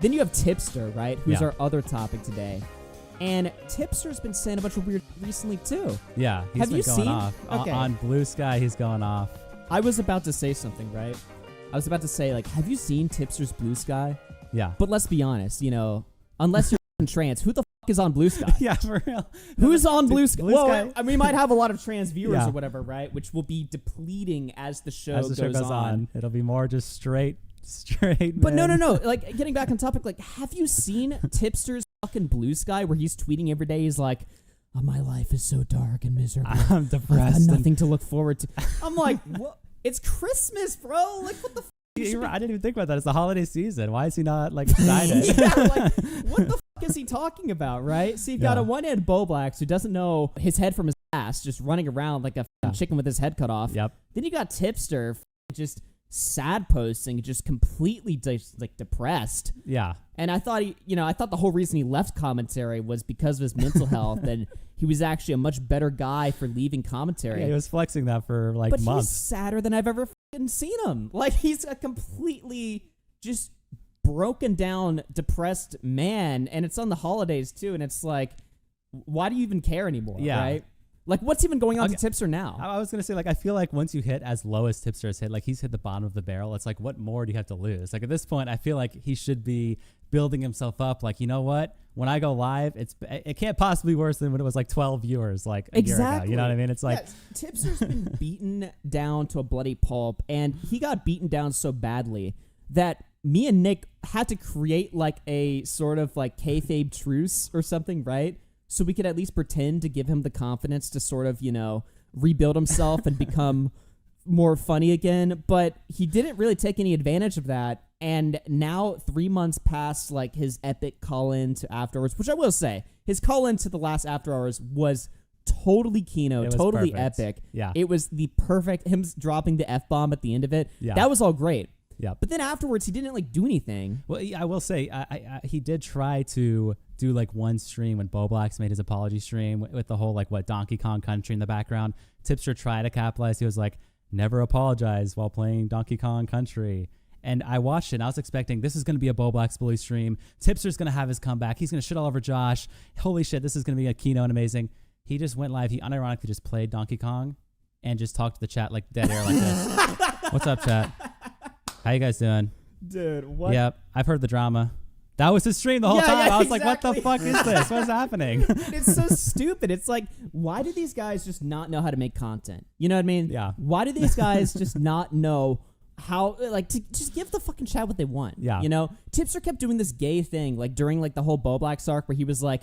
Then you have Tipster, right? Who's our other topic today. And Tipster's been saying a bunch of weird recently, too. Yeah, he's been going off. Okay. On Blue Sky, he's going off. I was about to say something, right? I was about to say, like, have you seen Tipster's Blue Sky? Yeah. But let's be honest, unless you're trans, who the fuck is on Blue Sky? Yeah, for real. Who's on Blue Sky? Blue Sky? Well, we might have a lot of trans viewers or whatever, right? Which will be depleting as the show goes on. It'll be more just straight. But no. Like, getting back on topic, like, have you seen Tipster's fucking Blue Sky where he's tweeting every day? He's like, oh, my life is so dark and miserable. I'm depressed. I've got nothing to look forward to. I'm like, what? It's Christmas, bro. Like, what the fuck? I didn't even think about that. It's the holiday season. Why is he not, like, excited? Like, what the fuck is he talking about, right? So you've got a one-hand Bo Blacks who doesn't know his head from his ass, just running around like a chicken with his head cut off. Yep. Then you got Tipster just sad posting, just completely depressed. Yeah. And I thought I thought the whole reason he left commentary was because of his mental health, and he was actually a much better guy for leaving commentary. Yeah, he was flexing that for like months. But he's sadder than I've ever seen him. Like, he's a completely just broken down, depressed man, and it's on the holidays too. And it's like, why do you even care anymore? Yeah. Right? Like, what's even going on to Tipster now? I was going to say, like, I feel like once you hit as low as Tipster has hit, like, he's hit the bottom of the barrel. It's like, what more do you have to lose? Like, at this point, I feel like he should be building himself up. Like, you know what? When I go live, it can't possibly be worse than when it was like 12 viewers like a year ago. You know what I mean? It's like Tipster's been beaten down to a bloody pulp, and he got beaten down so badly that me and Nick had to create like a sort of like kayfabe truce or something, right? So we could at least pretend to give him the confidence to sort of, rebuild himself and become more funny again. But he didn't really take any advantage of that. And now 3 months past like his epic call-in to After Hours, which I will say, his call-in to the last After Hours was totally keynote, totally perfect. epic. Yeah. It was the perfect, him dropping the F-bomb at the end of it. Yeah. That was all great. Yeah. But then afterwards, he didn't like do anything. Well, I will say, he did try to do like one stream when Bo Blacks made his apology stream with the whole like Donkey Kong Country in the background. Tipster tried to capitalize. He was like, never apologize while playing Donkey Kong Country. And I watched it, and I was expecting this is going to be a Bo Blacks bully stream. Tipster's going to have his comeback. He's going to shit all over Josh. Holy shit, this is going to be a keynote and amazing. He just went live. He unironically just played Donkey Kong and just talked to the chat like dead air like this. What's up, chat? How you guys doing? Dude, what? Yep, I've heard the drama. That was his stream the whole time. I was like, what the fuck is this? What's happening? It's so stupid. It's like, why do these guys just not know how to make content? You know what I mean? Yeah. Why do these guys just not know how, like, to just give the fucking chat what they want? Yeah. You know? Tipster kept doing this gay thing, like, during, like, the whole Bo Blacks arc where he was like,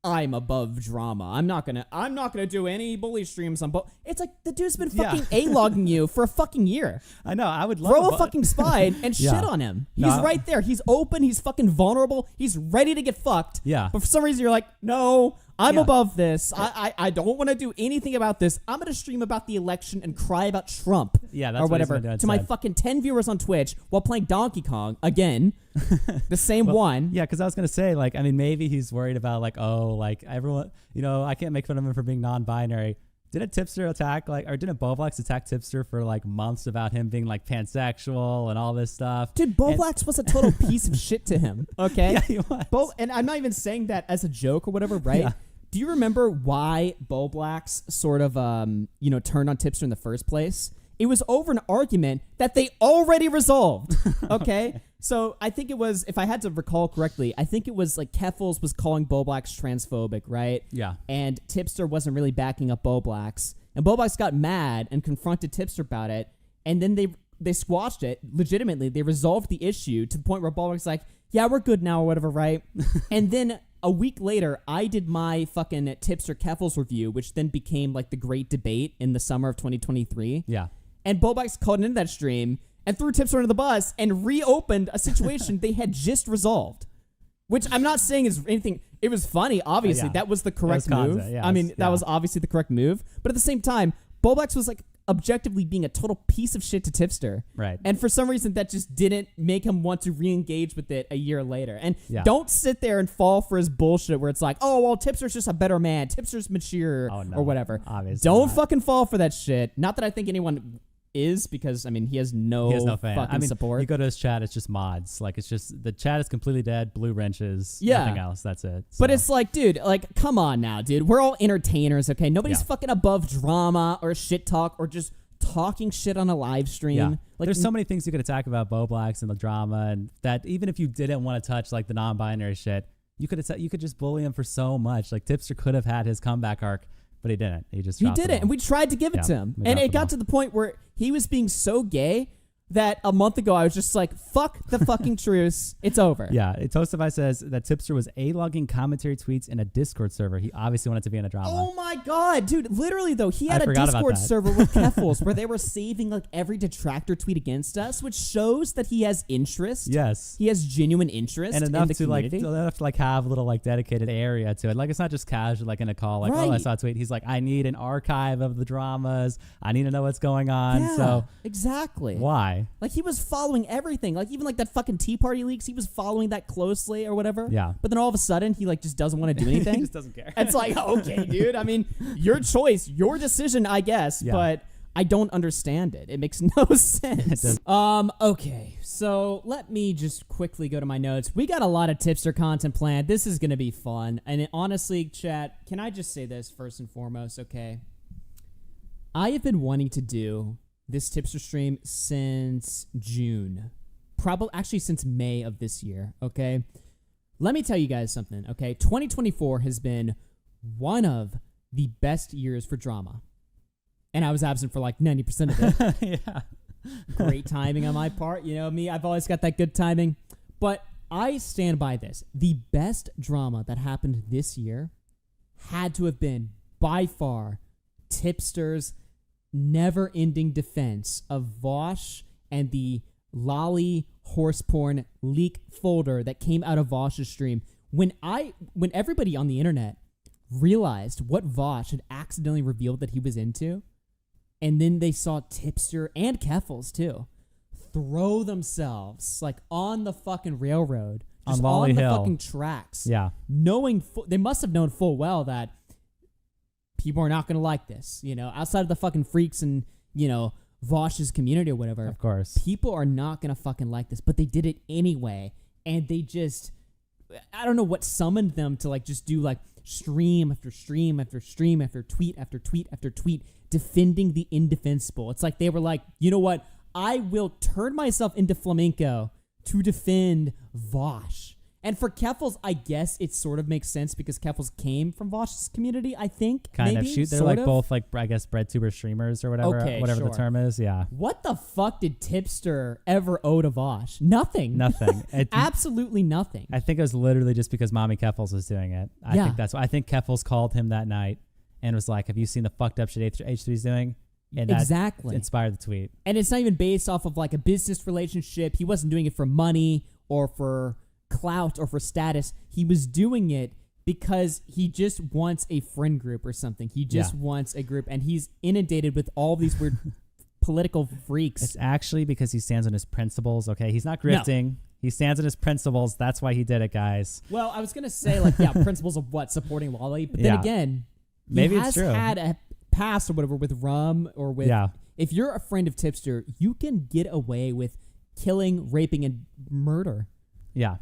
I'm above drama. I'm not gonna do any bully streams on Bo. It's like the dude's been fucking A-logging you for a fucking year. I know. I would love throw a fucking spine and Yeah. shit on him. He's right there. He's open. He's fucking vulnerable. He's ready to get fucked. Yeah. But for some reason you're like, no, I'm above this. I don't want to do anything about this. I'm gonna stream about the election and cry about Trump. Yeah, that's or what he's whatever gonna do to my instead. fucking 10 viewers on Twitch while playing Donkey Kong again. The same one. Yeah, because I was going to say, like, I mean, maybe he's worried about, like, oh, like, everyone, I can't make fun of him for being non-binary. Didn't Tipster attack, like, or didn't Bo Blacks attack Tipster for, like, months about him being, like, pansexual and all this stuff? Dude, Bo Blacks was a total piece of shit to him, okay? Yeah, he was. And I'm not even saying that as a joke or whatever, right? Yeah. Do you remember why Bo Blacks sort of, turned on Tipster in the first place? It was over an argument that they already resolved, okay? So I think it was, if I had to recall correctly, I think it was like Keffals was calling Bo Blacks transphobic, right? Yeah. And Tipster wasn't really backing up Bo Blacks. And Bo Blacks got mad and confronted Tipster about it. And then they squashed it legitimately. They resolved the issue to the point where Bo Blacks was like, yeah, we're good now or whatever, right? And then a week later, I did my fucking Tipster Keffals review, which then became like the great debate in the summer of 2023. Yeah. And Bo Blacks called into that stream and threw Tipster under the bus and reopened a situation they had just resolved. Which I'm not saying is anything. It was funny, obviously. Yeah. That was the correct move. Yeah, I mean, that was obviously the correct move. But at the same time, Bo Blacks was like objectively being a total piece of shit to Tipster. Right. And for some reason, that just didn't make him want to re-engage with it a year later. And don't sit there and fall for his bullshit where it's like, oh, well, Tipster's just a better man. Tipster's mature or whatever. Obviously don't not. fucking fall for that shit. Not that I think anyone is because, I mean, he has no fan. fucking support. You go to his chat, it's just mods. Like, it's just, the chat is completely dead, blue wrenches, nothing else. That's it. So. But it's like, dude, like, come on now, dude. We're all entertainers, okay? Nobody's fucking above drama or shit talk or just talking shit on a live stream. Yeah. Like, there's so many things you could attack about Bo Blacks and the drama, and that even if you didn't want to touch, like, the non-binary shit, you could just bully him for so much. Like, Tipster could have had his comeback arc, but he didn't. He didn't, and we tried to give it to him. And it got to the point where he was being so gay that a month ago I was just like, fuck the fucking truce. It's over. Yeah. Toastify says that Tipster was A-logging commentary tweets in a Discord server. He obviously wanted to be in a drama. Oh my God, dude. Literally, though, he had a Discord server with Keffals where they were saving like every detractor tweet against us, which shows that he has interest. Yes. He has genuine interest and enough in the to community. enough to like have a little like dedicated area to it. Like, it's not just casual, like in a call, like, oh, I saw a tweet. He's like, I need an archive of the dramas. I need to know what's going on. Yeah, so exactly. Why? Like, he was following everything. Like, even like that fucking Tea Party leaks, he was following that closely or whatever. Yeah. But then all of a sudden, he like just doesn't want to do anything. He just doesn't care. It's like, okay, dude. I mean, your choice, your decision, I guess. Yeah. But I don't understand it. It makes no sense. Okay. So let me just quickly go to my notes. We got a lot of Tipster content planned. This is going to be fun. And honestly, chat, can I just say this first and foremost? Okay. I have been wanting to do this Tipster stream since June. Probably actually since May of this year. Okay. Let me tell you guys something. Okay. 2024 has been one of the best years for drama. And I was absent for like 90% of it. Yeah. Great timing on my part. You know me, I've always got that good timing. But I stand by this. The best drama that happened this year had to have been, by far, Tipster's never-ending defense of Vaush and the lolly horse porn leak folder that came out of Vaush's stream. When everybody on the internet realized what Vaush had accidentally revealed that he was into, and then they saw Tipster and Keffals too throw themselves like on the fucking railroad, just on the fucking tracks. Yeah, knowing they must have known full well that people are not going to like this. You know, outside of the fucking freaks and Vaush's community or whatever. Of course, people are not going to fucking like this, but they did it anyway, and they just, I don't know what summoned them to like just do like stream after stream after stream after tweet after tweet after tweet defending the indefensible. It's like they were like, you know what? I will turn myself into flamenco to defend Vaush. And for Keffals, I guess it sort of makes sense because Keffals came from Vaush's community, I think. Kind of. They're like both like, I guess, breadtuber streamers or whatever, the term is. Yeah. What the fuck did Tipster ever owe to Vaush? Nothing. Absolutely nothing. I think it was literally just because Mommy Keffals was doing it. I think that's why. I think Keffals called him that night and was like, have you seen the fucked up shit H3's doing? And that inspired the tweet. And it's not even based off of like a business relationship. He wasn't doing it for money or for clout or for status. He was doing it because he just wants a friend group or something. He just wants a group, and he's inundated with all these weird political freaks. It's actually because he stands on his principles. Okay, he's not grifting. No. He stands on his principles. That's why he did it, guys. Well, I was gonna say like principles of what, supporting Lolly, but then again, maybe he it's true. Had a past or whatever with rum or with. Yeah. If you're a friend of Tipster, you can get away with killing, raping, and murder. Yeah.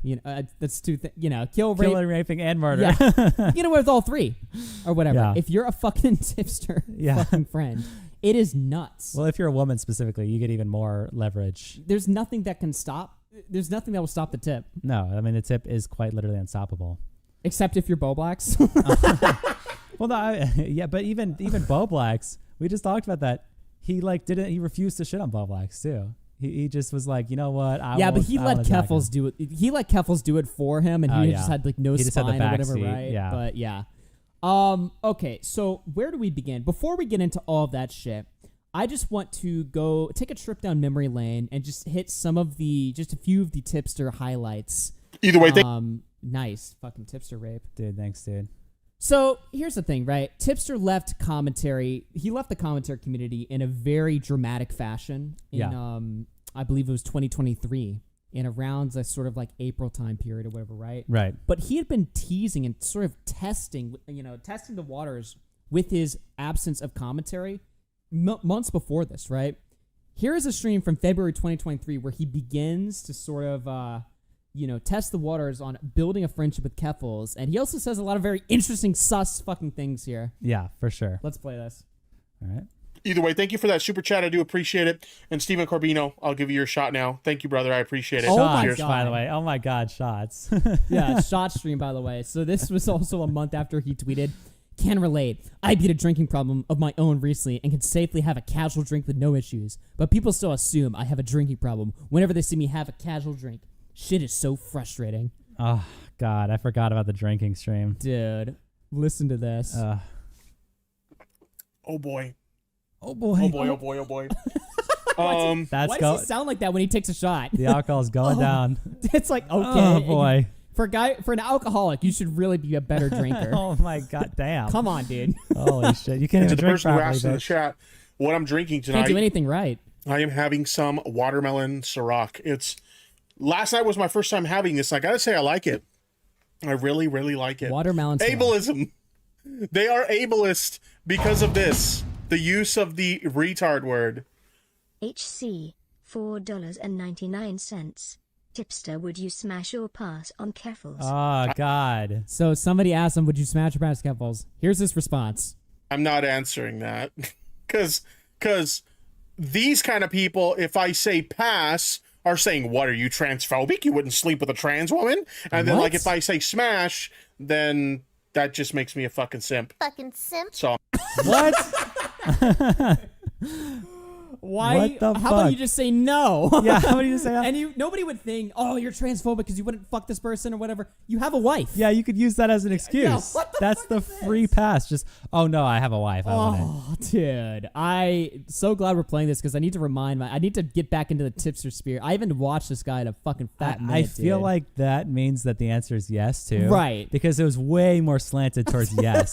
That's two things. Killing, raping, and murder. Yeah. Get away with all three or whatever. Yeah. If you're a fucking Tipster fucking friend, it is nuts. Well, if you're a woman specifically, you get even more leverage. There's nothing that can stop. There's nothing that will stop the tip. No, I mean, the tip is quite literally unstoppable. Except if you're Bo Blacks. Well, no, but even Bo Blacks, we just talked about that. He he refused to shit on Bo Blacks too. He just was like, you know what? But he let Keffals do it. He let Keffals do it for him, and he just had like no spine or whatever, right? Yeah. But yeah. Okay, so where do we begin? Before we get into all of that shit, I just want to go take a trip down memory lane and just hit just a few of the Tipster highlights. Either way, nice fucking Tipster rape, dude. Thanks, dude. So here's the thing, right? Tipster left commentary. He left the commentary community in a very dramatic fashion. I believe it was 2023, in around the sort of like April time period or whatever, right? Right. But he had been teasing and sort of testing the waters with his absence of commentary months before this, right? here is a stream from February 2023 where he begins to sort of, test the waters on building a friendship with Keffals. And he also says a lot of very interesting, sus fucking things here. Yeah, for sure. Let's play this. All right. Either way, thank you for that super chat. I do appreciate it. And Steven Corbino, I'll give you your shot now. Thank you, brother. I appreciate it. Oh my Shots, God. by the way. Oh my God, shots. Yeah, shot stream, by the way. So this was also a month after he tweeted, "Can relate. I beat a drinking problem of my own recently and can safely have a casual drink with no issues. But people still assume I have a drinking problem whenever they see me have a casual drink. Shit is so frustrating." Oh God, I forgot about the drinking stream. Dude, listen to this. Oh, boy. Oh boy. Oh, boy. Oh, boy. Oh, boy. That's Why does he sound like that when he takes a shot? The alcohol's going down. It's like, okay. Oh boy. For an alcoholic, you should really be a better drinker. Oh my God, damn. Come on, dude. Holy shit. You can't And to even the drink person who properly, asked in the bitch. chat what I'm drinking Can't do tonight, anything right. I am having some watermelon Ciroc. Last night was my first time having this. I got to say, I like it. I really, really like it. Watermelon. Ableism. They are ableist because of this. The use of the retard word. HC, $4.99. Tipster, would you smash or pass on Keffals? Oh God. So somebody asked him, "Would you smash or pass Keffals?" Here's his response. I'm not answering that. Because these kind of people, if I say pass, are saying, "What, are you transphobic? You wouldn't sleep with a trans woman?" And then, What? like, if I say smash, then that just makes me a fucking simp. Fucking simp. So What? Why? What the how about fuck? you just say no? Yeah, how do you say that? And nobody would think, "Oh, you're transphobic because you wouldn't fuck this person or whatever." You have a wife. Yeah, you could use that as an excuse. what the That's fuck the is this? free pass. Just, oh no, I have a wife. I wouldn't. Oh, dude. I'm so glad we're playing this because I need to get back into the tipster spirit. I haven't watched this guy in a fucking fat minute, I feel dude. like that means that the answer is yes too. Right. Because it was way more slanted towards yes.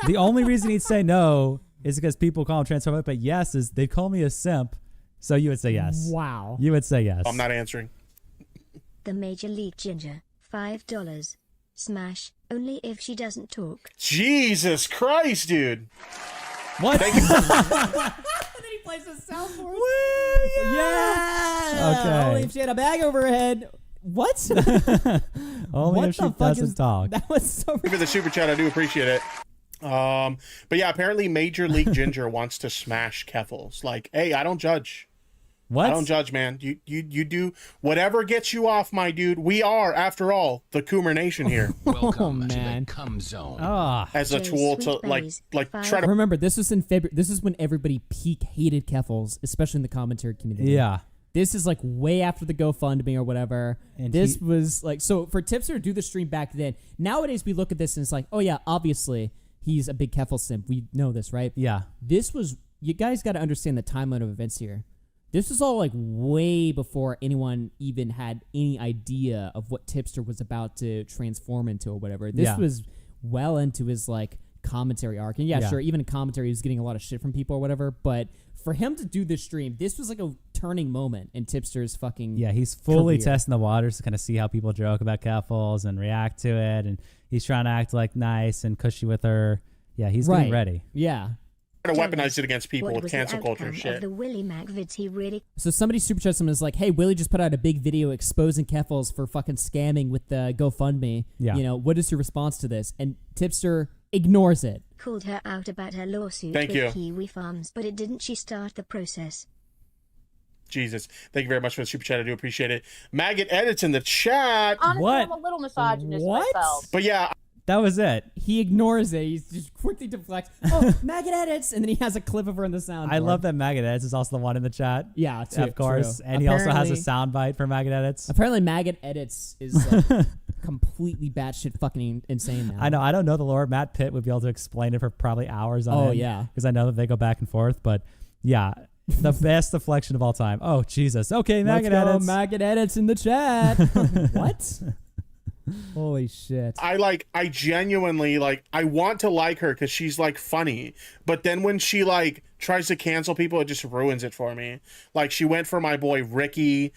The only reason he'd say no is because people call him transphobic, but yes is they call me a simp. So you would say yes. Wow. You would say yes. I'm not answering. The Major League Ginger, $5. Smash, only if she doesn't talk. Jesus Christ, dude. What? Thank you. And then he plays the soundboard. Yeah. Okay. Only if she had a bag over her head. What? Only What if she the fuck doesn't is talk. That was so. Thank you for the super chat. I do appreciate it. But yeah, apparently Major League Ginger wants to smash Keffals. Like, hey, I don't judge. What? I don't judge, man. You do whatever gets you off, my dude. We are, after all, the Coomer Nation here. Welcome to man. the cum zone. Ah. As a Joe tool to Sweetberries, try to. Remember, this was in February. This is when everybody peak hated Keffals, especially in the commentary community. Yeah. This is like way after the GoFundMe or whatever. And this he- was like, so for Tipster to do the stream back then, nowadays we look at this and it's like, oh yeah, obviously he's a big Keffals simp. We know this, right? Yeah. This was, you guys got to understand the timeline of events here. This was all like way before anyone even had any idea of what Tipster was about to transform into or whatever. This Yeah. was well into his like commentary arc. And yeah, sure, even in commentary he was getting a lot of shit from people or whatever, but for him to do this stream, this was like a turning moment in Tipster's fucking Yeah, he's fully career. testing the waters to kind of see how people joke about Keffals and react to it, and he's trying to act like nice and cushy with her. Yeah, he's getting ready. Yeah. To weaponize it against people What with was cancel the culture outcome shit. of the Willie Mac vids he really So somebody super chats him and is like, "Hey, Willie just put out a big video exposing Keffals for fucking scamming with the GoFundMe. Yeah. You know, what is your response to this?" And Tipster ignores it. called her out about her lawsuit Thank with you. Kiwi Farms, but didn't she start the process? Jesus. Thank you very much for the super chat. I do appreciate it. Maggot Edits in the chat. Honestly, What? I'm a little misogynist What? myself. But yeah, That was it. He ignores it. He's just quickly deflects. Oh, Maggot edits, and then he has a clip of her in the sound. I love that Maggot Edits is also the one in the chat. Yeah, Of course. And he also has a sound bite for Maggot Edits. Apparently, Maggot edits is like completely batshit fucking insane now. I know. I don't know the lore. Matt Pitt would be able to explain it for probably hours on Oh, end, yeah. because I know that they go back and forth. But yeah, the best deflection of all time. Oh, Jesus. Okay, Let's Maggot go, Edits. Maggot edits in the chat. What? Holy shit. I genuinely I want to like her because she's like funny, but then when she like tries to cancel people, it just ruins it for me. Like she went for my boy Ricky,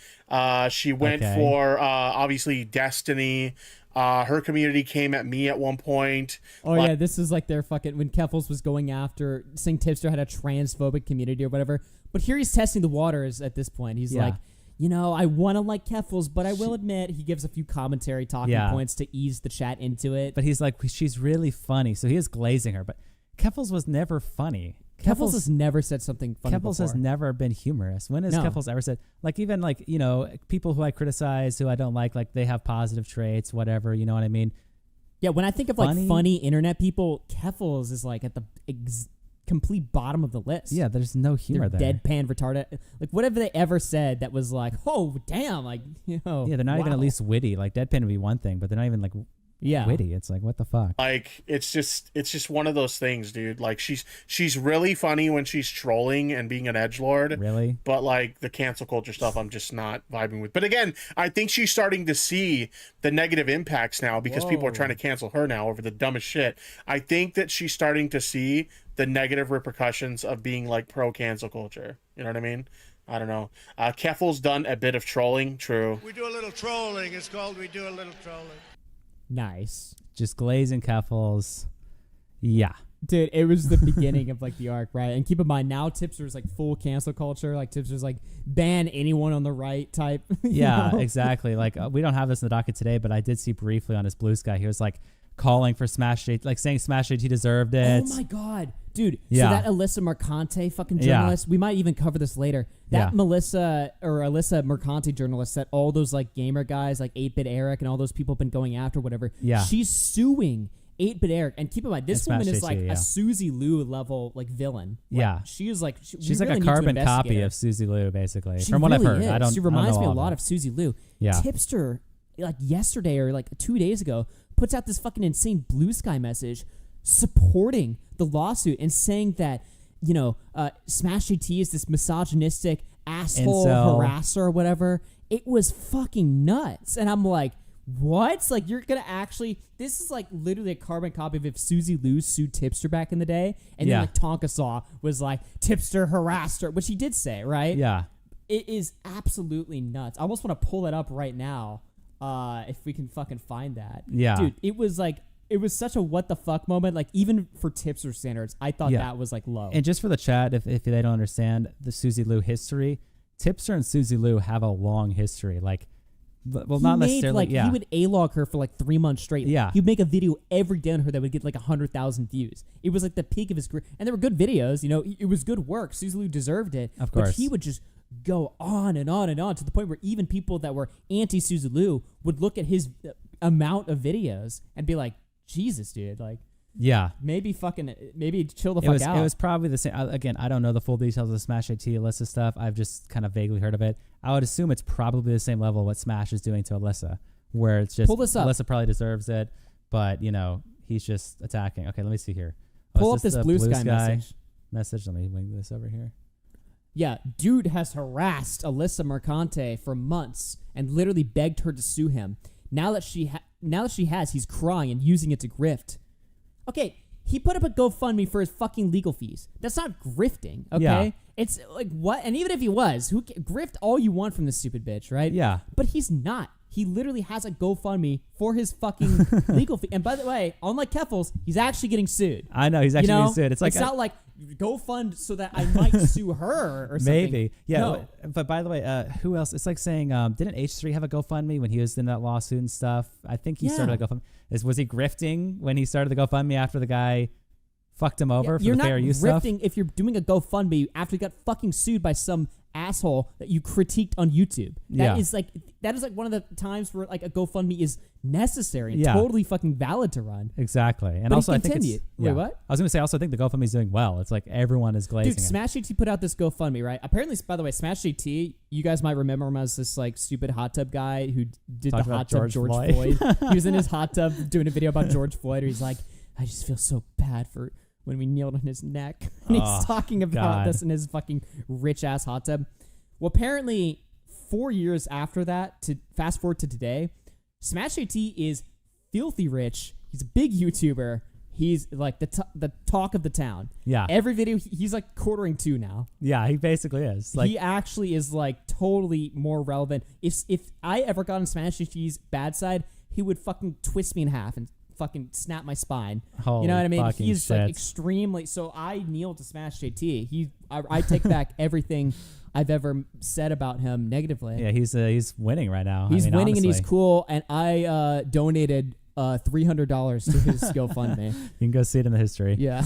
she went Okay. for obviously Destiny. Her community came at me at one point. Oh yeah, this is like their fucking when Keffals was going after saying Tipster had a transphobic community or whatever. But here he's testing the waters at this point. He's like, I want to like Keffals, but I will admit he gives a few commentary talking points to ease the chat into it. But he's like, she's really funny. So he is glazing her. But Keffals was never funny. Keffals has never said something funny Keffals before. has never been humorous. When has Keffals ever said, like, even like, people who I criticize, who I don't like they have positive traits, whatever, you know what I mean? Yeah, when I think of like funny internet people, Keffals is like at the complete bottom of the list. Yeah, there's no humor there. Deadpan, retarded. Like, whatever they ever said that was like, oh, damn, like, Yeah, they're not even at least witty. Like, deadpan would be one thing, but they're not even like witty. It's like, what the fuck? Like, it's just one of those things, dude. Like, she's really funny when she's trolling and being an edgelord. Really? But like the cancel culture stuff, I'm just not vibing with. But again, I think she's starting to see the negative impacts now because people are trying to cancel her now over the dumbest shit. I think that she's starting to see the negative repercussions of being like pro cancel culture. You know what I mean? I don't know. Keffals done a bit of trolling. True. We do a little trolling. It's called we do a little trolling. Nice. Just glazing Keffals. Yeah. Dude, it was the beginning of like the arc, right? And keep in mind, now Tipster's like full cancel culture. Like Tipster's like ban anyone on the right type. Yeah, exactly. Like we don't have this in the docket today, but I did see briefly on his Blue Sky. He was like calling for Smash JT, like saying Smash JT deserved it. Oh my God. Dude, Yeah. so that Alyssa Mercante fucking journalist, we might even cover this later. That Alyssa Mercante journalist that all those like gamer guys, like 8-Bit Eric and all those people have been going after, whatever. Yeah. She's suing 8-Bit Eric. And keep in mind, this And woman Smash is like JT, a Susie Liu level like villain. Like, Yeah. she is like, She's we like really a need to carbon investigate copy her. of Susie Liu, basically. She From what really I've heard. is. I don't. She reminds me a all lot of of Susie Liu. Yeah. Tipster, like yesterday or like 2 days ago, puts out this fucking insane Blue Sky message supporting the lawsuit and saying that, Smash GT is this misogynistic asshole harasser or whatever. It was fucking nuts. And I'm like, what? Like, you're going to actually... This is like literally a carbon copy of if Susie Liu sued Tipster back in the day. And then like Tonka Saw was like, Tipster harassed her, which he did say, right? Yeah. It is absolutely nuts. I almost want to pull it up right now if we can fucking find that. Yeah. Dude, it was such a what the fuck moment. Like, even for Tipster standards, I thought that was like low. And just for the chat, if they don't understand the Susie Liu history, Tipster and Susie Liu have a long history. Like, well, he not made, necessarily. like, yeah. he would A-log her for like 3 months straight. Yeah. He'd make a video every day on her that would get like 100,000 views. It was like the peak of his career. And they were good videos. It was good work. Susie Liu deserved it. Of course. But he would just go on and on and on to the point where even people that were anti-Susie Liu would look at his amount of videos and be like, Jesus, dude, like, Yeah. maybe chill the fuck out. It was probably the same. Again, I don't know the full details of the Smash AT Alyssa stuff. I've just kind of vaguely heard of it. I would assume it's probably the same level of what Smash is doing to Alyssa, where it's just Pull this up. Alyssa probably deserves it, but he's just attacking. Okay, let me see here. Pull is up this the Blue Sky message. Let me wing this over here. Yeah, dude has harassed Alyssa Mercante for months and literally begged her to sue him. Now that she has, he's crying and using it to grift. Okay, he put up a GoFundMe for his fucking legal fees. That's not grifting, okay? Yeah. It's like, what? And even if he was, grift all you want from this stupid bitch, right? Yeah. But he's not. He literally has a GoFundMe for his fucking legal fee. And by the way, unlike Keffals, he's actually getting sued. I know, he's actually getting sued. It's like not like go fund so that I might sue her or something. Maybe. Yeah. No. But by the way, who else? It's like saying, didn't H3 have a GoFundMe when he was in that lawsuit and stuff? I think he started a GoFundMe. Was he grifting when he started the GoFundMe after the guy fucked him over for the fair use stuff? You're not grifting if you're doing a GoFundMe after you got fucking sued by some asshole that you critiqued on YouTube. That is like one of the times where like a GoFundMe is necessary and totally fucking valid to run. Exactly. And but also I think it's Wait, what? I was gonna say also I think the GoFundMe is doing well. It's like everyone is glazing. Dude, Smash GT put out this GoFundMe, right? Apparently, by the way, Smash GT, you guys might remember him as this like stupid hot tub guy who did Talked the hot about tub George Floyd. Floyd. He was in his hot tub doing a video about George Floyd where he's like, I just feel so bad for when we kneeled on his neck. And he's talking about this in his fucking rich ass hot tub. Well, apparently 4 years after that, to fast forward to today, Smash GT is filthy rich. He's a big YouTuber. He's like the talk of the town. Yeah. Every video, he's like quartering 2 now. Yeah, he basically is. Like, he actually is like totally more relevant. If I ever got on Smash GT's bad side, he would fucking twist me in half and fucking snap my spine. Holy you know what I mean? fucking He's shit. like extremely. So I kneel to Smash JT. I take back everything I've ever said about him negatively. Yeah, he's winning right now. He's winning honestly. and he's cool. And I donated $300 to his GoFundMe. You can go see it in the history. Yeah.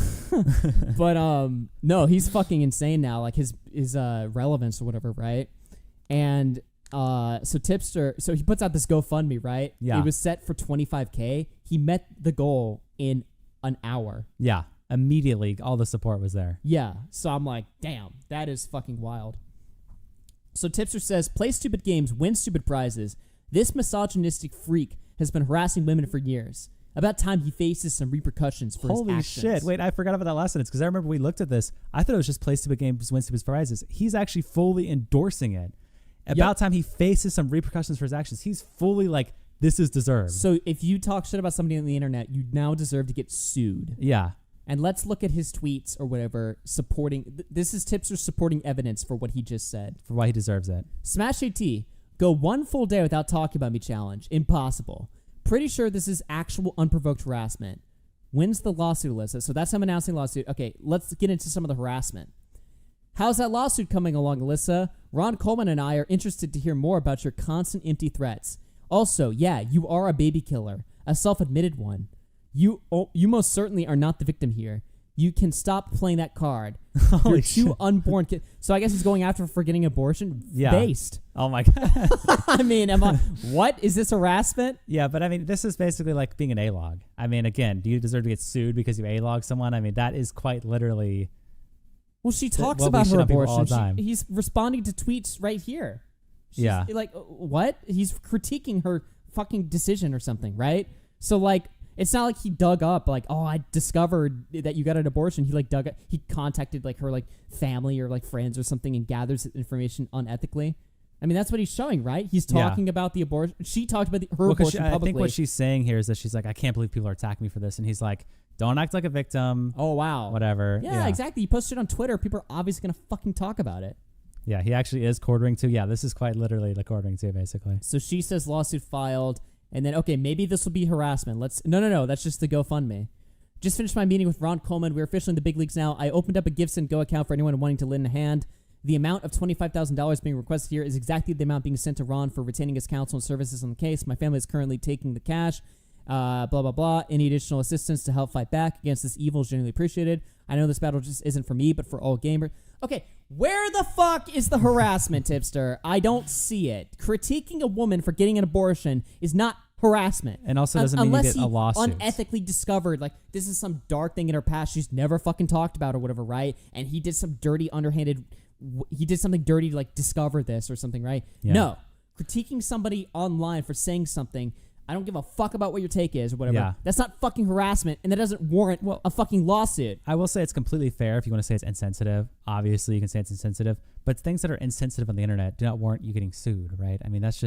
But no, he's fucking insane now. Like his relevance or whatever, right? And so Tipster, so he puts out this GoFundMe, right? Yeah. It was set for $25K. He met the goal in an hour. Yeah. Immediately, all the support was there. Yeah. So I'm like, damn, that is fucking wild. So Tipster says, play stupid games, win stupid prizes. This misogynistic freak has been harassing women for years. About time he faces some repercussions for his Holy actions. shit. Wait, I forgot about that last sentence because I remember we looked at this. I thought it was just play stupid games, win stupid prizes. He's actually fully endorsing it. About time he faces some repercussions for his actions. He's fully like, this is deserved. So if you talk shit about somebody on the internet, you now deserve to get sued. Yeah. And let's look at his tweets or whatever supporting. This is Tipster supporting evidence for what he just said. For why he deserves it. Smash AT, go one full day without talking about me challenge. Impossible. Pretty sure this is actual unprovoked harassment. When's the lawsuit, Alyssa? So that's him announcing lawsuit. Okay, let's get into some of the harassment. How's that lawsuit coming along, Alyssa? Ron Coleman and I are interested to hear more about your constant empty threats. Also, yeah, you are a baby killer, a self-admitted one. You most certainly are not the victim here. You can stop playing that card. Holy You're two shit. unborn kids. So I guess he's going after her for getting abortion. Yeah. Based. Oh my God. I mean, what? Is this harassment? Yeah, but I mean, this is basically like being an A-log. I mean, again, do you deserve to get sued because you A-log someone? I mean, that is quite literally... Well, she talks what we about shit her on people all abortion. the time. He's responding to tweets right here. She's Yeah. like, what? He's critiquing her fucking decision or something, right? So, like, it's not like he dug up, like, oh, I discovered that you got an abortion. He, like, he contacted, like, her, like, family or, like, friends or something and gathers information unethically. I mean, that's what he's showing, right? He's talking about the abortion. She talked about her abortion publicly. I think what she's saying here is that she's like, I can't believe people are attacking me for this. And he's like, don't act like a victim. Oh, wow. Whatever. Yeah, exactly. You posted it on Twitter. People are obviously going to fucking talk about it. Yeah, he actually is quartering to. Yeah, this is quite literally like quartering to, basically. So she says lawsuit filed. And then, okay, maybe this will be harassment. No. That's just the GoFundMe. Just finished my meeting with Ron Coleman. We're officially in the big leagues now. I opened up a Gifts and Go account for anyone wanting to lend a hand. The amount of $25,000 being requested here is exactly the amount being sent to Ron for retaining his counsel and services on the case. My family is currently taking the cash. Blah, blah, blah. Any additional assistance to help fight back against this evil is genuinely appreciated. I know this battle just isn't for me, but for all gamers. Okay, where the fuck is the harassment, Tipster? I don't see it. Critiquing a woman for getting an abortion is not harassment. And also doesn't mean you get a lawsuit. Unless he unethically discovered, like, this is some dark thing in her past she's never fucking talked about or whatever, right? And he did some dirty, underhanded... He did something dirty to, like, discover this or something, right? Yeah. No. Critiquing somebody online for saying something... I don't give a fuck about what your take is or whatever. Yeah. That's not fucking harassment, and that doesn't warrant a fucking lawsuit. I will say it's completely fair if you want to say it's insensitive. Obviously, you can say it's insensitive, but things that are insensitive on the internet do not warrant you getting sued, right? I mean, that's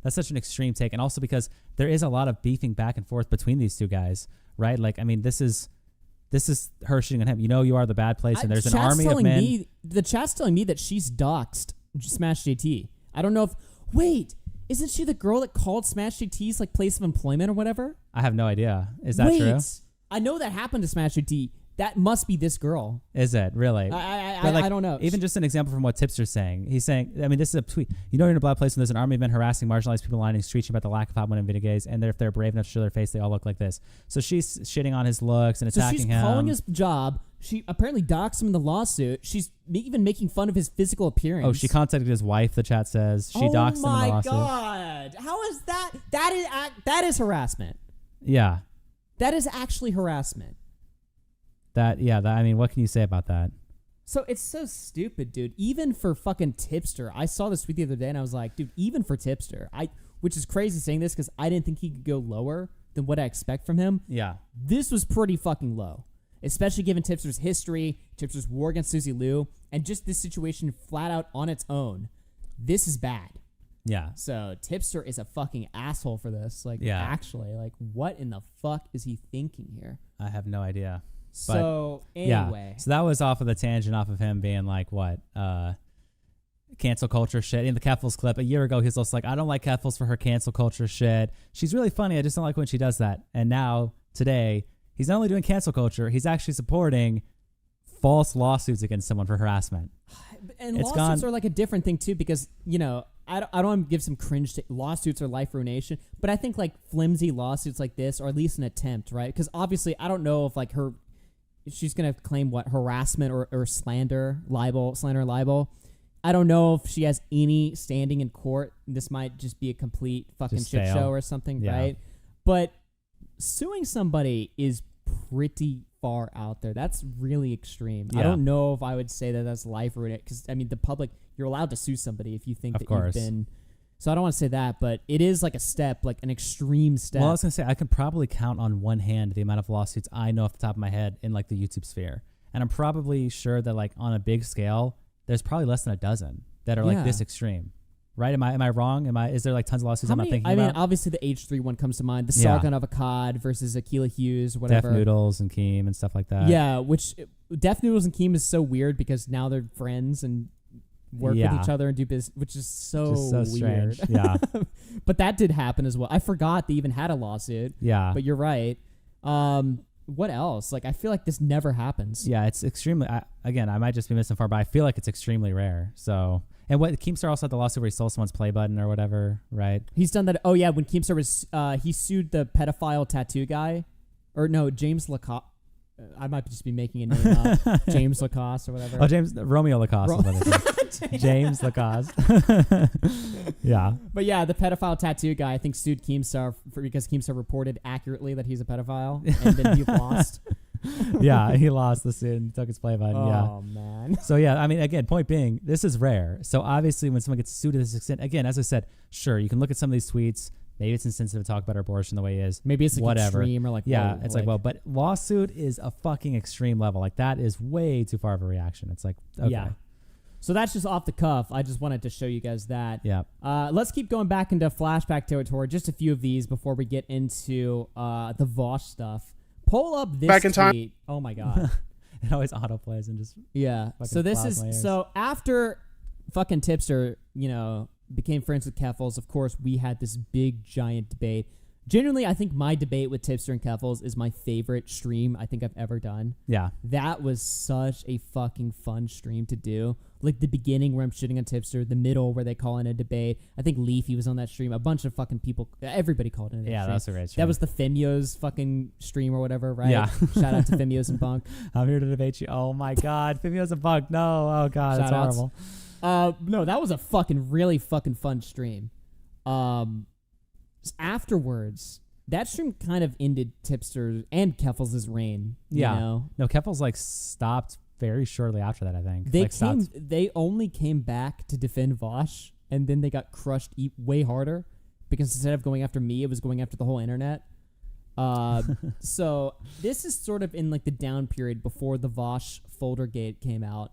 such an extreme take, and also because there is a lot of beefing back and forth between these two guys, right? Like, I mean, this is her shooting at him. You know, you are the bad place, and there's an army of men. The chat's telling me that she's doxxed Smash JT. I don't know if... Wait... Isn't she the girl that called Smash JT's like place of employment or whatever? I have no idea. Is that true? I know that happened to Smash JT. That must be this girl. Is it really? I don't know. Even just an example from what Tipster's saying. He's saying, I mean, this is a tweet. You know, you're in a bad place when there's an army of men harassing marginalized people lining streets about the lack of hot women in video games, and if they're brave enough to show their face, they all look like this. So she's shitting on his looks and attacking him. So she's calling his job. She apparently doxed him in the lawsuit. She's even making fun of his physical appearance. Oh, she contacted his wife, the chat says. She doxed him in the lawsuit. Oh my God. How is that? That is harassment. Yeah. That is actually harassment. I mean, what can you say about that? So it's so stupid, dude. Even for fucking Tipster, I saw this tweet the other day and I was like, dude, even for Tipster, which is crazy saying this because I didn't think he could go lower than what I expect from him. Yeah. This was pretty fucking low, especially given Tipster's history, Tipster's war against Susie Liu, and just this situation flat out on its own. This is bad. Yeah. So Tipster is a fucking asshole for this. Like, actually, like, what in the fuck is he thinking here? I have no idea. So anyway, so that was off of the tangent, off of him being like, what, cancel culture shit. In the Keffals clip a year ago, he was also like, I don't like Keffals for her cancel culture shit. She's really funny. I just don't like when she does that. And now today, he's not only doing cancel culture, he's actually supporting false lawsuits against someone for harassment. And lawsuits are like a different thing too, because I don't want to give some cringe to lawsuits or life ruination, but I think like flimsy lawsuits like this, or at least an attempt, right? Because obviously I don't know if like she's gonna claim what harassment or slander, libel. I don't know if she has any standing in court. This might just be a complete fucking shit show or something, right? But suing somebody is pretty far out there. That's really extreme. I don't know if I would say that that's life ruining, because I mean the public, you're allowed to sue somebody if you think that you've been. So I don't want to say that, but it is like a step, like an extreme step. Well, I was gonna say I could probably count on one hand the amount of lawsuits I know off the top of my head in like the YouTube sphere, and I'm probably sure that like on a big scale, there's probably less than a dozen that are like this extreme. Right? Am I wrong? Is there like tons of lawsuits I'm not thinking about? I mean, obviously the H3 one comes to mind. The Sargon of Akkad versus Akilah Hughes, whatever. Def Noodles and Keem and stuff like that. Yeah, which Def Noodles and Keem is so weird because now they're friends and work with each other and do business, which is so weird. Strange. Yeah. But that did happen as well. I forgot they even had a lawsuit. Yeah. But you're right. What else? Like, I feel like this never happens. Yeah, it's extremely, again, I might just be missing far, but I feel like it's extremely rare. So, and what Keemstar also had the lawsuit where he stole someone's play button or whatever, right? He's done that. Oh yeah, when Keemstar was, he sued the pedophile tattoo guy, or no, James Lacoste. I might just be making a name up. James Lacoste or whatever. Oh, Romeo Lacoste. James Lacoste. Yeah. But yeah, the pedophile tattoo guy, I think, sued Keemstar because Keemstar reported accurately that he's a pedophile, and then he lost. Yeah, he lost the suit and took his play button. Oh, man. So, yeah, I mean, again, point being, this is rare. So, obviously, when someone gets sued to this extent, again, as I said, sure, you can look at some of these tweets. Maybe it's insensitive to talk about abortion the way it is. Maybe it's like whatever. Extreme or like, yeah, whoa, it's like, well, but lawsuit is a fucking extreme level. Like, that is way too far of a reaction. It's like, okay. Yeah. So that's just off the cuff. I just wanted to show you guys that. Yeah. Let's keep going back into flashback territory. Just a few of these before we get into the Vaush stuff. Pull up this back in tweet. time. Oh my god. It always autoplays and just So this is so after fucking Tipster, became friends with Keffals. Of course, we had this big giant debate. Genuinely, I think my debate with Tipster and Keffals is my favorite stream I think I've ever done. Yeah. That was such a fucking fun stream to do. Like the beginning where I'm shitting on Tipster, the middle where they call in a debate. I think Leafy was on that stream. A bunch of fucking people, everybody called in a stream. Yeah, that's a great stream. That was the Fimios fucking stream or whatever, right? Yeah. Shout out to Fimios and Bunk. I'm here to debate you. Oh my God. Fimios and Bunk. No. Oh God. That's horrible. No, that was a fucking really fucking fun stream. Afterwards, that stream kind of ended Tipster and Keffals' reign. Yeah. You know? No, Keffals stopped very shortly after that, I think. They only came back to defend Vaush, and then they got crushed way harder because instead of going after me, it was going after the whole internet. So this is sort of in like the down period before the Vaush Foldergate came out.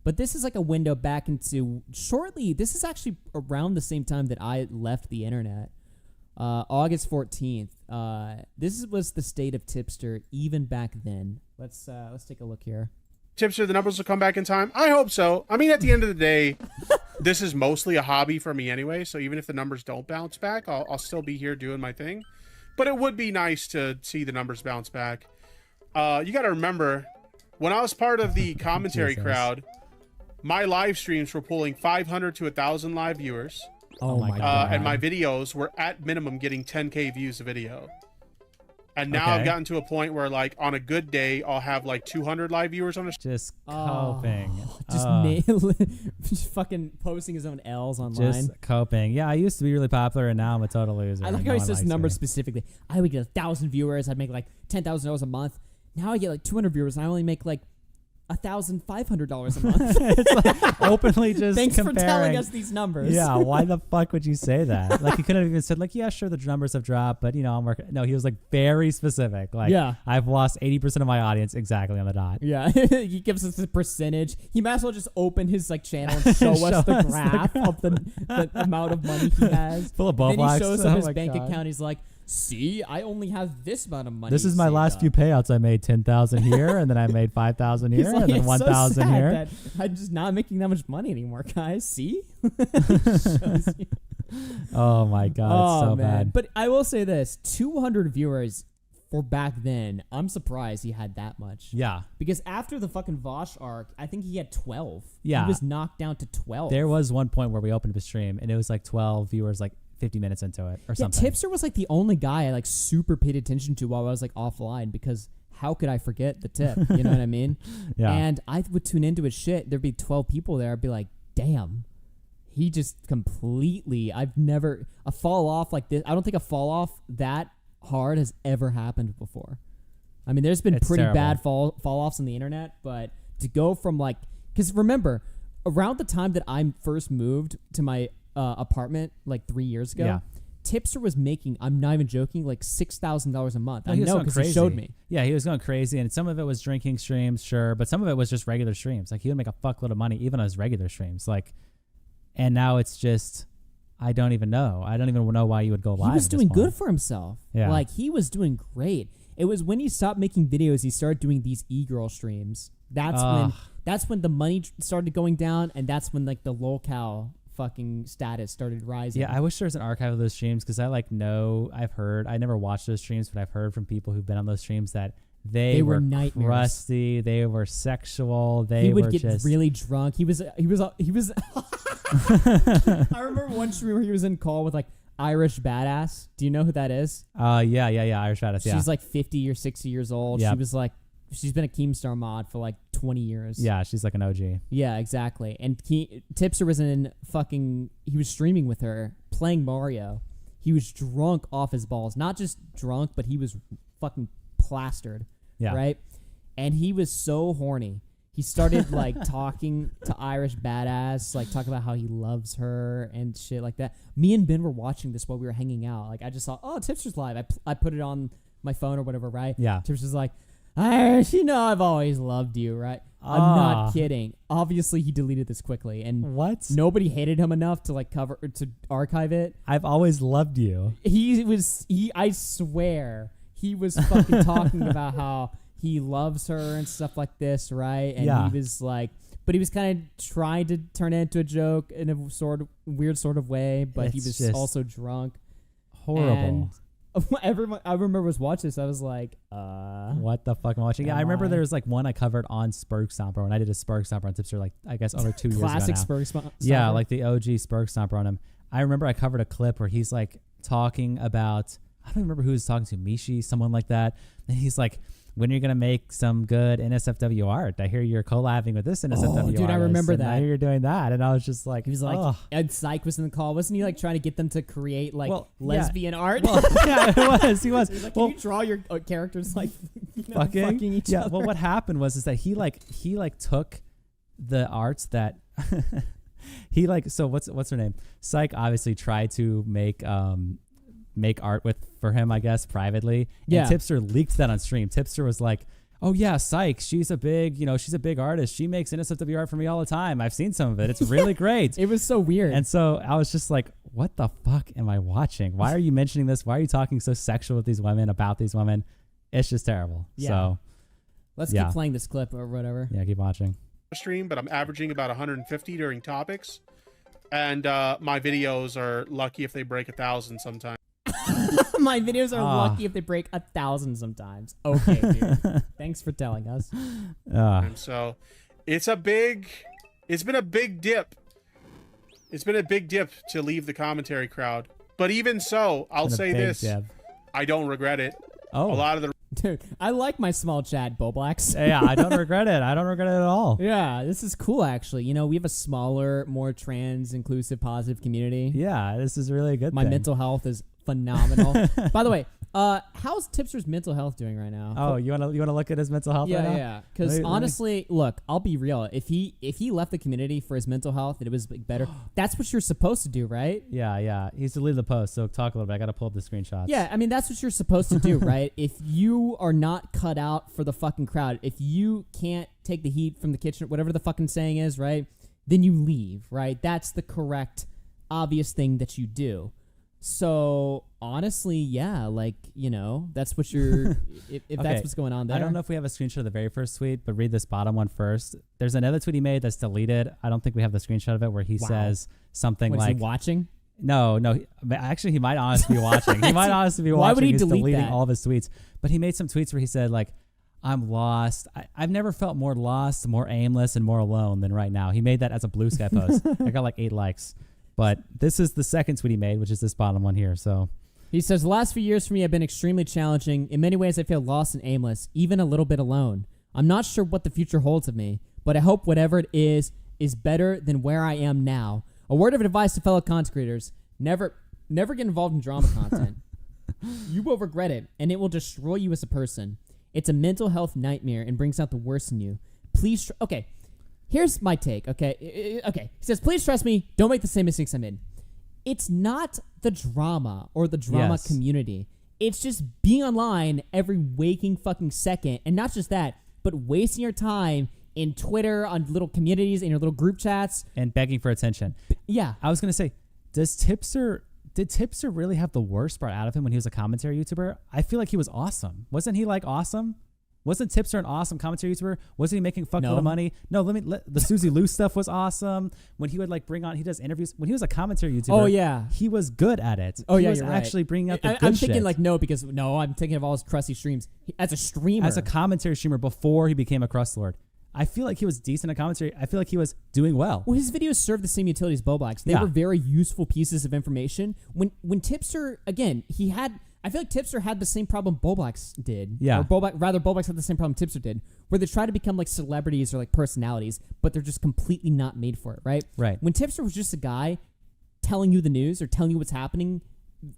But this is like a window back into this is actually around the same time that I left the internet. August 14th. This was the state of Tipster even back then. Let's take a look here. Tipster, the numbers will come back in time. I hope so. I mean, at the end of the day, this is mostly a hobby for me anyway. So even if the numbers don't bounce back, I'll still be here doing my thing. But it would be nice to see the numbers bounce back. You got to remember, when I was part of the commentary crowd, my live streams were pulling 500 to 1,000 live viewers. Oh my God. And my videos were at minimum getting 10K views a video. And now I've gotten to a point where, like, on a good day, I'll have like 200 live viewers on a just coping. Just fucking posting his own L's online. Just coping. Yeah, I used to be really popular, and now I'm a total loser. I like how he says numbers specifically. I would get 1,000 viewers. I'd make like $10,000 a month. Now I get like 200 viewers, and I only make like $1,500 a month. It's like openly just Thanks comparing. for telling us these numbers. Yeah, why the fuck would you say that? Like, he could have even said, like, yeah, sure, the numbers have dropped, but, I'm working. No, he was, like, very specific. Like, yeah. I've lost 80% of my audience exactly on the dot. Yeah, he gives us the percentage. He might as well just open his, like, channel and show us the graph of the amount of money he has. Full of ball Then blocks. he shows up his bank account. He's like, see, I only have this amount of money. This is my last few payouts. I made 10,000 here, and then I made 5,000 here, like, and then 1,000 here. That I'm just not making that much money anymore, guys. See? Oh my God, it's so man. bad. But I will say this: 200 viewers for back then, I'm surprised he had that much. Yeah. Because after the fucking Vaush arc, I think he had 12. Yeah. He was knocked down to 12. There was one point where we opened up a stream and it was like 12 viewers, like 50 minutes into it or something. Tipster was like the only guy I like super paid attention to while I was like offline, because how could I forget the tip? You know what I mean? Yeah. And I would tune into his shit. There'd be 12 people there. I'd be like, damn. He just completely, I've never, a fall off like this. I don't think a fall off that hard has ever happened before. I mean, there's been It's pretty terrible. bad fall offs on the internet, but to go from like, because remember, around the time that I first moved to my apartment like 3 years ago, Yeah. Tipster was making, I'm not even joking, like $6,000 a month. No, I he was know going because he showed me. Yeah, he was going crazy, and some of it was drinking streams, sure, but some of it was just regular streams. Like he would make a fuckload of money even on his regular streams. Like, and now it's just, I don't even know. I don't even know why you would go live. He was at this doing point. good for himself. Yeah. Like he was doing great. It was when he stopped making videos, he started doing these e-girl streams. That's when the money started going down, and that's when like the locale fucking status started rising. Yeah, I wish there was an archive of those streams because I've heard, I never watched those streams, but I've heard from people who've been on those streams that they were were nightmares. crusty, they were sexual, they he would were get just really drunk. He was I remember one stream where he was in call with like Irish Badass. Do you know who that is? yeah, Irish Badass, yeah. She's like 50 or 60 years old. Yep. She was like, she's been a Keemstar mod for like 20 years. Yeah, she's like an OG. Yeah, exactly. And Tipster was he was streaming with her, playing Mario. He was drunk off his balls. Not just drunk, but he was fucking plastered. Yeah. Right? And he was so horny. He started like talking to Irish Badass, like talking about how he loves her and shit like that. Me and Ben were watching this while we were hanging out. Like I just saw, oh, Tipster's live. I put it on my phone or whatever, right? Yeah. Tipster's like, Irish, you know I've always loved you, right? I'm not kidding. Obviously, he deleted this quickly, and What? nobody hated him enough to like to archive it. I've always loved you. I swear, he was fucking talking about how he loves her and stuff like this, right? And Yeah. he was like, but he was kind of trying to turn it into a joke in a weird sort of way, but he It's was just also drunk. Horrible. And everyone, I remember was watching this. I was like, What the fuck am I watching? Yeah, I remember there was like one I covered on Spurg Stomper when I did a Spurg Stomper on Tipster, like I guess over 2 years ago classic now. Spurs. Yeah, like the OG Spurg Stomper on him. I remember I covered a clip where he's like talking about, I don't remember who he was talking to, Mishi, someone like that. And he's like, when are you going to make some good NSFW art? I hear you're collabing with this NSFW artist. dude, I remember and that. I hear you're doing that. And I was just like, He was like, "Ugh." Ed Syke was in the call. Wasn't he like trying to get them to create like Well, yeah. lesbian art? Well, yeah, it was. He was. He's like, Well, can you draw your characters like fucking each yeah. other? Well, what happened was that he took the arts that he like. So what's her name? Syke obviously tried to make art for him, I guess, privately. Yeah. And Tipster leaked that on stream. Tipster was like, "Oh yeah, Syke, she's a big artist. She makes NSFW art for me all the time. I've seen some of it. It's really great." It was so weird. And so I was just like, what the fuck am I watching? Why are you mentioning this? Why are you talking so sexual with these women, about these women? It's just terrible. Yeah. So Let's yeah. keep playing this clip or whatever. yeah, keep watching. Stream, but I'm averaging about 150 during topics, and my videos are lucky if they break 1,000 sometimes. My videos are Ah. lucky if they break 1,000 sometimes. Okay, dude. Thanks for telling us. And so it's been a big dip. It's been a big dip to leave the commentary crowd. But even so, I'll say this. Deb. I don't regret it. Oh, A lot of the Dude, I like my small chat, Boblacks. yeah, I don't regret it. I don't regret it at all. Yeah, this is cool, actually. You know, we have a smaller, more trans, inclusive, positive community. Yeah, this is really a good My thing. mental health is phenomenal. By the way, how's Tipster's mental health doing right now? Oh, you wanna look at his mental health right now? Yeah. Because honestly, look, I'll be real. If he left the community for his mental health and it was like, better, that's what you're supposed to do, right? Yeah. He's deleted the post, so talk a little bit. I gotta pull up the screenshots. Yeah, I mean that's what you're supposed to do, right? If you are not cut out for the fucking crowd, if you can't take the heat from the kitchen, whatever the fucking saying is, right? Then you leave, right? That's the correct, obvious thing that you do. So honestly, yeah, like, you know, that's what you're if Okay, that's what's going on there. I don't know if we have a screenshot of the very first tweet, but read this bottom one first. There's another tweet he made that's deleted. I don't think we have the screenshot of it where he Wow. says something What, is like, he watching? No. Actually, he might honestly be watching. He might honestly be watching. Why would he He's delete deleting that? all of his tweets. But he made some tweets where he said, like, I'm lost. I've never felt more lost, more aimless, and more alone than right now. He made that as a Blue Sky post. I got like 8 likes. But this is the second tweet he made, which is this bottom one here. So He says, the last few years for me have been extremely challenging. In many ways, I feel lost and aimless, even a little bit alone. I'm not sure what the future holds of me, but I hope whatever it is better than where I am now. A word of advice to fellow content creators: never get involved in drama content. You will regret it, and it will destroy you as a person. It's a mental health nightmare and brings out the worst in you. Please, okay, here's my take, okay? Okay, he says, please trust me, don't make the same mistakes I made. It's not the drama or the drama community. It's just being online every waking fucking second, and not just that, but wasting your time in Twitter, on little communities, in your little group chats. and begging for attention. Yeah. I was gonna say, did Tipster really have the worst part out of him when he was a commentary YouTuber? I feel like he was awesome. Wasn't he like awesome? Wasn't Tipster an awesome commentary YouTuber? Wasn't he making a fuckload of money? No, the Susie Lou stuff was awesome. When he would like bring on, he does interviews. When he was a commentary YouTuber, Oh, yeah. he was good at it. Oh, he yeah, was you're right. actually bringing out the good I'm shit. thinking like I'm thinking of all his crusty streams. As a streamer. As a commentary streamer before he became a crust lord, I feel like he was decent at commentary. I feel like he was doing well. Well, his videos served the same utility as Boblax. They were very useful pieces of information. When Tipster, again, I feel like Tipster had the same problem Boblax did. Yeah. Or Boblax had the same problem Tipster did, where they try to become like celebrities or like personalities, but they're just completely not made for it, right? Right. When Tipster was just a guy telling you the news or telling you what's happening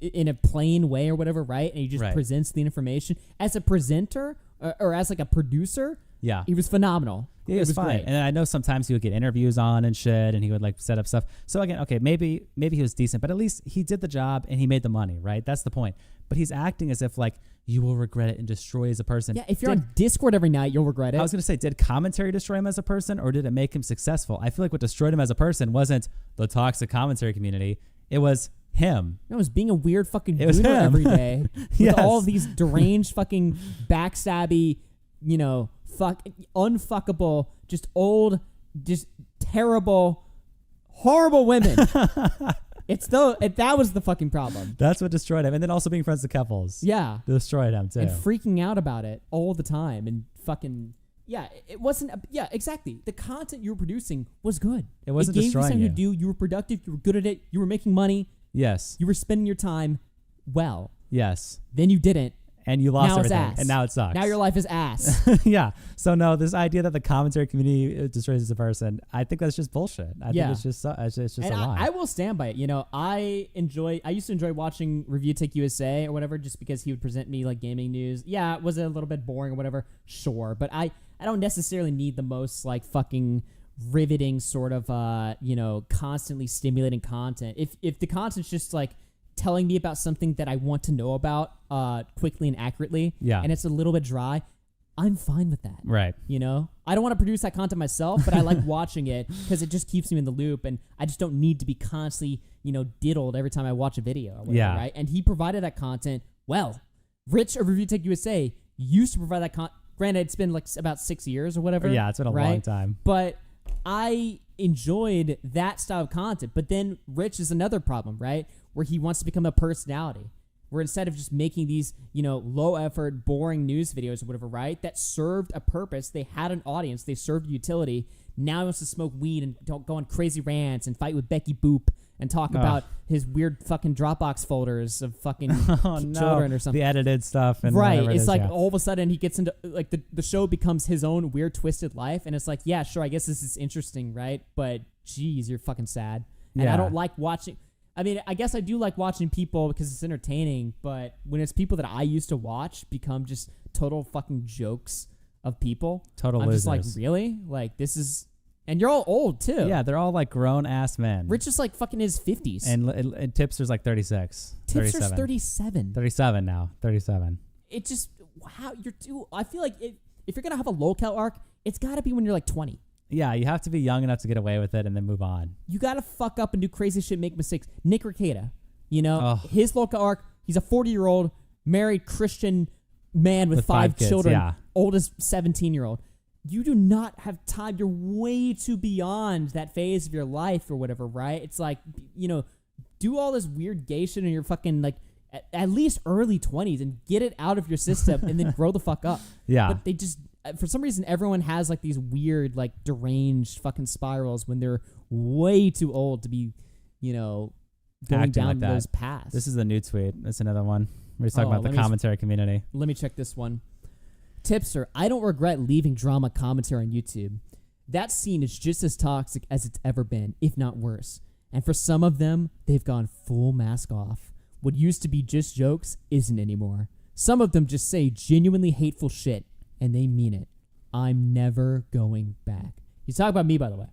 in a plain way or whatever, right? And he just presents the information. As a presenter or as like a producer, yeah, he was phenomenal. Yeah, it was fine. great. And I know sometimes he would get interviews on and shit, and he would like set up stuff. So again, okay, maybe he was decent, but at least he did the job and he made the money, right? That's the point. But he's acting as if like you will regret it and destroy you as a person. Yeah, if you're on Discord every night, you'll regret it. I was going to say, did commentary destroy him as a person, or did it make him successful? I feel like what destroyed him as a person wasn't the toxic commentary community. It was him. No, it was being a weird fucking It was boomer him. every day with Yes. all of these deranged fucking backstabby, unfuckable, just old, just terrible, horrible women. That was the fucking problem. That's what destroyed him. And then also being friends with Keffals. Yeah. Destroyed him too. And freaking out about it all the time and fucking... Yeah, it wasn't... Yeah, exactly. The content you were producing was good. It wasn't It gave you destroying something you. to do. You were productive. You were good at it. You were making money. Yes. You were spending your time well. Yes. Then you didn't. And you lost Now it's everything. ass. And now it sucks. Now your life is ass. Yeah. So no, this idea that the commentary community destroys as a person, I think that's just bullshit. I think it's just a lie. I will stand by it. I used to enjoy watching Review Tech USA or whatever, just because he would present me like gaming news. Yeah, was it a little bit boring or whatever? Sure, but I don't necessarily need the most like fucking riveting sort of constantly stimulating content. If the content's just like telling me about something that I want to know about quickly and accurately, and it's a little bit dry, I'm fine with that. Right. I don't want to produce that content myself, but I like watching it because it just keeps me in the loop, and I just don't need to be constantly, diddled every time I watch a video. Or whatever, right? And he provided that content well. Rich of Review Tech USA used to provide that content. Granted, it's been like about 6 years or whatever. Yeah, it's been a long time. But I enjoyed that style of content. But then Rich is another problem, right? Where he wants to become a personality. Where instead of just making these, low effort, boring news videos or whatever, right? That served a purpose. They had an audience. They served utility. Now he wants to smoke weed and go on crazy rants and fight with Becky Boop and talk about his weird fucking Dropbox folders of fucking children or something. The edited stuff. And right. whatever it It's is, like yeah. all of a sudden he gets into like the show becomes his own weird twisted life. And it's like, yeah, sure. I guess this is interesting. Right. But geez, you're fucking sad. And I don't like watching. I mean, I guess I do like watching people because it's entertaining, but when it's people that I used to watch become just total fucking jokes of people, Total I'm losers. just like, really? Like, this is... And you're all old, too. Yeah, they're all like grown-ass men. Rich is like fucking his 50s. And Tipster's like 36. Tipster's 37. 37 now. 37. It just... Wow, you're too... I feel like if you're going to have a locale arc, it's got to be when you're like 20. Yeah, you have to be young enough to get away with it and then move on. You got to fuck up and do crazy shit, make mistakes. Nick Rekieta, his local arc, he's a 40-year-old married Christian man with 5 kids, children, yeah. oldest 17-year-old. You do not have time. You're way too beyond that phase of your life or whatever, right? It's like, do all this weird gay shit in your fucking like at least early 20s and get it out of your system and then grow the fuck up. Yeah. But they just, for some reason, everyone has like these weird, like deranged fucking spirals when they're way too old to be, you know, going Acting down like that. those paths. This is a new tweet. That's another one. We're talking about let the me commentary community. Let me check this one. Tipster, I don't regret leaving drama commentary on YouTube. That scene is just as toxic as it's ever been, if not worse. And for some of them, they've gone full mask off. What used to be just jokes isn't anymore. Some of them just say genuinely hateful shit, and they mean it. I'm never going back. He's talking about me, by the way.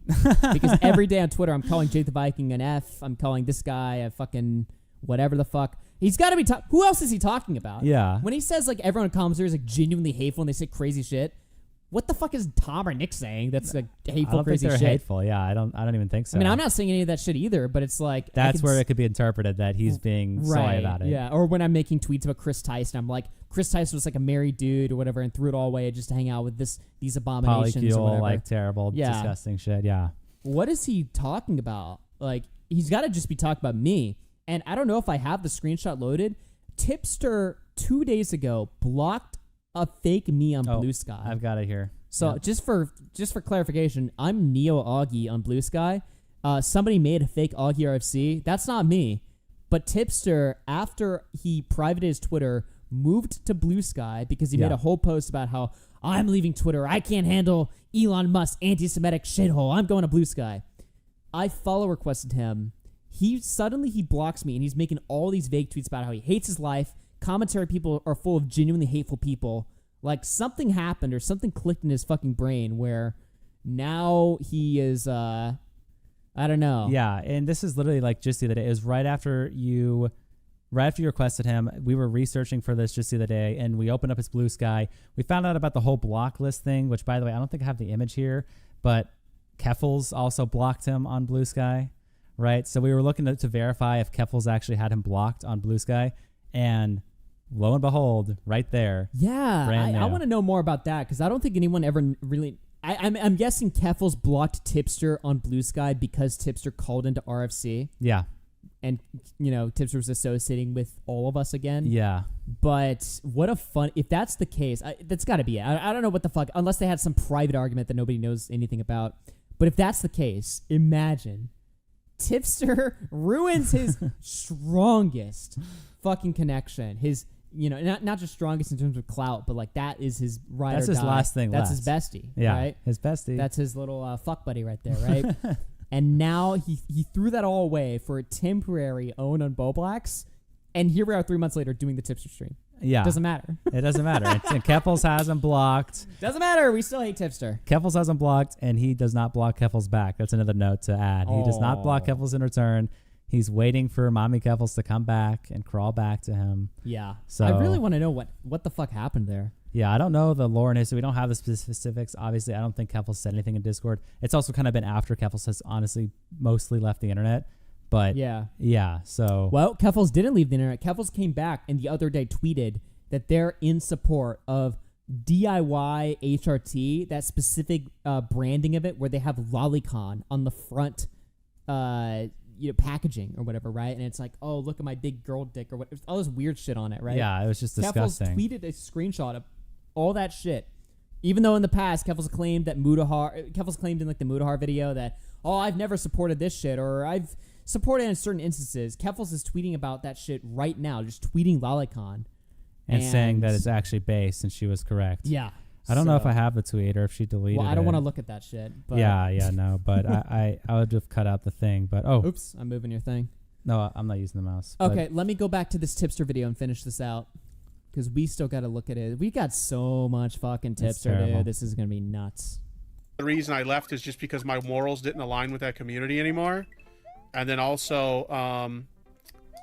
Because every day on Twitter, I'm calling Jake the Viking an F. I'm calling this guy a fucking whatever the fuck. He's got to be who else is he talking about? Yeah. When he says like everyone in commentary is like genuinely hateful and they say crazy shit, what the fuck is Tom or Nick saying that's like hateful, I don't crazy think they're shit? hateful. Yeah, I don't even think so. I mean, I'm not saying any of that shit either, but it's like That's where it could be interpreted that he's being silly about it. Yeah, or when I'm making tweets about Chris Tyson, I'm like, Chris Tyson was like a married dude or whatever and threw it all away just to hang out with these abominations or Polycule, whatever. like terrible, disgusting shit. Yeah. What is he talking about? Like, he's got to just be talking about me. And I don't know if I have the screenshot loaded. Tipster 2 days ago blocked a fake me on Blue Sky. I've got it here. So just for clarification, I'm Neo Augie on Blue Sky. Somebody made a fake AugieRFC. That's not me. But Tipster, after he privated his Twitter, moved to Blue Sky because he made a whole post about how I'm leaving Twitter. I can't handle Elon Musk's anti-Semitic shithole. I'm going to Blue Sky. I follow requested him. He blocks me and he's making all these vague tweets about how he hates his life. Commentary people are full of genuinely hateful people. Like something happened or something clicked in his fucking brain where now he is, I don't know. Yeah, and this is literally like just the other day. It was right after you requested him. We were researching for this just the other day, and we opened up his Blue Sky. We found out about the whole block list thing, which, by the way, I don't think I have the image here, but Keffals also blocked him on Blue Sky, right? So we were looking to verify if Keffals actually had him blocked on Blue Sky, and lo and behold, right there. Yeah, I want to know more about that because I don't think anyone ever really... I'm guessing Keffals blocked Tipster on Blue Sky because Tipster called into RFC. Yeah. And, you know, Tipster was associating with all of us again. Yeah. But what a fun... If that's the case, that's got to be it. I don't know what the fuck... Unless they had some private argument that nobody knows anything about. But if that's the case, imagine Tipster ruins his strongest fucking connection. His... You know, not just strongest in terms of clout, but like that is his ride That's or his die. last thing That's left. his bestie. Yeah, right? his bestie. That's his little fuck buddy right there, right? And now he threw that all away for a temporary own on Boblacks, and here we are 3 months later doing the Tipster stream. Yeah, Doesn't matter. It doesn't matter. And Keffals has him blocked. Doesn't matter. We still hate Tipster. Keffals has him blocked, and he does not block Keffals back. That's another note to add. He does not block Keffals in return. He's waiting for Mommy Keffals to come back and crawl back to him. Yeah. So I really want to know what the fuck happened there. Yeah, I don't know the lore and history. We don't have the specifics. Obviously, I don't think Keffals said anything in Discord. It's also kind of been after Keffals has honestly mostly left the internet. But yeah. So well, Keffals didn't leave the internet. Keffals came back and the other day tweeted that they're in support of DIY HRT, that specific branding of it, where they have Lolicon on the front. Packaging or whatever, right? And it's like, oh, look at my big girl dick or what, all this weird shit on it, right? Yeah, it was just disgusting. Keffals tweeted a screenshot of all that shit. Even though in the past Keffals claimed in like the Mudahar video that, oh, I've never supported this shit or I've supported in certain instances. Keffals is tweeting about that shit right now, just tweeting Lolicon. And saying that it's actually based and she was correct. Yeah. I don't know if I have the tweet or if she deleted it. Well, I don't want to look at that shit. But no. But I would have cut out the thing. But oops, I'm moving your thing. No, I'm not using the mouse. Okay, let me go back to this Tipster video and finish this out because we still got to look at it. We got so much fucking Tipster, dude. This is gonna be nuts. The reason I left is just because my morals didn't align with that community anymore, and then also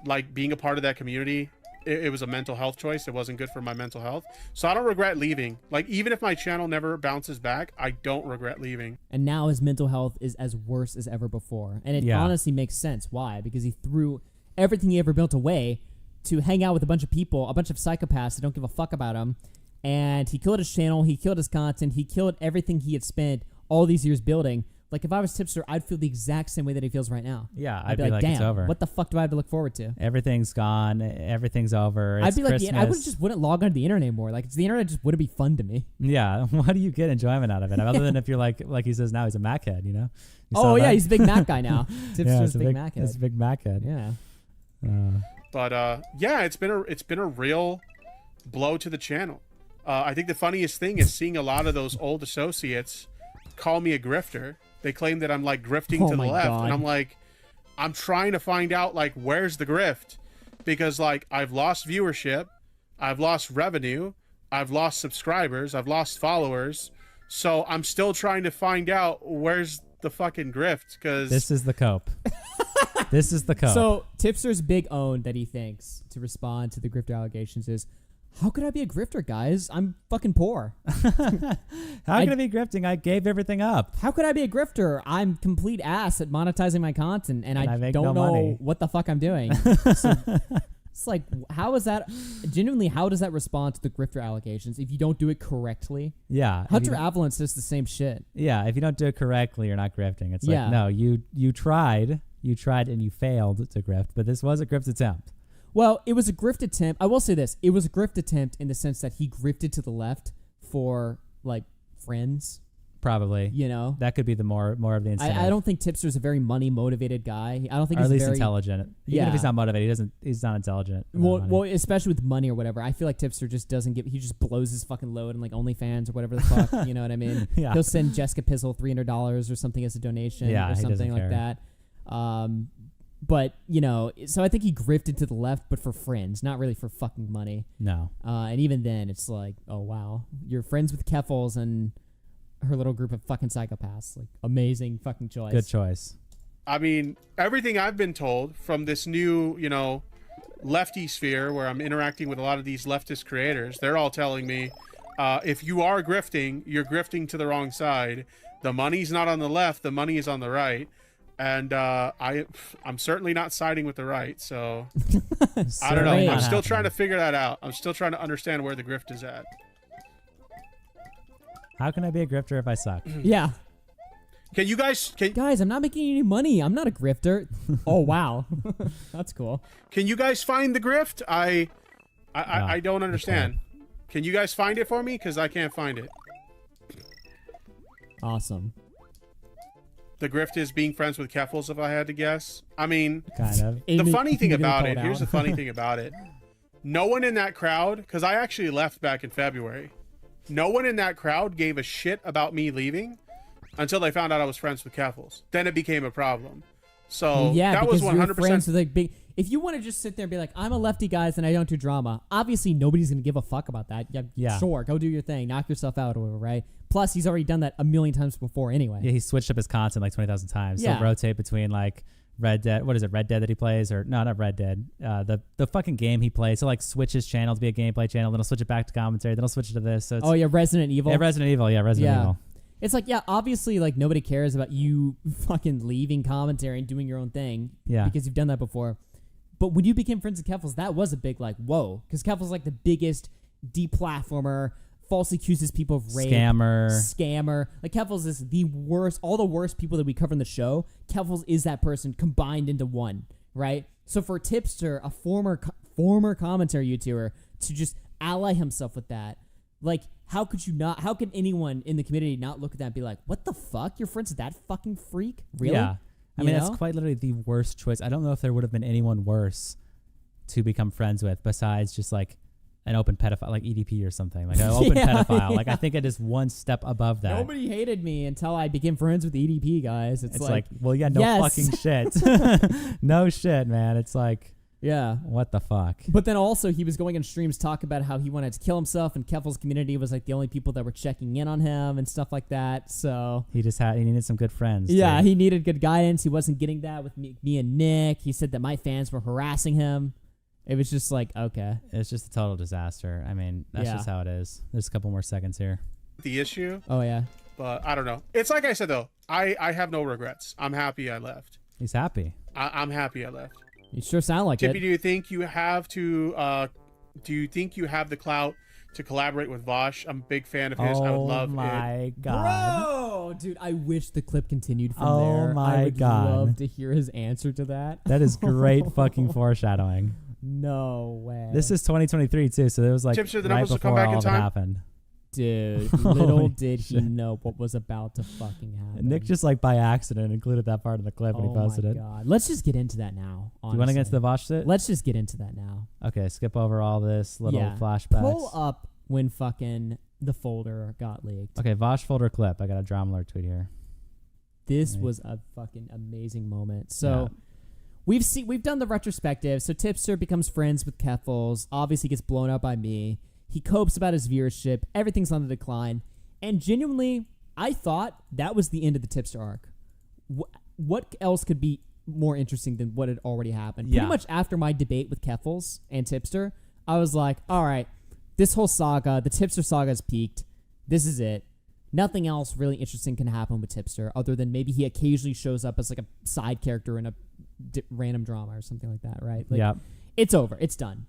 like being a part of that community. It was a mental health choice. It wasn't good for my mental health. So I don't regret leaving. Like, even if my channel never bounces back, I don't regret leaving. And now his mental health is as worse as ever before. And it honestly makes sense. Why? Because he threw everything he ever built away to hang out with a bunch of people, a bunch of psychopaths that don't give a fuck about him. And he killed his channel. He killed his content. He killed everything he had spent all these years building Like if I was Tipster, I'd feel the exact same way that he feels right now. Yeah, I'd be like, damn, it's over. what the fuck do I have to look forward to? Everything's gone. Everything's over. It's I'd be like, Christmas. I just wouldn't log onto the internet anymore. Like the internet just wouldn't be fun to me. Yeah, what do you get enjoyment out of it? Other than if you're like he says now, he's a Mac head, you know? You saw Oh yeah, that? he's a big Mac guy now. Yeah, Tipster's a big Mac head. He's a big Mac head. Yeah. But yeah, it's been a real blow to the channel. I think the funniest thing is seeing a lot of those old associates call me a grifter. They claim that I'm like grifting to the left, and I'm like, I'm trying to find out like where's the grift, because like I've lost viewership, I've lost revenue, I've lost subscribers, I've lost followers, so I'm still trying to find out where's the fucking grift, because this is the cope. This is the cope. So Tipster's big own that he thinks to respond to the grifter allegations is, how could I be a grifter, guys? I'm fucking poor. How can I be grifting? I gave everything up. How could I be a grifter? I'm complete ass at monetizing my content, and I make don't no know money. what the fuck I'm doing. So, it's like, how is that? Genuinely, how does that respond to the grifter allegations if you don't do it correctly? Yeah. Hunter Avalanche says the same shit. Yeah, if you don't do it correctly, you're not grifting. It's Yeah. like, no, you tried and you failed to grift, but this was a grift attempt. Well, it was a grift attempt. I will say this. It was a grift attempt in the sense that he grifted to the left for, like, friends, Probably. you know? That could be the more of the incentive. I don't think Tipster's a very money-motivated guy. I don't think or he's at least very... intelligent. Even Yeah. if he's not motivated, he's not intelligent. about money. Well, especially with money or whatever. I feel like Tipster just doesn't give... He just blows his fucking load in, like, OnlyFans or whatever the fuck. You know what I mean? Yeah. He'll send Jessica Pizzle $300 or something as a donation Yeah, or he doesn't something like care. that. But, you know, so I think he grifted to the left, but for friends, not really for fucking money. No. And even then, it's like, oh, wow. You're friends with Keffals and her little group of fucking psychopaths. Like, amazing fucking choice. Good choice. I mean, everything I've been told from this new, you know, lefty sphere where I'm interacting with a lot of these leftist creators, they're all telling me, if you are grifting, you're grifting to the wrong side. The money's not on the left, the money is on the right. And I'm certainly not siding with the right, so I don't know. Certainly I'm not still trying to figure that out. I'm still trying to understand where the grift is at. How can I be a grifter if I suck? Yeah. Can you guys Guys, I'm not making any money. I'm not a grifter. Oh, wow. That's cool. can you guys find the grift? I don't understand. Can you guys find it for me? Because I can't find it. Awesome. The grift is being friends with Keffals, if I had to guess. I mean, Kind of. the funny thing Amy about called it, here's the out. funny thing about it. No one in that crowd, because I actually left back in February. No one in that crowd gave a shit about me leaving until they found out I was friends with Keffals. Then it became a problem. So Well, yeah, that was because you're friends 100%. with like big. If you want to just sit there and be like, I'm a lefty, guys, and I don't do drama, obviously nobody's gonna give a fuck about that. Yeah. Sure, go do your thing, knock yourself out or whatever, right? Plus, he's already done that a million times before anyway. Yeah, he switched up his content like 20,000 times. Yeah. He'll rotate between like Red Dead. What is it? Red Dead that he plays, or no, not Red Dead. The fucking game he plays. He'll like switch his channel to be a gameplay channel. Then he'll switch it back to commentary. Then he'll switch it to this. So it's, Oh yeah, Resident Evil. yeah, Resident Evil. Yeah, Resident Yeah. Evil. It's like, yeah, obviously, like nobody cares about you fucking leaving commentary and doing your own thing. Yeah. Because you've done that before. But when you became friends with Keffals, that was a big like, whoa, because Keffals is like the biggest deplatformer, falsely accuses people of rape, scammer. Like Keffals is the worst. All the worst people that we cover in the show, Keffals is that person combined into one, right? So for Tipster, a former commentary YouTuber, to just ally himself with that, like, how could you not? How could anyone in the community not look at that and be like, what the fuck? You're friends with that fucking freak? Really? Yeah. I You mean, know? that's quite literally the worst choice. I don't know if there would have been anyone worse to become friends with besides just like an open pedophile, like EDP or something, like an open Yeah, pedophile. Like yeah. I think it is one step above that. Nobody hated me until I became friends with EDP guys. It's It's like, well, yeah, no yes. fucking shit. No shit, man. It's like, yeah. what the fuck? But then also he was going on streams talk about how he wanted to kill himself, and Keffals' community was like the only people that were checking in on him and stuff like that. So He needed some good friends. yeah, dude. he needed good guidance. He wasn't getting that with me and Nick. He said that my fans were harassing him. It was just like, okay. It's just a total disaster. I mean, that's Yeah. just how it is. There's a couple more seconds here. The issue, Oh yeah. but I don't know. It's like I said though. I have no regrets. I'm happy I left. He's happy. I'm happy I left. You sure sound like Tippy, it. do you think you have to? Do you think you have the clout to collaborate with Vaush? I'm a big fan of his. I would love Oh my it. god. Bro, Oh, dude, I wish the clip continued from Oh there. my I would God. love to hear his answer to that. That is great fucking foreshadowing. No way. This is 2023 too, so it was like Tipster, the right numbers will before come back all in of it time? happened. Dude, little Holy did he shit. know what was about to fucking happen. Nick just like by accident included that part of the clip when he posted my it. God. Let's just get into that now. Do you want to get into the Vaush shit? Let's just get into that now. Okay, skip over all this little Yeah. flashbacks. Pull up when fucking the folder got leaked. Okay, Vaush folder clip. I got a drama alert tweet here. This Right. was a fucking amazing moment. So we've done the retrospective. So Tipster becomes friends with Keffals. Obviously gets blown up by me. He copes about his viewership. Everything's on the decline. And genuinely, I thought that was the end of the Tipster arc. What else could be more interesting than what had already happened? Yeah. Pretty much after my debate with Keffals and Tipster, I was like, all right, this whole saga, the Tipster saga has peaked. This is it. Nothing else really interesting can happen with Tipster other than maybe he occasionally shows up as like a side character in a random drama or something like that, right? Like, Yeah. It's over. It's done.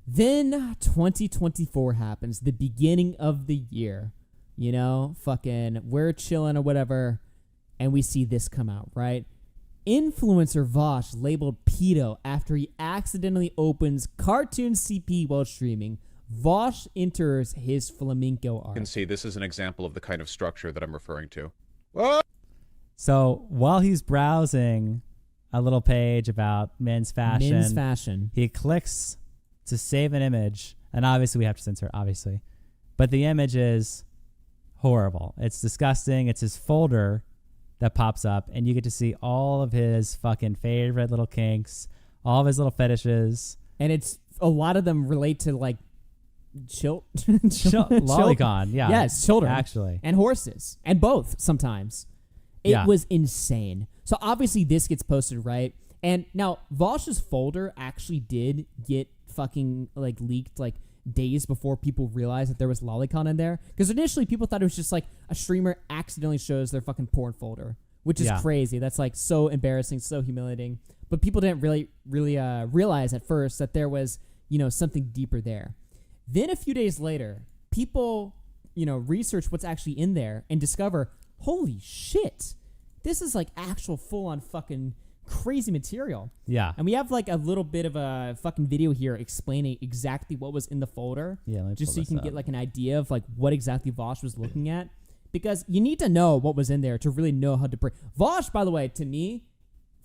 Then 2024 happens, the beginning of the year. You know, fucking we're chilling or whatever, and we see this come out, right? Influencer Vaush labeled pedo after he accidentally opens Cartoon CP while streaming. Vaush enters his flamenco You art. can see this is an example of the kind of structure that I'm referring to. So while he's browsing a little page about men's fashion, he clicks to save an image, and obviously we have to censor it, obviously. But the image is horrible. It's disgusting. It's his folder that pops up, and you get to see all of his fucking favorite little kinks, all of his little fetishes. And it's a lot of them relate to like Lolicon, yeah. Yes, children. Actually. And horses. And both sometimes. It Yeah. was insane. So obviously this gets posted, right? And now Vaush's folder actually did get fucking like leaked like days before people realized that there was Lolicon in there. Because initially people thought it was just like a streamer accidentally shows their fucking porn folder, which is crazy. That's like so embarrassing, so humiliating. But people didn't really realize at first that there was, you know, something deeper there. Then a few days later, people, you know, research what's actually in there and discover, holy shit, this is like actual full-on fucking crazy material. Yeah. And we have like a little bit of a fucking video here explaining exactly what was in the folder. Yeah, let me just pull so you this can up. get like an idea of like what exactly Vaush was looking at. Because you need to know what was in there to really know how to break. Vaush, by the way, to me,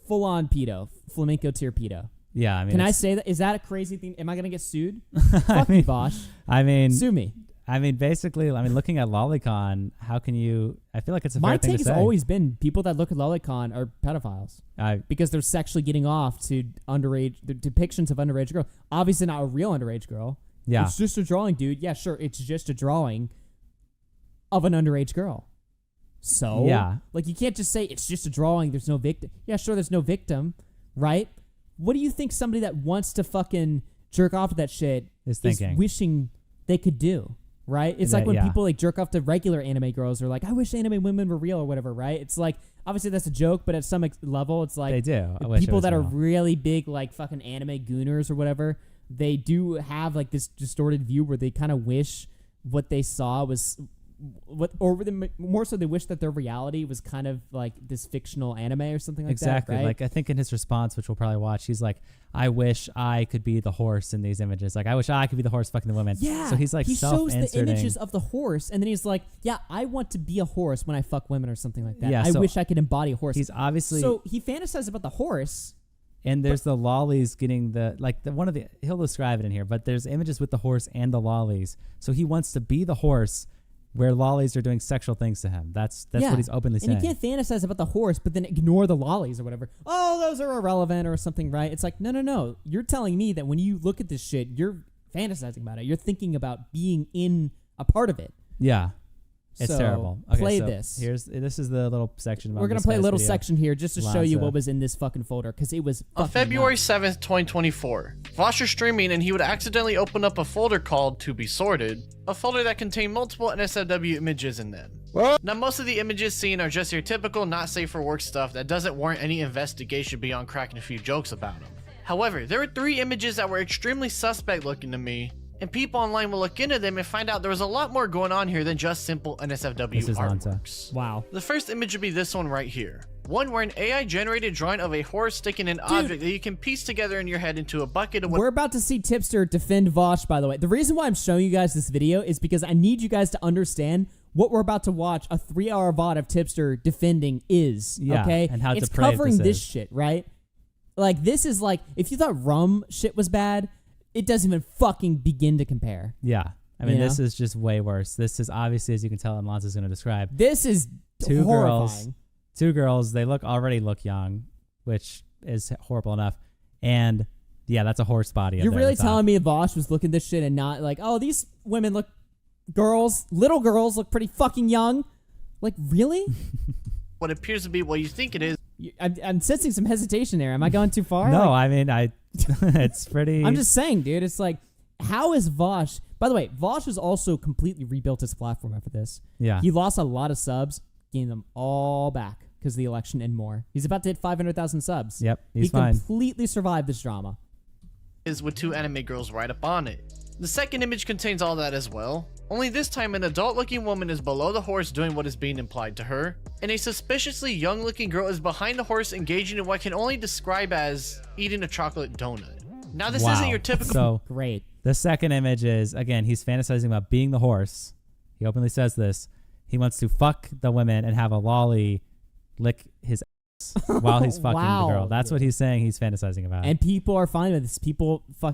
full-on pedo, flamenco tier pedo. Yeah, I mean, Can I say that? Is that a crazy thing? Am I going to get sued? I Fuck mean, you, Vaush. I mean, Sue me. basically, looking at Lolicon, how can you? I feel like it's a My fair thing take to has say. always been people that look at Lolicon are pedophiles because they're sexually getting off to underage the depictions of underage girls. Obviously, not a real underage girl. Yeah. It's just a drawing, dude. Yeah, sure. It's just a drawing of an underage girl. So, Yeah. like, you can't just say it's just a drawing. There's no victim. Yeah, sure. There's no victim, right? What do you think somebody that wants to fucking jerk off to that shit Is thinking. wishing they could do? Right? It's like when Yeah. people like jerk off to regular anime girls are like, I wish anime women were real or whatever, right? It's like, obviously that's a joke, but at some level, it's like They do. I wish it people was that are real. really big, like fucking anime gooners or whatever, they do have like this distorted view where they kind of wish what they saw was more so they wish that their reality was kind of like this fictional anime or something like Exactly. that. Right? Like I think in his response, which we'll probably watch, he's like, "I wish I could be the horse in these images. Like I wish I could be the horse fucking the women." Yeah. So he's like he shows the self-inserting. images of the horse, and then he's like, "Yeah, I want to be a horse when I fuck women or something like that. Yeah, I so wish I could embody a horse." He's obviously So he fantasized about the horse. and there's the lollies getting he'll describe it in here, but there's images with the horse and the lollies. So he wants to be the horse where lollies are doing sexual things to him. That's Yeah. what he's openly saying. And you can't fantasize about the horse, but then ignore the lollies or whatever. Oh, those are irrelevant or something, right? It's like, no. You're telling me that when you look at this shit, you're fantasizing about it. You're thinking about being in a part of it. Yeah. It's So, terrible. play so this. This is the little section. We're going to play a little section here just to show you what was in this fucking folder because it was On fucking February nuts. 7th, 2024, Vaush was streaming and he would accidentally open up a folder called To Be Sorted, a folder that contained multiple NSFW images in them. Now, most of the images seen are just your typical not safe for work stuff that doesn't warrant any investigation beyond cracking a few jokes about them. However, there were 3 images that were extremely suspect looking to me, and people online will look into them and find out there was a lot more going on here than just simple NSFW This is artworks. Wow. The first image would be this one right here. One where an AI-generated drawing of a horse sticking an object that you can piece together in your head into a bucket of... We're about to see Tipster defend Vaush, by the way. The reason why I'm showing you guys this video is because I need you guys to understand what we're about to watch, a 3-hour VOD of Tipster defending is, okay? And how it's depraved covering this this is. shit, right? Like, this is like, if you thought Rum shit was bad, it doesn't even fucking begin to compare. Yeah. I mean, You this know? is just way worse. This is obviously, as you can tell, and Lonzo's going to describe. This is horrifying. Two girls, they already look young, which is horrible enough. And yeah, that's a horse body. You're really telling me Vaush was looking at this shit and not like, oh, these women look, little girls look pretty fucking young. Like, really? what appears to be what you think it is. I'm sensing some hesitation there. Am I going too far? No, Like, I mean, it's pretty. I'm just saying, dude. It's like, how is Vaush? By the way, Vaush has also completely rebuilt his platform after this. Yeah. He lost a lot of subs, gained them all back because of the election and more. He's about to hit 500,000 subs. Yep, he he's fine. completely survived this drama. Is with 2 anime girls right up on it. The second image contains all that as well, only this time an adult-looking woman is below the horse doing what is being implied to her, and a suspiciously young-looking girl is behind the horse engaging in what can only describe as eating a chocolate donut. Now this isn't your typical... So Great. the second image is, again, he's fantasizing about being the horse. He openly says this. He wants to fuck the women and have a lolly lick his ass while he's fucking Wow. the girl. That's what he's saying he's fantasizing about. And people are fine with this.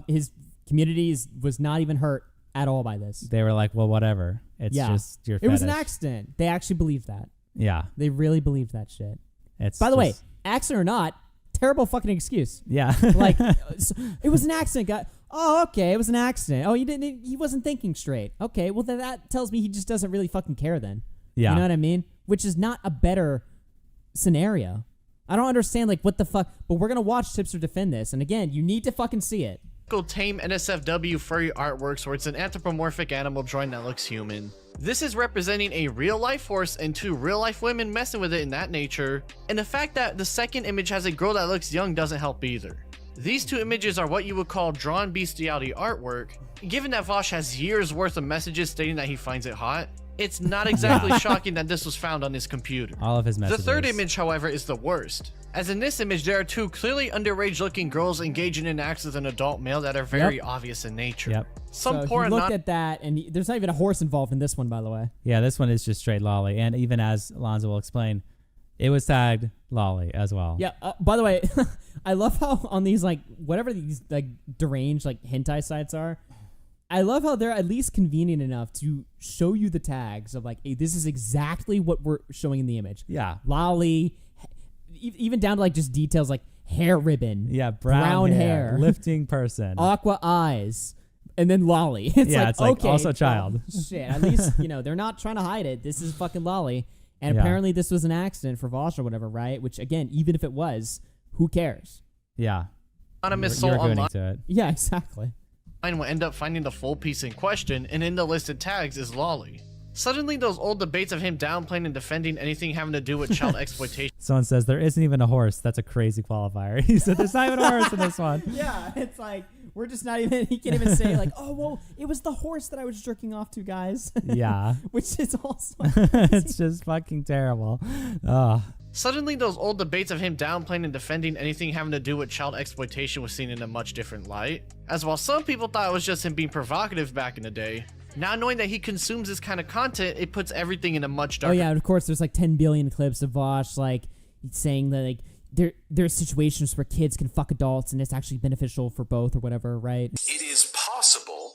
His community was not even hurt at all by this. they were like, well, whatever. It's just your It was an fetish. accident. They actually believed that. Yeah. They really believed that shit. It's By the way, just- accident or not, terrible fucking excuse. Yeah. Like, it was an accident, guy. Oh, okay, it was an accident. Oh, he wasn't thinking straight. Okay, well, then that tells me he just doesn't really fucking care then. Yeah. You know what I mean? Which is not a better scenario. I don't understand, like, what the fuck. But we're going to watch Tipster defend this. And again, you need to fucking see it. Tame NSFW furry artworks where it's an anthropomorphic animal drawing that looks human. This is representing a real-life horse and 2 real-life women messing with it in that nature, and the fact that the second image has a girl that looks young doesn't help either. These 2 images are what you would call drawn bestiality artwork. Given that Vaush has years worth of messages stating that he finds it hot, it's not exactly shocking that this was found on his computer. All of his messages. The third image, however, is the worst. As in this image, there are 2 clearly underage looking girls engaging in acts with an adult male that are very obvious in nature. Yep. Some So poor he looked at that, and there's not even a horse involved in this one, by the way. Yeah, this one is just straight lolly. And even as Alonzo will explain, it was tagged lolly as well. Yeah. By the way, I love how on these like whatever these like deranged like hentai sites are, I love how they're at least convenient enough to show you the tags of like, hey, this is exactly what we're showing in the image. Yeah. Lolly, even down to like just details like hair ribbon. Yeah, brown hair. lifting person. Aqua eyes. And then lolly. It's Yeah, like, it's like okay, also child. well, shit. At least, they're not trying to hide it. This is fucking lolly. And Yeah. apparently this was an accident for Vaush or whatever, right? Which, again, even if it was, who cares? Yeah. anonymous You're soul agreeing online to it. Yeah, exactly. will end up finding the full piece in question, and in the listed tags is lolly. Suddenly, those old debates of him downplaying and defending anything having to do with child exploitation Someone says there isn't even a horse. That's a crazy qualifier. He said there's not even a horse in this one. Yeah, it's like, we're just not even, he can't even say, like, oh, well, it was the horse that I was jerking off to, guys. Yeah. Which is also It's just fucking terrible. Oh. Suddenly, those old debates of him downplaying and defending anything having to do with child exploitation was seen in a much different light. As while some people thought it was just him being provocative back in the day, now knowing that he consumes this kind of content, it puts everything in a much darker... Oh yeah, and of course there's like 10 billion clips of Vaush like saying that like there's situations where kids can fuck adults and it's actually beneficial for both or whatever, right? It is possible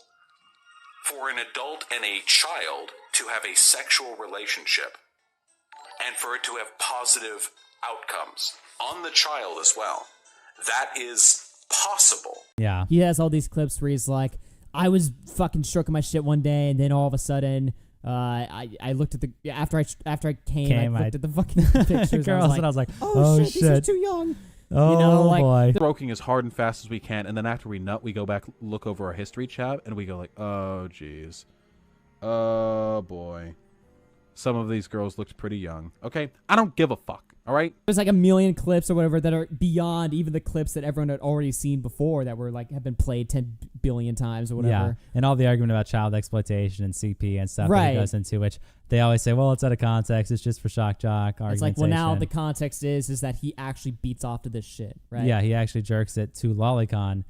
for an adult and a child to have a sexual relationship and for it to have positive outcomes on the child as well. That is possible. Yeah. He has all these clips where he's like, I was fucking stroking my shit one day and then all of a sudden I looked at the after I came I looked at the fucking pictures girls and I was like, oh shit, these are too young. Oh boy. Stroking as hard and fast as we can, and then after we nut, we go back, look over our history chat, and we go like, oh jeez, oh boy, some of these girls looked pretty young. Okay, I don't give a fuck. All right. There's like a million clips or whatever that are beyond even the clips that everyone had already seen before that were like have been played 10 billion times or whatever. Yeah, and all the argument about child exploitation and CP and stuff that Right. it goes into, which they always say, well, it's out of context. It's just for shock jock It's like, well, now argumentation. the context is that he actually beats off to this shit, right? Yeah, he actually jerks it to Lolicon,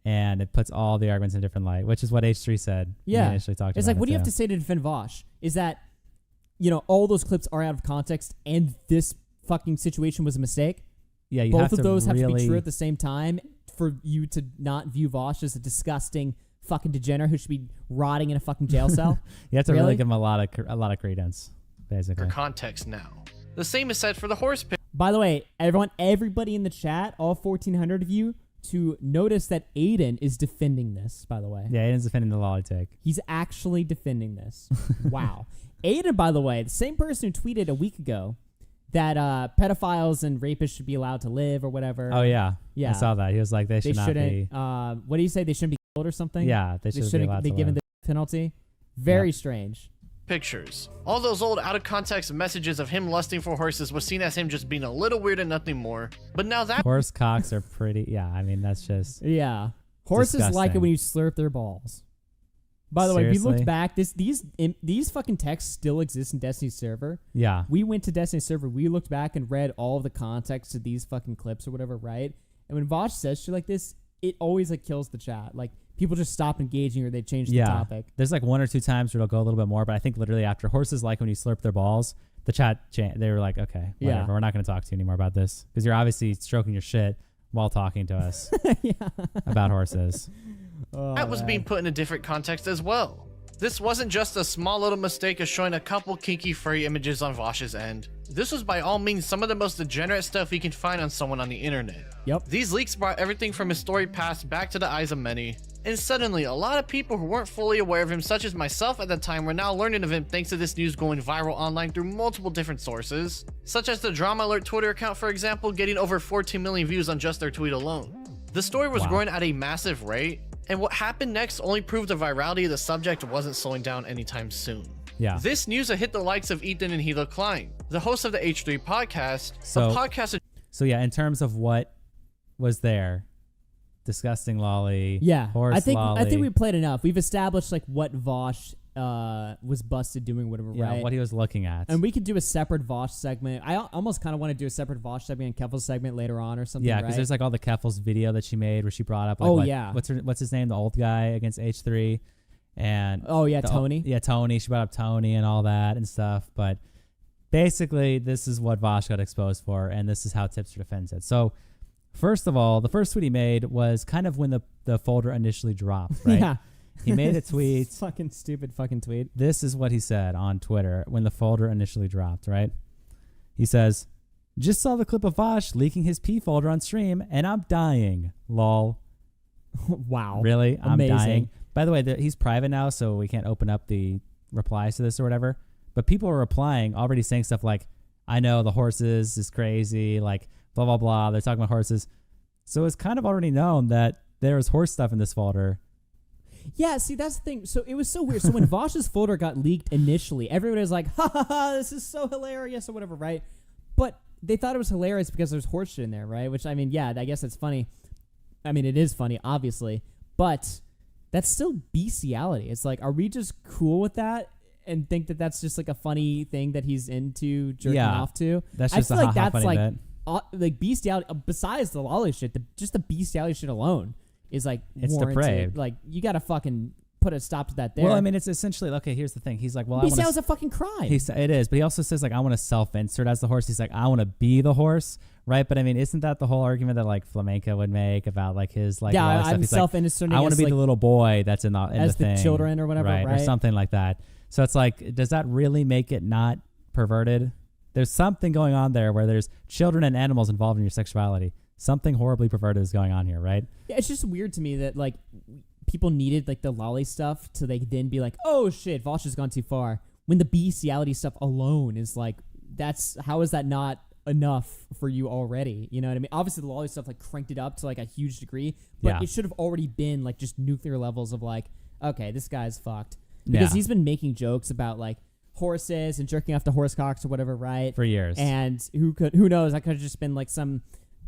and it puts all the arguments in a different light, which is what H3 said. when he Yeah. initially talked It's about like, what do you it, have too. to say to defend Vaush? Is that, you know, all those clips are out of context and this fucking situation was a mistake? Yeah, you Both have of to those have to be really- true at the same time for you to not view Vaush as a disgusting fucking degenerate who should be rotting in a fucking jail cell. You have to really Really? give him a lot of credence, basically. For context now. The same is said for the horse pick. By the way, everybody in the chat, all 1,400 of you, to notice that Aiden is defending this, by the way. Yeah, Aiden's defending the lolly take. He's actually defending this. Wow. Aiden, by the way, the same person who tweeted a week ago that pedophiles and rapists should be allowed to live or whatever. Oh, yeah. Yeah. I saw that. He was like, they They should not shouldn't. be. What do you say? They shouldn't be killed or something? Yeah, they shouldn't be allowed be to given live. the penalty. Very Yep. strange. Pictures. All those old out of context messages of him lusting for horses was seen as him just being a little weird and nothing more. But now that Horse cocks are pretty. Yeah, I mean, that's just. Yeah. Horses like it Disgusting. when you slurp their balls. By the way, if you Seriously? looked back, these fucking texts still exist in Destiny's server. Yeah. We went to Destiny's server. We looked back and read all of the context of these fucking clips or whatever, right? And when Vaush says shit like this, it always like kills the chat. Like people just stop engaging or they change the topic. There's like one or two times where it'll go a little bit more, but I think literally after horses like when you slurp their balls, the chat, they were like, okay, whatever. Yeah. We're not going to talk to you anymore about this because you're obviously stroking your shit while talking to us about horses. that was being put in a different context as well. This wasn't just a small little mistake of showing a couple kinky furry images on Vaush's end. This was by all means some of the most degenerate stuff you can find on someone on the internet. Yep. These leaks brought everything from his storied past back to the eyes of many, and suddenly a lot of people who weren't fully aware of him, such as myself at the time, were now learning of him thanks to this news going viral online through multiple different sources, such as the Drama Alert Twitter account, for example, getting over 14 million views on just their tweet alone. The story was growing at a massive rate, and what happened next only proved the virality of the subject wasn't slowing down anytime soon. Yeah. This news had hit the likes of Ethan and Gila Klein, the host of the H3 podcast, So- a podcast So yeah, in terms of what was there, disgusting lolly. Yeah. Horse I think lolly. we played enough. We've established like what Vaush was busted doing, whatever, Yeah, right? what he was looking at. And we could do a separate Vaush segment. I almost kind of want to do a separate Vaush segment and Keffals segment later on or something. Yeah, because because there's like all the Keffals video that she made where she brought up. Like, Oh, what- yeah. what's his name? The old guy against H3, and Oh, yeah, Tony. Yeah, Tony. She brought up Tony and all that and stuff. But basically, this is what Vaush got exposed for, and this is how Tipster defends it. So, first of all, the first tweet he made was kind of when the folder initially dropped. Right? Yeah. He made a tweet. Fucking stupid fucking tweet. This is what he said on Twitter when the folder initially dropped, right? He says, just saw the clip of Vaush leaking his P folder on stream, and I'm dying. Lol. Wow. Really? I'm Amazing. dying. By the way, he's private now, so we can't open up the replies to this or whatever. But people are replying, already saying stuff like, I know the horses is crazy, like, blah, blah, blah. They're talking about horses. So it's kind of already known that there was horse stuff in this folder. Yeah, see, that's the thing. So it was so weird. So when Vaush's folder got leaked initially, everybody was like, ha ha ha, this is so hilarious or whatever, right? But they thought it was hilarious because there's horse shit in there, right? Which, I mean, yeah, I guess that's funny. I mean, it is funny, obviously. But that's still bestiality. It's like, are we just cool with that and think that that's just like a funny thing that he's into jerking off to? That's I just feel a like ha-ha that's funny like, bit. like bestiality, besides the lolly shit, just the bestiality shit alone is like It's warranted. depraved. Like, you gotta fucking put a stop to that there. Well, I mean, it's essentially, okay, here's the thing. He's like, well, I bestiality want is a fucking crime. it is, but he also says, like, I want to self-insert as the horse. He's like, I want to be the horse, right? But I mean, isn't that the whole argument that like Flamenco would make about like his like yeah, lolly stuff? I'm He's like, self-inserting I want to as, be like, the little boy that's in the as the thing, children or whatever, or right? something like that. So it's like, does that really make it not perverted? There's something going on there where there's children and animals involved in your sexuality. Something horribly perverted is going on here, right? Yeah, it's just weird to me that like people needed like the lolly stuff to like then be like, oh shit, Vaush has gone too far. When the bestiality stuff alone is like, how is that not enough for you already? You know what I mean? Obviously the lolly stuff like cranked it up to like a huge degree, but Yeah. it should have already been like just nuclear levels of like, okay, this guy's fucked. Because Yeah. he's been making jokes about like horses and jerking off to horse cocks or whatever, right? For years. And who knows? That could have just been like some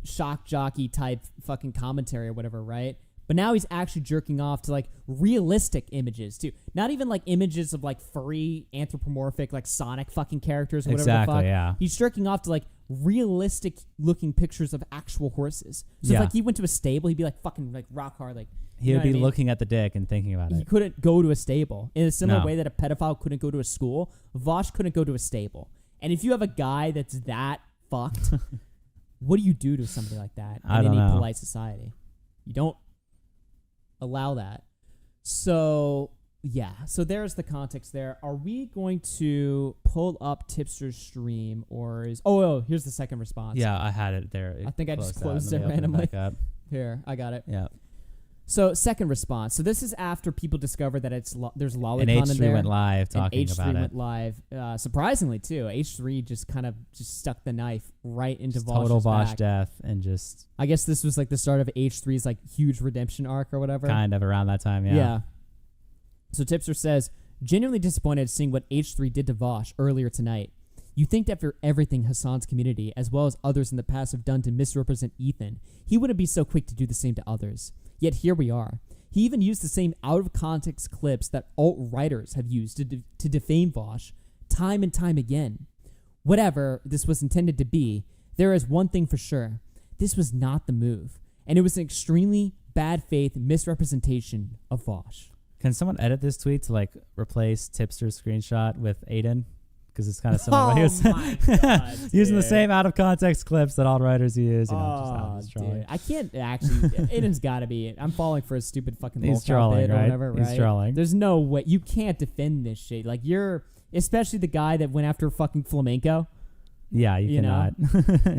shock jockey type fucking commentary or whatever, right? But now he's actually jerking off to like realistic images too. Not even like images of like furry, anthropomorphic, like Sonic fucking characters or whatever the fuck. Yeah. He's jerking off to like realistic looking pictures of actual horses. So if like he went to a stable, he'd be like fucking like rock hard, like he would be looking at the dick and thinking about it. He couldn't go to a stable. In a similar way that a pedophile couldn't go to a school, Vaush couldn't go to a stable. And if you have a guy that's that fucked, what do you do to somebody like that in any polite society? You don't allow that. So so there's the context there. Are we going to pull up Tipster's stream, or is here's the second response. Yeah, I had it there. I think I just closed it randomly. Here, I got it. Yeah. So second response. So this is after people discovered that there's lolicon and in there. H3 went live talking and about H3 it. went live. Surprisingly too, H3 just stuck the knife right into Vaush's total Vaush back. death, and just I guess this was like the start of H3's like huge redemption arc or whatever. kind of around that time. Yeah. So Tipster says, genuinely disappointed seeing what H3 did to Vaush earlier tonight. You think after everything Hassan's community, as well as others in the past, have done to misrepresent Ethan, he wouldn't be so quick to do the same to others. Yet here we are. He even used the same out-of-context clips that alt-writers have used to defame Vaush time and time again. Whatever this was intended to be, there is one thing for sure. This was not the move, and it was an extremely bad faith misrepresentation of Vaush. Can someone edit this tweet to like replace Tipster's screenshot with Aiden? Because it's kind of similar. He was God, using the same out of context clips that all writers use. Just dude. I can't actually. Aiden's got to be. I'm falling for a stupid fucking. He's trolling, or right? whatever, right? He's trolling. There's no way you can't defend this shit. Like especially the guy that went after fucking flamenco. Yeah, you cannot.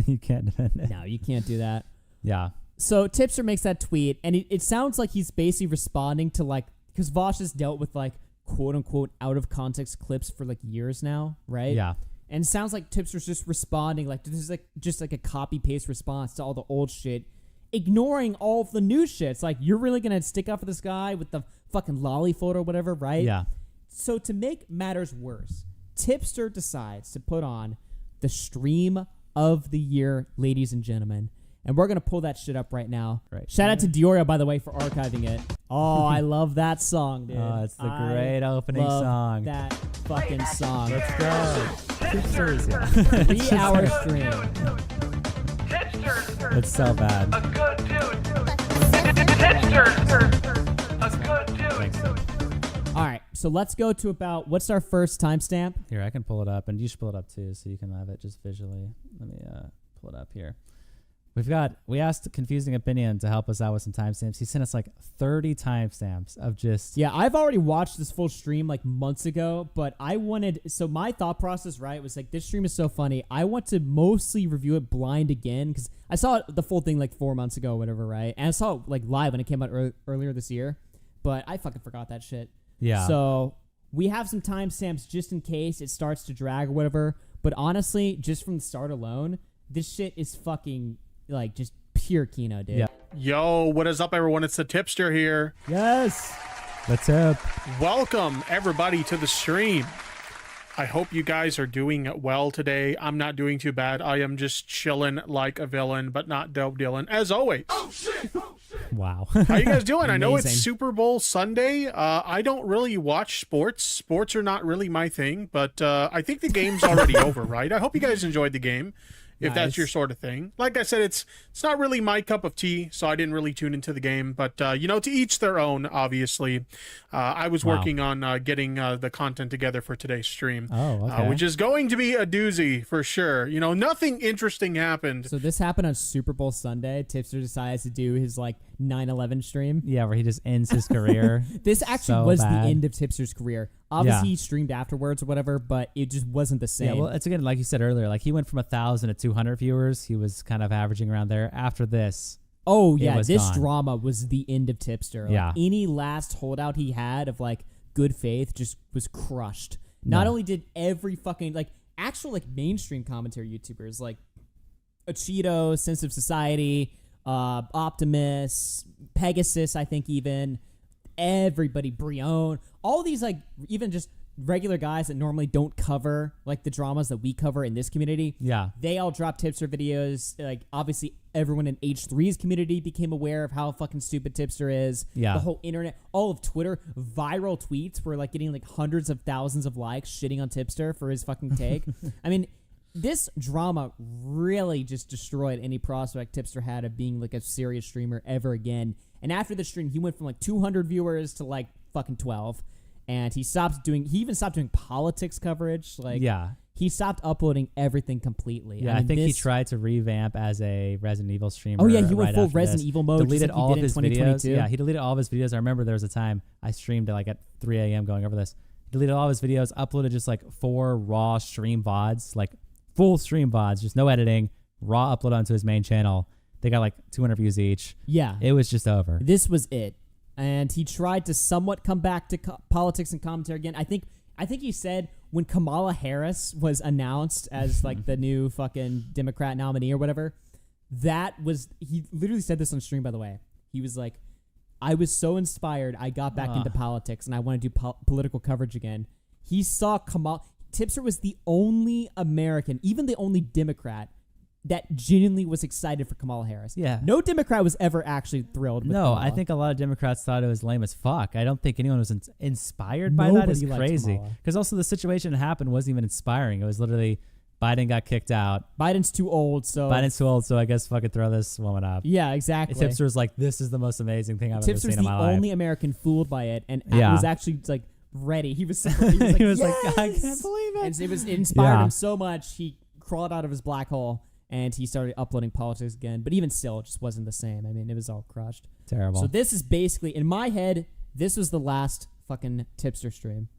You can't defend it. No, you can't do that. Yeah. So Tipster makes that tweet, and it sounds like he's basically responding to like, because Vaush has dealt with like quote unquote out of context clips for like years now, right? Yeah. And it sounds like Tipster's just responding like this is like just like a copy paste response to all the old shit, ignoring all of the new shit. It's like, you're really gonna stick up for this guy with the fucking lolly photo or whatever, right? Yeah. So to make matters worse, Tipster decides to put on the stream of the year, ladies and gentlemen. And we're going to pull that shit up right now. Right. Shout out to Dioria, by the way, for archiving it. Oh, I love that song, dude. Oh, it's the great opening love song. That fucking song. Let's go. Tipsters. 3-hour stream. It's so bad. A good dude. Tipster. A good dude. Thanks. All right, so let's go to about, what's our first timestamp? Here, I can pull it up, and you should pull it up too, so you can have it just visually. Let me pull it up here. We asked Confusing Opinion to help us out with some timestamps. He sent us like 30 timestamps of just... Yeah, I've already watched this full stream like months ago, but so my thought process, right, was like, this stream is so funny. I want to mostly review it blind again, because I saw the full thing like 4 months ago or whatever, right? And I saw it like live when it came out earlier this year, but I fucking forgot that shit. Yeah. So we have some timestamps just in case it starts to drag or whatever, but honestly, just from the start alone, this shit is fucking... like just pure Kino, dude. Yeah. Yo, what is up, everyone? It's the Tipster here. Yes. Let's up. Welcome, everybody, to the stream. I hope you guys are doing well today. I'm not doing too bad. I am just chilling like a villain, but not Dope Dylan, as always. Oh, shit. Wow. How you guys doing? I know it's Amazing. Super Bowl Sunday. I don't really watch sports. Sports are not really my thing, but I think the game's already over, right? I hope you guys enjoyed the game. If that's Nice. your sort of thing. Like I said, it's not really my cup of tea, so I didn't really tune into the game. But, to each their own, obviously. I was working on getting the content together for today's stream. Oh, okay. Which is going to be a doozy for sure. Nothing interesting happened. So this happened on Super Bowl Sunday. Tipster decides to do his like 9/11 stream. Yeah, where he just ends his career. This actually So was bad. the end of Tipster's career. Obviously, Yeah. he streamed afterwards or whatever, but it just wasn't the same. Yeah, well, it's again, like you said earlier, like he went from 1,000 to 200 viewers. He was kind of averaging around there. After this, oh it yeah, was this gone. drama was the end of Tipster. Like, Yeah. any last holdout he had of like good faith just was crushed. Not No. only did every fucking like actual like mainstream commentary YouTubers like Cheeto, Sense of Society, Optimus, Pegasus, I think even everybody, Brione, all these like even just regular guys that normally don't cover like the dramas that we cover in this community. Yeah. They all drop Tipster videos. Like obviously everyone in H3's community became aware of how fucking stupid Tipster is. Yeah. The whole internet, all of Twitter, viral tweets were like getting like hundreds of thousands of likes shitting on Tipster for his fucking take. I mean, this drama really just destroyed any prospect Tipster had of being like a serious streamer ever again. And after the stream, he went from like 200 viewers to like fucking 12. And he even stopped doing politics coverage. Like, yeah. He stopped uploading everything completely. Yeah, I think he tried to revamp as a Resident Evil streamer. Oh yeah, he went full after Resident this. Evil mode. Deleted all of his videos. 2022. Yeah, he deleted all of his videos. I remember there was a time I streamed at 3 a.m. going over this. He deleted all of his videos, uploaded just like 4 raw stream VODs, like full stream VODs, just no editing, raw upload onto his main channel. They got like 200 views each. Yeah. It was just over. This was it. And he tried to somewhat come back to politics and commentary again. I think he said when Kamala Harris was announced as like the new fucking Democrat nominee or whatever, he literally said this on stream, by the way. He was like, I was so inspired, I got back into politics and I want to do political coverage again. He saw Tipster was the only American, even the only Democrat, that genuinely was excited for Kamala Harris. Yeah. No Democrat was ever actually thrilled with No, Kamala. I think a lot of Democrats thought it was lame as fuck. I don't think anyone was inspired by that. It's Nobody liked crazy. Kamala. Because also the situation that happened wasn't even inspiring. It was literally Biden got kicked out. Biden's too old, so I guess fucking throw this woman up. yeah, exactly. And Tipster was like, this is the most amazing thing I've ever Tipster's seen in my the life. only American fooled by it, and Yeah. was actually like ready. He was like, He was like, "Yes!" I can't believe it. And it inspired Yeah. him so much, he crawled out of his black hole and he started uploading politics again. But even still, it just wasn't the same. I mean, it was all crushed. Terrible. So this is basically, in my head, this was the last fucking Tipster stream.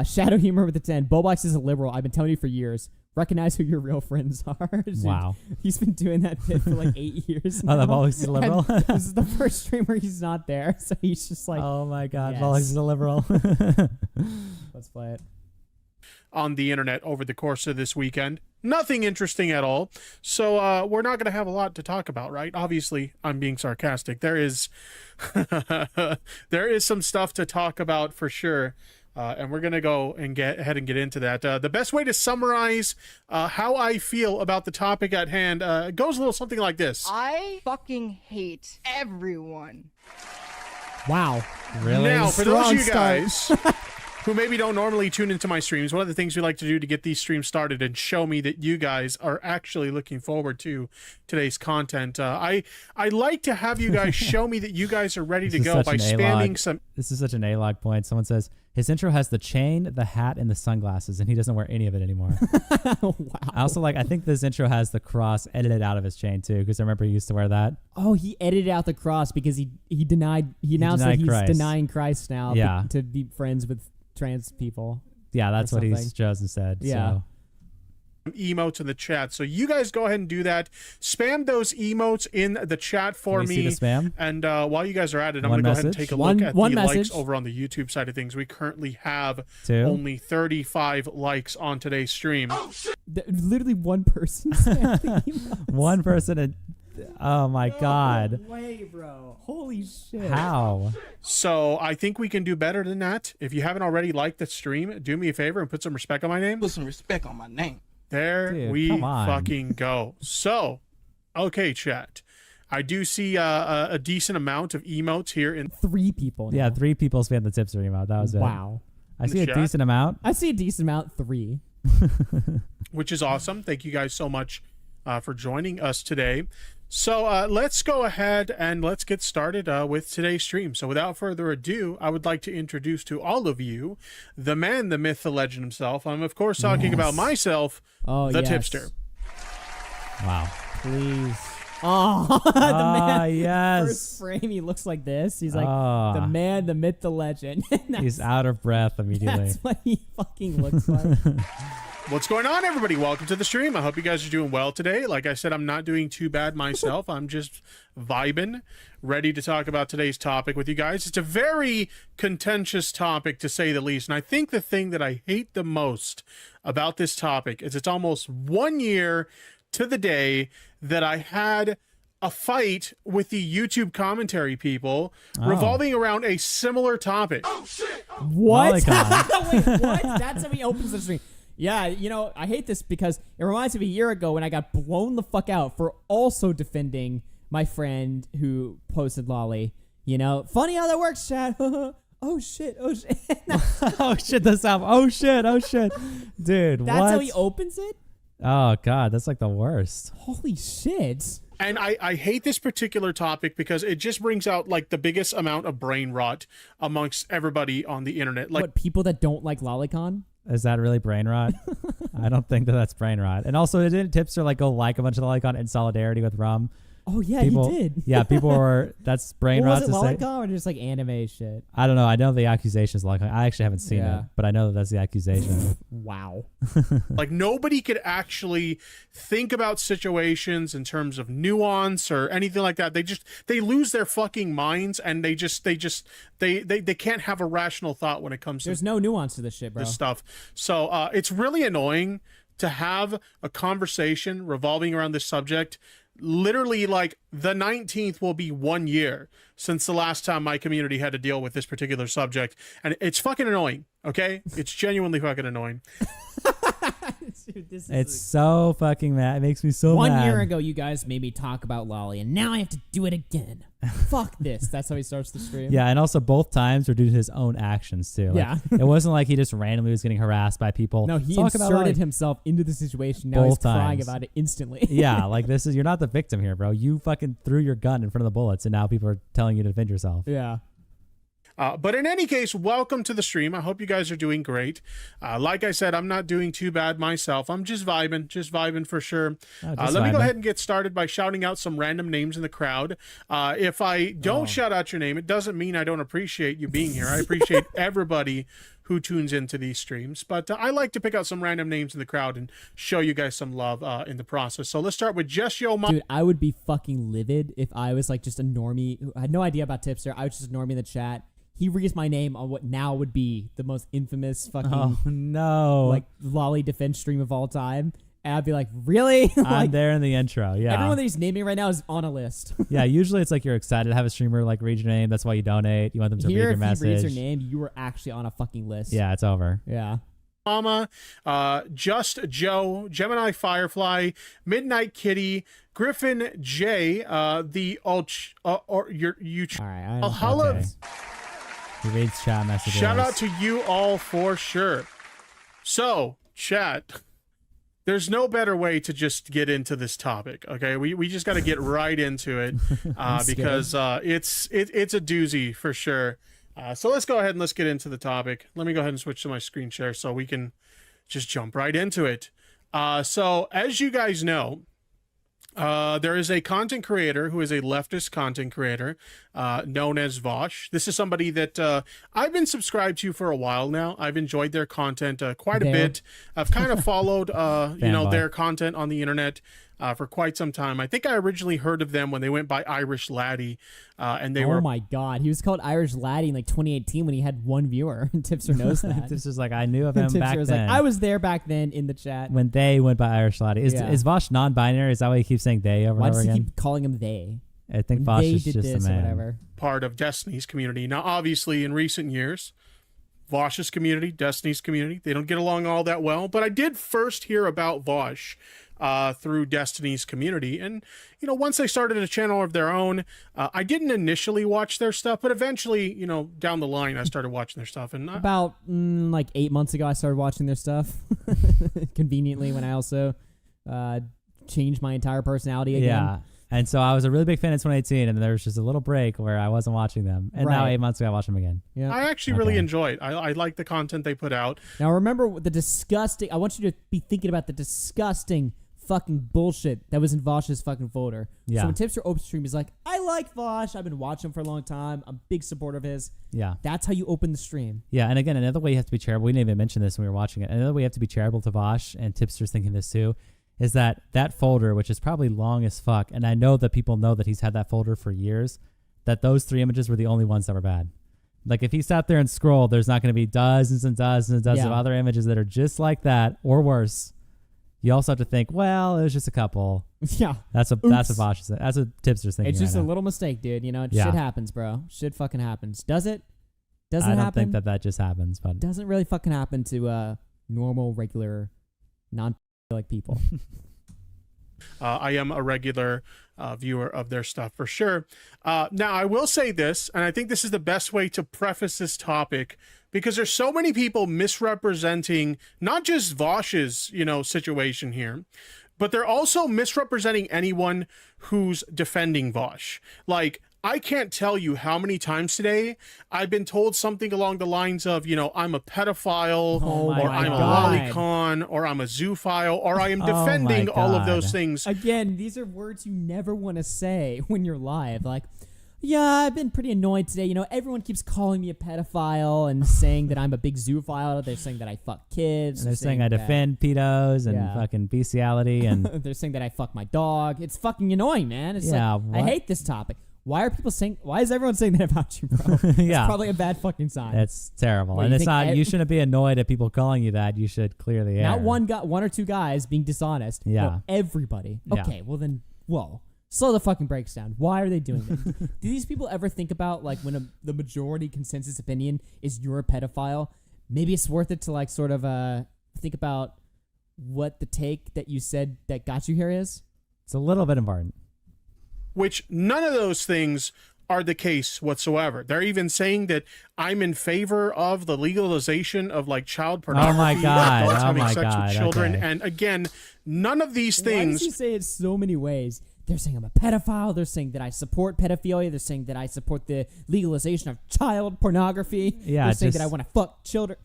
Shadow Humor with the 10. Bobox is a liberal. I've been telling you for years. Recognize who your real friends are. Wow. He's been doing that bit for like 8 years now. Oh, that Bobox is a liberal? And this is the first stream where he's not there. So he's just like, oh my God, yes. Bobox is a liberal. Let's play it. On the internet over the course of this weekend. Nothing interesting at all. So we're not going to have a lot to talk about, right? Obviously, I'm being sarcastic. There is some stuff to talk about for sure. And we're going to go and get into that. The best way to summarize how I feel about the topic at hand goes a little something like this. I fucking hate everyone. Wow. Really? Now, for those of you Strong guys who maybe don't normally tune into my streams, one of the things we like to do to get these streams started and show me that you guys are actually looking forward to today's content, I like to have you guys show me that you guys are ready to go by spamming some... This is such an A-log point. Someone says, his intro has the chain, the hat, and the sunglasses, and he doesn't wear any of it anymore. Wow. I also I think this intro has the cross edited out of his chain, too, because I remember he used to wear that. Oh, he edited out the cross because he announced that he's Christ. denying Christ now Yeah. to be friends with trans people. Yeah, that's what something. he's chosen said. Yeah. So. emotes in the chat, so you guys go ahead and do that. Spam those emotes in the chat for Can we me. see the spam? And while you guys are at it, I'm One going to go ahead and message? take a One- look at one the message. likes over on the YouTube side of things. We currently have 2? only 35 likes on today's stream. Literally one person. spammed the emails. One person. Oh my God. No way, bro. Holy shit. How? So I think we can do better than that. If you haven't already liked the stream, do me a favor and put some respect on my name. Put some respect on my name. There Dude, we come on. fucking go. So, okay, chat. I do see a decent amount of emotes here in 3 people now. Yeah, 3 people spammed the Tipster emote. That was it. Wow. I see a chat? decent amount. I see a decent amount. 3. which is awesome. Thank you guys so much for joining us today. So let's go ahead and let's get started with today's stream. So without further ado, I would like to introduce to all of you the man, the myth, the legend himself. I'm, of course, talking about myself, Oh, the yes. Tipster. Wow. Please. Oh, the man. Yes. First frame, he looks like this. He's like Ah. the man, the myth, the legend. He's out of breath immediately. That's what he fucking looks like. What's going on, everybody? Welcome to the stream. I hope you guys are doing well today. Like I said, I'm not doing too bad myself. I'm just vibing, ready to talk about today's topic with you guys. It's a very contentious topic, to say the least. And I think the thing that I hate the most about this topic is it's almost 1 year to the day that I had a fight with the YouTube commentary people Oh. revolving around a similar topic. What? Lolicon. Wait, what? That's how he opens the stream. Yeah, you know, I hate this because it reminds me of a year ago when I got blown the fuck out for also defending my friend who posted Lolly. You know, funny how that works, chat. Oh shit! Oh shit! Oh shit! This album. Oh shit! Oh shit! Dude, That's what? how he opens it. Oh god, that's like the worst. Holy shit! And I hate this particular topic because it just brings out like the biggest amount of brain rot amongst everybody on the internet. Like, What, people that don't like Lolicon? Is that really brain rot? I don't think that's brain rot. And also, didn't Tipster like go like a bunch of Lolicon in solidarity with Rum? Oh yeah, People, he did. Yeah, people were. That's brain rot Was it to say. Lolicon or just like anime shit? I don't know. I know the accusation is Lolicon. I actually haven't seen Yeah. it, but I know that that's the accusation. Wow. like nobody could actually think about situations in terms of nuance or anything like that. They lose their fucking minds, and they can't have a rational thought when it comes There's to no nuance to this shit, bro. this stuff. So it's really annoying to have a conversation revolving around this subject. Literally, like, the 19th will be 1 year since the last time my community had to deal with this particular subject, and it's fucking annoying. Okay, it's genuinely fucking annoying. Dude, this is It's so fucking mad. It makes me so One mad. year ago, you guys made me talk about Lolly, and now I have to do it again. Fuck this. That's how he starts the stream. Yeah, and also both times were due to his own actions too. Like, Yeah. It wasn't like he just randomly was getting harassed by people. No, he Talk about, inserted like- himself into the situation. Now he's Both crying times. about it instantly. Yeah, like you're not the victim here, bro. You fucking threw your gun in front of the bullets, and now people are telling you to defend yourself. Yeah. But in any case, welcome to the stream. I hope you guys are doing great. Like I said, I'm not doing too bad myself. I'm just vibing for sure. Let me go ahead and get started by shouting out some random names in the crowd. If I don't shout out your name, it doesn't mean I don't appreciate you being here. I appreciate everybody who tunes into these streams. But I like to pick out some random names in the crowd and show you guys some love in the process. So let's start with Just Yo Mom. Dude, I would be fucking livid if I was like just a normie who had no idea about Tipster. I was just a normie in the chat. He reads my name on what now would be the most infamous fucking Oh no! like Lolly defense stream of all time. And I'd be like, really? I'm Like, there in the intro. Yeah. everyone that he's naming right now is on a list. Yeah. Usually it's like you're excited to have a streamer like read your name. That's why you donate. You want them to Here, read your if message. he reads your name, you were actually on a fucking list. Yeah, it's over. Yeah. Mama, Just Joe, Gemini Firefly, Midnight Kitty, Griffin J, the All right. Alhala. Okay. He reads chat messages. Shout out to you all for sure. So, chat, there's no better way to just get into this topic. Okay, we just got to get right into it because it's a doozy for sure. So let's go ahead and let's get into the topic. Let me go ahead and switch to my screen share so we can just jump right into it. So as you guys know, there is a content creator who is a leftist content creator known as Vaush. This is somebody that I've been subscribed to for a while now. I've enjoyed their content quite a bit. I've kind of followed their content on the internet for quite some time. I think I originally heard of them when they went by Irish Laddie, and they were. Oh my god, he was called Irish Laddie in like 2018 when he had one viewer. And Tipster knows that. This is like I knew of him Tipster back was then. like, I was there back then in the chat. when they went by Irish Laddie. Is Yeah. is Vaush non-binary? Is that why he keeps saying they over Why and over does he again? keep calling him they? I think When Vaush they is did just this a or man. whatever. Part of Destiny's community. Now, obviously, in recent years, Vaush's community, Destiny's community, they don't get along all that well. But I did first hear about Vaush through Destiny's community. And, you know, once they started a channel of their own, I didn't initially watch their stuff, but eventually, you know, down the line, I started watching their stuff. And About like 8 months ago, I started watching their stuff. Conveniently, when I also changed my entire personality again. Yeah. And so I was a really big fan in 2018, and there was just a little break where I wasn't watching them. And now Right. 8 months ago, I watch them again. Yeah. I actually really Okay. enjoy it. I like the content they put out. Now remember the disgusting. I want you to be thinking about the disgusting fucking bullshit that was in Vaush's fucking folder. Yeah. So when Tipster opens stream, he's like, "I like Vaush. I've been watching him for a long time. I'm a big supporter of his." Yeah. That's how you open the stream. Yeah, and again, another way you have to be charitable, we didn't even mention this when we were watching it, another way you have to be charitable to Vaush, and Tipster's thinking this too, is that folder, which is probably long as fuck, and I know that people know that he's had that folder for years, that those 3 images were the only ones that were bad. Like, if he sat there and scrolled, there's not going to be dozens and dozens and dozens of other images that are just like that, or worse. you also have to think, well, it was just a couple. Yeah. That's what Vaush is. That's what Tipster's thinking. It's just right a now. little mistake, dude. You know, shit happens, bro. Shit fucking happens. Does it? Doesn't I don't happen? think that just happens, but Doesn't really fucking happen to normal, regular, non-like people. I am a regular viewer of their stuff for sure. Now, I will say this, and I think this is the best way to preface this topic, because there's so many people misrepresenting not just Vaush's, situation here, but they're also misrepresenting anyone who's defending Vaush. Like, I can't tell you how many times today I've been told something along the lines of, I'm a pedophile, or I'm a lolicon, or I'm a zoophile, or I am defending all of those things. Again, these are words you never want to say when you're live. Like, yeah, I've been pretty annoyed today. Everyone keeps calling me a pedophile and saying that I'm a big zoophile. They're saying that I fuck kids. And they're saying I defend pedos and fucking bestiality. And they're saying that I fuck my dog. It's fucking annoying, man. It's I hate this topic. Why is everyone saying that about you, bro? It's probably a bad fucking sign. It's terrible. What, and it's not, you shouldn't be annoyed at people calling you that. You should clear the air. Not one or two guys being dishonest. Yeah. No, everybody. Okay, well then, slow the fucking brakes down. Why are they doing this? Do these people ever think about, like, when the majority consensus opinion is you're a pedophile, maybe it's worth it to, like, sort of think about what the take that you said that got you here is? It's a little bit important. Which none of those things are the case whatsoever. They're even saying that I'm in favor of the legalization of, like, child pornography. Oh my God. Adults having sex God. with children. Okay. And again, none of these things. Why does he say it so many ways? They're saying I'm a pedophile. They're saying that I support pedophilia. They're saying that I support the legalization of child pornography. Yeah, They're saying that I want to fuck children.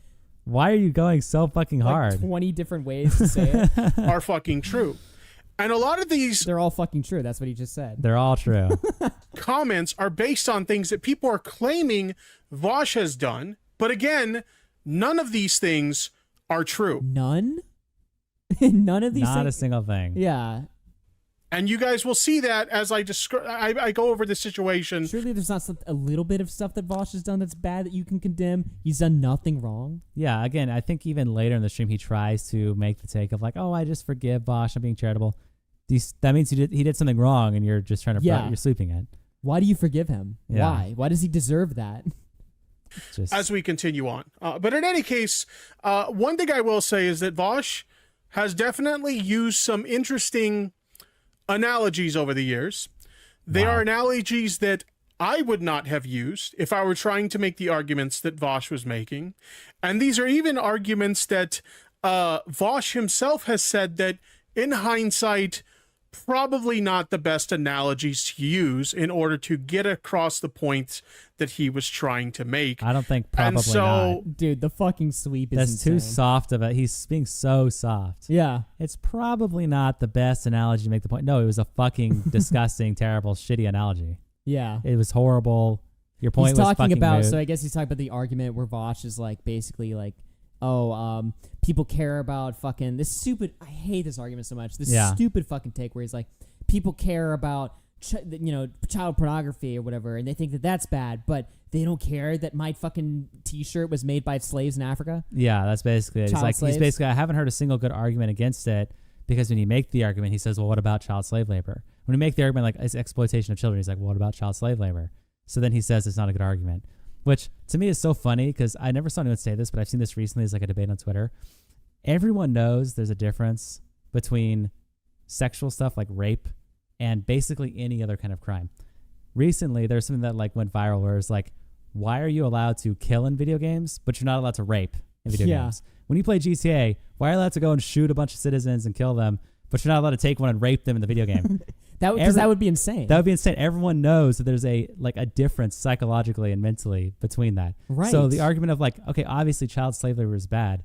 Why are you going so fucking hard? Like 20 different ways to say it. Are fucking true. And a lot of these... They're all fucking true. That's what he just said. They're all true. Comments are based on things that people are claiming Vaush has done. But again, none of these things are true. None? None of these things? Not a single thing. Yeah. And you guys will see that as I go over the situation. Surely there's not a little bit of stuff that Vaush has done that's bad that you can condemn. He's done nothing wrong. Yeah, again, I think even later in the stream, he tries to make the take of like, oh, I just forgive Vaush. I'm being charitable. That means he did something wrong, and you're just trying to you're sleeping it. Why do you forgive him? Yeah. Why? Why does he deserve that? As we continue on. But in any case, one thing I will say is that Vaush has definitely used some interesting analogies over the years. They are analogies that I would not have used if I were trying to make the arguments that Vaush was making. And these are even arguments that Vaush himself has said that, in hindsight, probably not the best analogies to use in order to get across the points that he was trying to make. I don't think probably not. Dude, the fucking sweep is That's insane. too soft of it. He's being so soft. Yeah. It's probably not the best analogy to make the point. No, it was a fucking disgusting, terrible, shitty analogy. Yeah. It was horrible. Your point he's was talking fucking about, rude. so I guess he's talking about the argument where Vaush is like, basically like, people care about fucking this stupid, I hate this argument so much. This stupid fucking take where he's like, people care about, child pornography or whatever, and they think that that's bad, but they don't care that my fucking t-shirt was made by slaves in Africa. Yeah, that's basically it. He's basically, I haven't heard a single good argument against it, because when you make the argument, he says, well, what about child slave labor? When you make the argument like it's exploitation of children, he's like, well, what about child slave labor? So then he says it's not a good argument, which to me is so funny because I never saw anyone say this, but I've seen this recently as like a debate on Twitter. Everyone knows there's a difference between sexual stuff like rape and basically any other kind of crime. Recently, there's something that like went viral where it's like, why are you allowed to kill in video games, but you're not allowed to rape in video games? When you play GTA, why are you allowed to go and shoot a bunch of citizens and kill them, but you're not allowed to take one and rape them in the video game? That would be insane. That would be insane. Everyone knows that there's a difference psychologically and mentally between that. Right. So the argument of like, okay, obviously child slave labor is bad,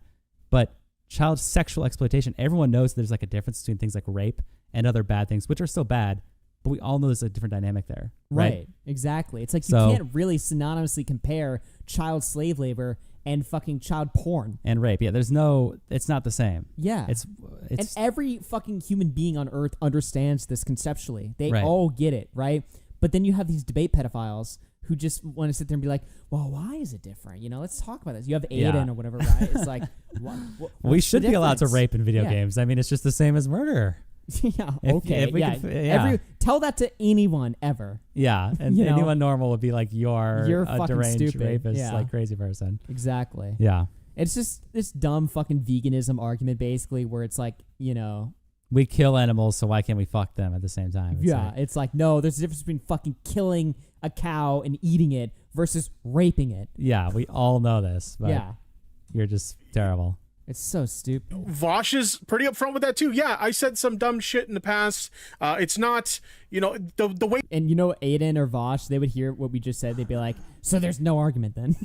but child sexual exploitation, everyone knows there's like a difference between things like rape and other bad things, which are still bad, but we all know there's a different dynamic there. Right? Exactly. It's like you can't really synonymously compare child slave labor and fucking child porn. And rape. Yeah, it's not the same. Yeah. It's and every fucking human being on earth understands this conceptually. They Right. all get it, right? But then you have these debate pedophiles who just want to sit there and be like, well, why is it different? You know, let's talk about this. You have Aiden or whatever, right? It's like, we should be allowed to difference? rape in video games. I mean, it's just the same as murder. Yeah, okay. Tell that to anyone ever. Yeah, and You know? anyone normal would be like, you're a fucking deranged stupid. rapist, Yeah. like crazy person. Exactly. Yeah. It's just this dumb fucking veganism argument, basically, where it's like, you know, We kill animals, so why can't we fuck them at the same time? It's like, no, there's a difference between fucking killing a cow and eating it versus raping it. Yeah, we all know this, but Yeah. you're just terrible. It's so stupid. Vaush is pretty upfront with that too. Yeah, I said some dumb shit in the past. It's not, you know, the way. And you know, Aiden or Vaush, they would hear what we just said. They'd be like, so there's no argument then.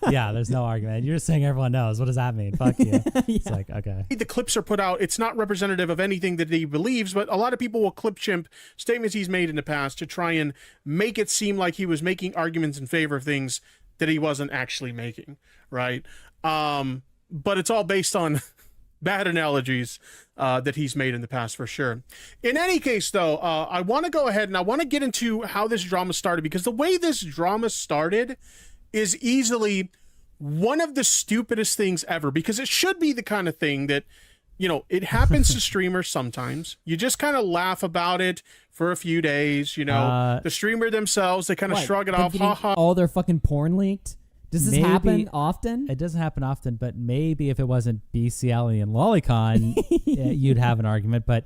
Yeah, there's no argument. You're just saying everyone knows. What does that mean? Fuck you. It's like, okay. The clips are put out. It's not representative of anything that he believes, but a lot of people will clip chimp statements he's made in the past to try and make it seem like he was making arguments in favor of things that he wasn't actually making, right? But it's all based on bad analogies that he's made in the past, for sure. In any case, though, I want to go ahead and I want to get into how this drama started, because the way this drama started is easily one of the stupidest things ever, because it should be the kind of thing that, you know, it happens to streamers sometimes. You just kind of laugh about it for a few days, you know. The streamer themselves, they kind of shrug it off. Ha ha. All their fucking porn leaked? Does this happen often? It doesn't happen often, but maybe if it wasn't bestiality and lolicon, you'd have an argument. But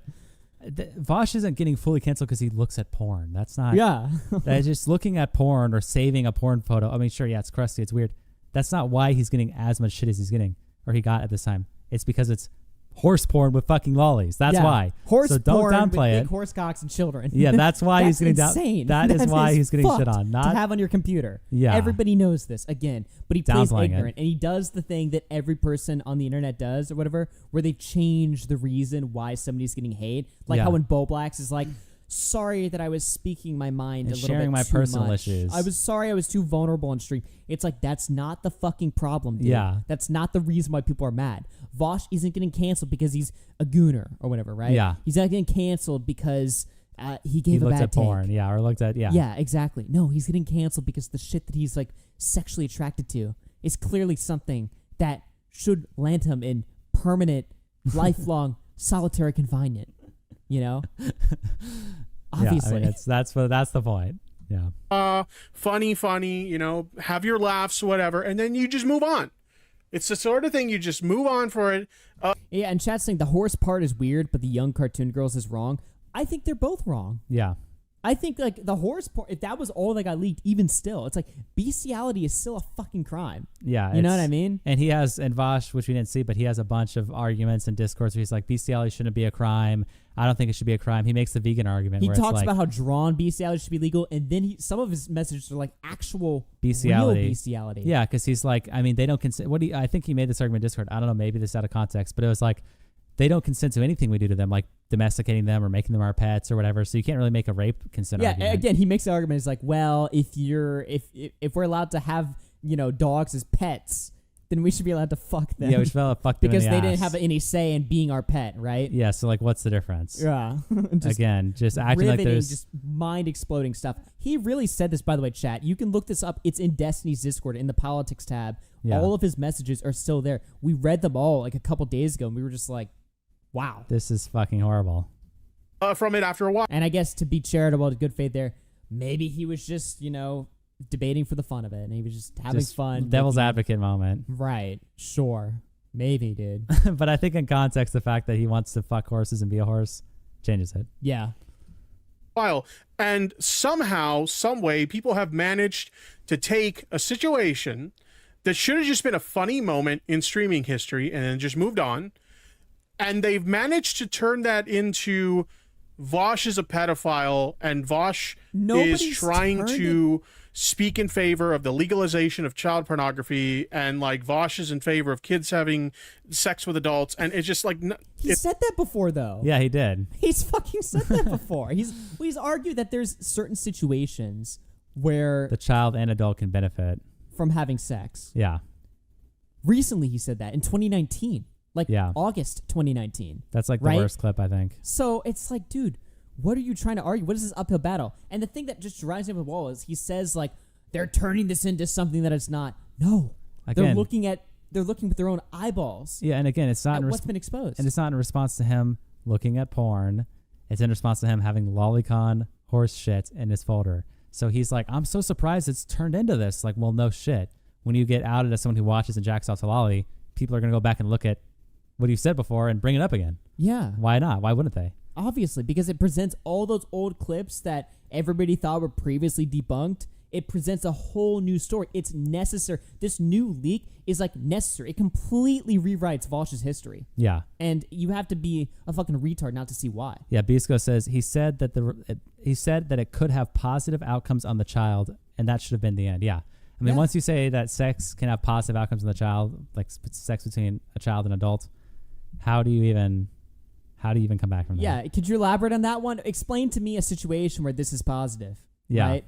Vaush isn't getting fully canceled because he looks at porn. That's not. Yeah. That's just looking at porn or saving a porn photo. I mean, sure, yeah, it's crusty, it's weird. That's not why he's getting as much shit as he's getting, or he got at this time. It's because it's horse porn with fucking lollies. That's why. Horse so don't porn downplay with it. big horse cocks and children. Yeah, that's why he's getting insane. That is why he's getting shit on. To have on your computer. Yeah. Everybody knows this again, but he plays Downplaying ignorant, it. and he does the thing that every person on the internet does or whatever, where they change the reason why somebody's getting hate. Like how when Bo Blacks is like, "Sorry that I was speaking my mind And a little bit sharing my too personal much. issues. I was sorry I was too vulnerable on stream." It's like, that's not the fucking problem, dude. Yeah. That's not the reason why people are mad. Vaush isn't getting canceled because he's a gooner or whatever, right? Yeah. He's not getting canceled because he gave a looked bad at take. porn, yeah, or looked at Yeah, exactly. No, he's getting canceled because the shit that he's like sexually attracted to is clearly something that should land him in permanent, lifelong solitary confinement. You know? Obviously. Yeah, I mean, that's the point. Yeah. Funny, you know, have your laughs, whatever, and then you just move on. It's the sort of thing you just move on for it. Yeah, and chat's saying the horse part is weird, but the young cartoon girls is wrong. I think they're both wrong. Yeah. I think like the horse part, if that was all that got leaked, even still, it's like bestiality is still a fucking crime. Yeah. You know what I mean? And he has, and Vaush, which we didn't see, but he has a bunch of arguments and discourse where he's like, bestiality shouldn't be a crime. I don't think it should be a crime. He makes the vegan argument. He where talks it's like, about how drawn bestiality should be legal, and then some of his messages are like actual bestiality. real bestiality. Yeah, because he's like, I mean, they don't consent. I think he made this argument in Discord. I don't know, maybe this is out of context, but it was like, they don't consent to anything we do to them, like domesticating them or making them our pets or whatever. So you can't really make a rape consent argument. Again, he makes the argument. It's like, well, if we're allowed to have, you know, dogs as pets, then we should be allowed to fuck them. Yeah, we should be allowed to fuck them because in the they didn't ass. have any say in being our pet, right? Yeah. So like, what's the difference? Yeah. Again, just acting like there's just mind exploding stuff. He really said this, by the way, chat. You can look this up. It's in Destiny's Discord in the politics tab. Yeah. All of his messages are still there. We read them all like a couple days ago, and we were just like, wow. This is fucking horrible. From it after a while. And I guess to be charitable, to good faith there, maybe he was just, you know, debating for the fun of it, and he was just having fun. Devil's advocate moment. Right. Sure. Maybe, dude. But I think in context, the fact that he wants to fuck horses and be a horse changes it. Yeah. While and somehow, some way, people have managed to take a situation that should have just been a funny moment in streaming history and then just moved on. And they've managed to turn that into Vaush is a pedophile, and Vaush is trying to speak in favor of the legalization of child pornography, and like Vaush is in favor of kids having sex with adults, and it's just like he said that before, though. Yeah, he did. He's fucking said that before. He's argued that there's certain situations where the child and adult can benefit from having sex. Yeah. Recently, he said that in 2019. Like August 2019. That's like the worst clip, I think. So it's like, dude, what are you trying to argue? What is this uphill battle? And the thing that just drives him up the wall is he says like, they're turning this into something that it's not. No, Again, they're looking with their own eyeballs. Yeah, and again, it's not at what's been exposed, and it's not in response to him looking at porn. It's in response to him having lolicon horse shit in his folder. So he's like, I'm so surprised it's turned into this. Like, well, no shit. When you get outed as someone who watches and jacks off to lolly, people are gonna go back and look at what you said before and bring it up again. Yeah. Why not? Why wouldn't they? Obviously, because it presents all those old clips that everybody thought were previously debunked. It presents a whole new story. It's necessary. This new leak is like necessary. It completely rewrites Vaush's history. Yeah. And you have to be a fucking retard not to see why. Yeah, Bisco says he said that it could have positive outcomes on the child, and that should have been the end. Yeah. I mean, once you say that sex can have positive outcomes on the child, like sex between a child and adult, how do you even come back from that? Yeah, could you elaborate on that one? Explain to me a situation where this is positive. Yeah. Right?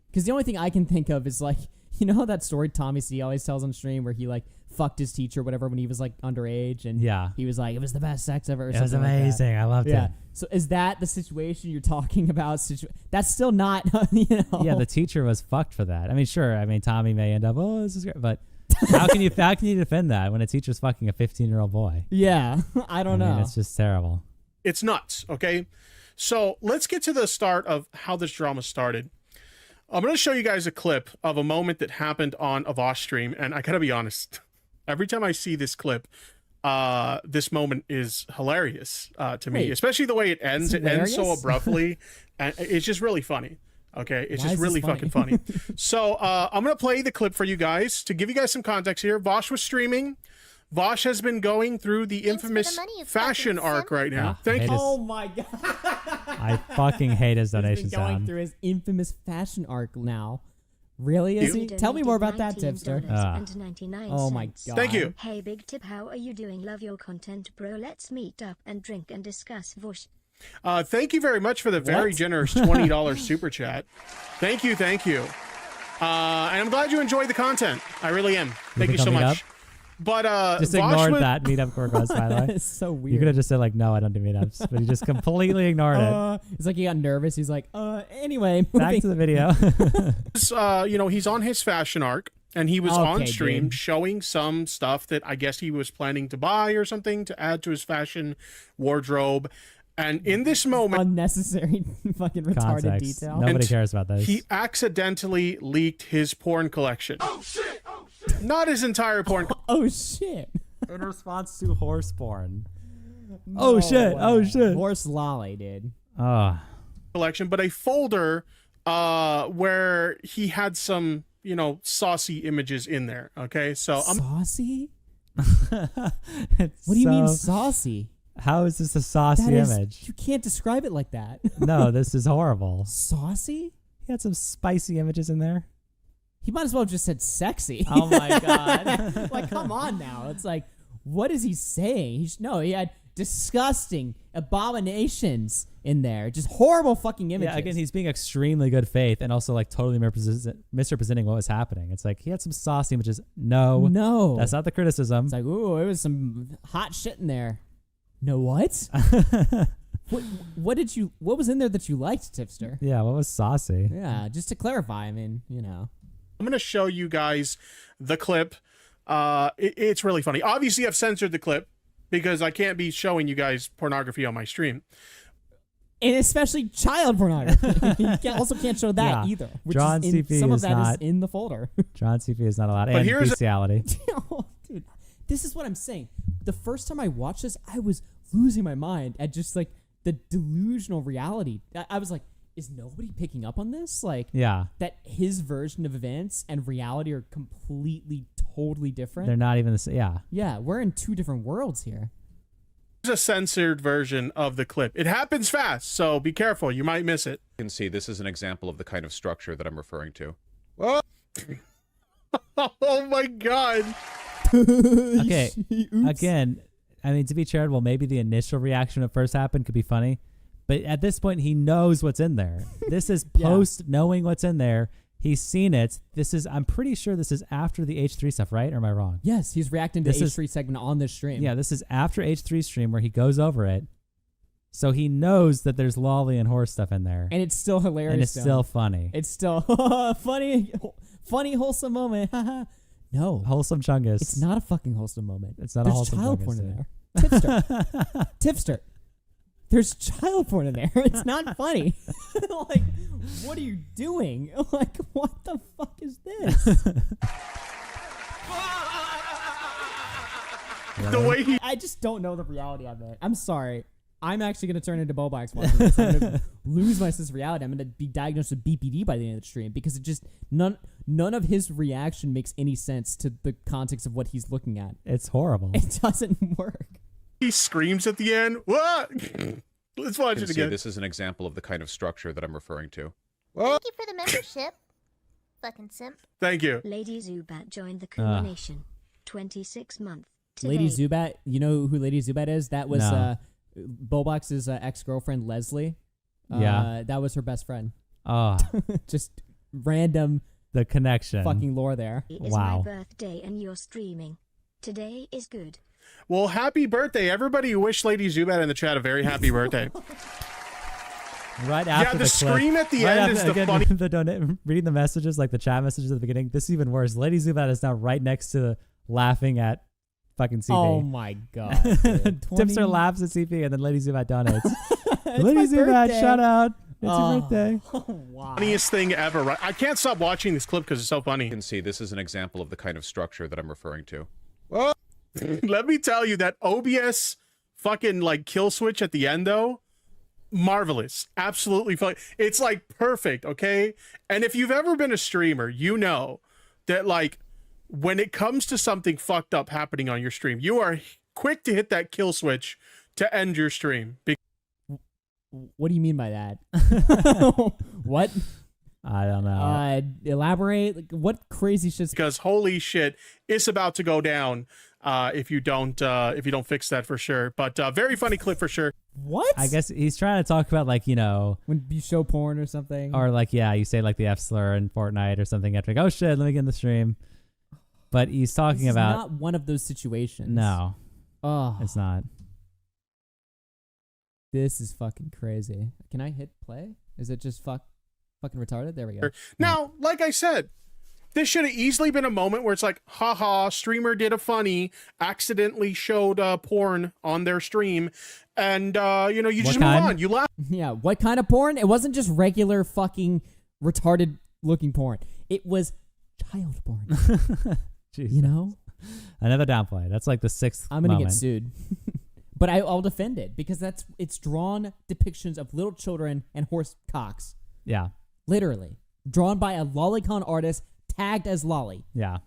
Because the only thing I can think of is like, you know that story Tommy C always tells on stream where he like fucked his teacher or whatever when he was like underage, and he was like, it was the best sex ever. Or it was amazing. Like I loved it. So is that the situation you're talking about? That's still not, you know. Yeah, the teacher was fucked for that. I mean, sure. I mean, Tommy may end up, oh, this is great, but how can you defend that when a teacher's fucking a 15-year-old boy? Yeah, I don't know. It's just terrible. It's nuts. Okay, so let's get to the start of how this drama started. I'm going to show you guys a clip of a moment that happened on a Vaush stream, and I gotta be honest, every time I see this clip, this moment is hilarious to me, especially the way it ends. It ends so abruptly, and it's just really funny. Okay, it's just really fucking funny. So I'm going to play the clip for you guys to give you guys some context here. Vaush was streaming. Vaush has been going through the infamous fashion arc right now. Thank you. Oh my god. I fucking hate his donation He's been going sound. through his infamous fashion arc now. Really, is he? Tell me more about that, Tipster. Oh my god. Thank you. Hey, Big Tip, how are you doing? Love your content, bro. Let's meet up and drink and discuss Vaush. Thank you very much for the very generous $20 super chat. Thank you. And I'm glad you enjoyed the content. I really am. Thank you so much. But just Vaush ignored that meetup request, by the way. It's so weird. You could have just said like, no, I don't do meetups, but he just completely ignored it. It's like he got nervous. He's like, anyway, back to the video. You know, he's on his fashion arc, and he was on stream showing some stuff that I guess he was planning to buy or something to add to his fashion wardrobe. And in this moment, unnecessary fucking retarded detail. Nobody cares about this. He accidentally leaked his porn collection. Oh shit! Oh shit! Not his entire porn. Oh shit! In response to horse porn. Oh shit! Oh shit! Horse lolly, dude. Collection, but a folder where he had some, you know, saucy images in there. Okay, so saucy. What do you mean saucy? How is this a saucy image? You can't describe it like that. No, this is horrible. Saucy? He had some spicy images in there. He might as well have just said sexy. Oh my god. Like, come on now. It's like, what is he saying? He had disgusting abominations in there. Just horrible fucking images. Yeah, again, he's being extremely good faith and also like totally misrepresenting what was happening. It's like he had some saucy images. No. That's not the criticism. It's like, ooh, it was some hot shit in there. No, what? What was in there that you liked, Tipster? Yeah, what was saucy? Yeah, just to clarify, I mean, you know. I'm going to show you guys the clip. It's really funny. Obviously, I've censored the clip because I can't be showing you guys pornography on my stream. And especially child pornography. You also can't show that either. Which John is CP some of is that not, is in the folder. John CP is not allowed. But and here's bestiality. Dude, this is what I'm saying. The first time I watched this, I was losing my mind at just like the delusional reality. I was like, is nobody picking up on this? Like, that his version of events and reality are completely, totally different. They're not even the same. Yeah. Yeah, we're in two different worlds here. Here's a censored version of the clip. It happens fast, so be careful. You might miss it. You can see this is an example of the kind of structure that I'm referring to. Oh, oh my god. Okay. Again, I mean, to be charitable, maybe the initial reaction when it first happened could be funny, but at this point, he knows what's in there. This is post knowing what's in there. He's seen it. I'm pretty sure this is after the H3 stuff, right? Or am I wrong? Yes, he's reacting to the H3 segment on this stream. Yeah, this is after H3 stream where he goes over it. So he knows that there's lolly and horse stuff in there. And it's still hilarious. And it's still funny. It's still funny. Funny, wholesome moment. Haha. No. Wholesome chungus. It's not a fucking wholesome moment. It's not a There's wholesome child chungus, porn in dude. there. Tipster. Tipster. There's child porn in there. It's not funny. Like, what are you doing? Like, what the fuck is this? The way he I just don't know the reality of it. I'm sorry. I'm actually going to turn into Bobox watching this. I'm going to lose my sense of reality. I'm going to be diagnosed with BPD by the end of the stream because it just none of his reaction makes any sense to the context of what he's looking at. It's horrible. It doesn't work. He screams at the end. What? Let's watch You it can see again. this is an example of the kind of structure that I'm referring to. Thank you for the membership. Fucking simp. Thank you. Lady Zubat joined the Kuma Nation. 26 month. Lady Today. Zubat, you know who Lady Zubat is? That was No. Bobox's ex-girlfriend, Leslie. Yeah. That was her best friend. Oh, Just random the connection. fucking lore there. It is Wow. my birthday and you're streaming. Today is good. Well, happy birthday. Everybody wish Lady Zubat in the chat a very happy birthday. Right after the clip, scream at the right end after, is the again, funny. reading the messages, like the chat messages at the beginning. This is even worse. Lady Zubat is now right next to laughing at fucking CP. Oh my god. Dude. Tipster laughs at CP and then Lady Zubat donates. It's Lady my Zubat, birthday. shout out. It's Oh. your birthday. Oh, wow. Funniest thing ever. Right? I can't stop watching this clip because it's so funny. You can see this is an example of the kind of structure that I'm referring to. Let me tell you that OBS fucking like kill switch at the end though, marvelous, absolutely fun. It's like perfect, okay? And if you've ever been a streamer, you know that like when it comes to something fucked up happening on your stream, you are quick to hit that kill switch to end your stream. What do you mean by that? What? I don't know. Elaborate. Like, what crazy shit's Because holy shit, it's about to go down if you don't fix that for sure. But very funny clip for sure. what? I guess he's trying to talk about like, you know, when you show porn or something. or like, yeah, you say like the F slur in Fortnite or something. After like, oh shit, let me get in the stream. But he's talking This about is not one of those situations. no, Oh, it's not. this is fucking crazy. Can I hit play? Is it just fucking retarded? There we go. Now, like I said, this should have easily been a moment where it's like, haha, streamer did a funny, accidentally showed porn on their stream, and you know, you What just kind? move on. You laugh. Yeah, what kind of porn? It wasn't just regular fucking retarded looking porn. It was child porn. Jeez. You know? Another downplay. That's like the sixth. I'm gonna moment. get sued. But I'll defend it because it's drawn depictions of little children and horse cocks. Yeah, Literally. Drawn by a lolicon artist tagged as Lolly. yeah.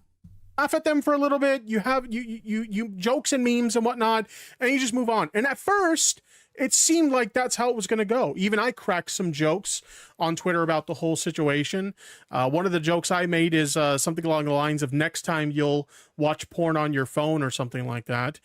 Laugh at them for a little bit. You have you jokes and memes and whatnot, and you just move on. And at first, it seemed like that's how it was going to go. Even I cracked some jokes on Twitter about the whole situation. One of the jokes I made is something along the lines of next time you'll watch porn on your phone or something like that.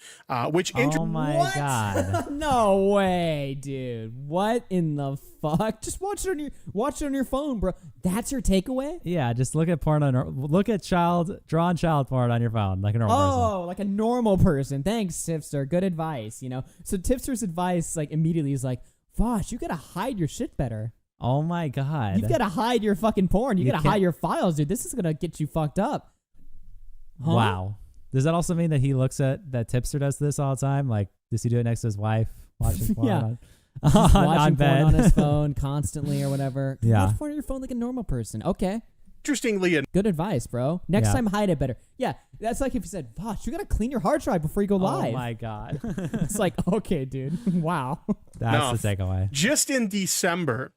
Which Oh my god. No way, dude. What in the fuck? Just watch it on your phone, bro. That's your takeaway? Yeah, just look at porn look at drawn child porn on your phone like a normal person. Oh, like a normal person. Thanks, Tipster. Good advice, you know? So Tipster's advice, like, immediately is like, Vaush, you gotta hide your shit better. Oh my god. You gotta hide your fucking porn. You gotta can't- hide your files, dude. This is gonna get you fucked up. Huh? Wow. Does that also mean that he looks at that Tipster does this all the time? Like, does he do it next to his wife watching porn Yeah. on, He's on watching bed? porn on his phone constantly or whatever. Yeah. Watch porn on your phone like a normal person. Okay. interestingly, Good advice, bro. Next Yeah. time, hide it better. Yeah, that's like if you said, Vaush, you gotta clean your hard drive before you go live. Oh my god. It's like, okay, dude. Wow. That's the takeaway. just in December,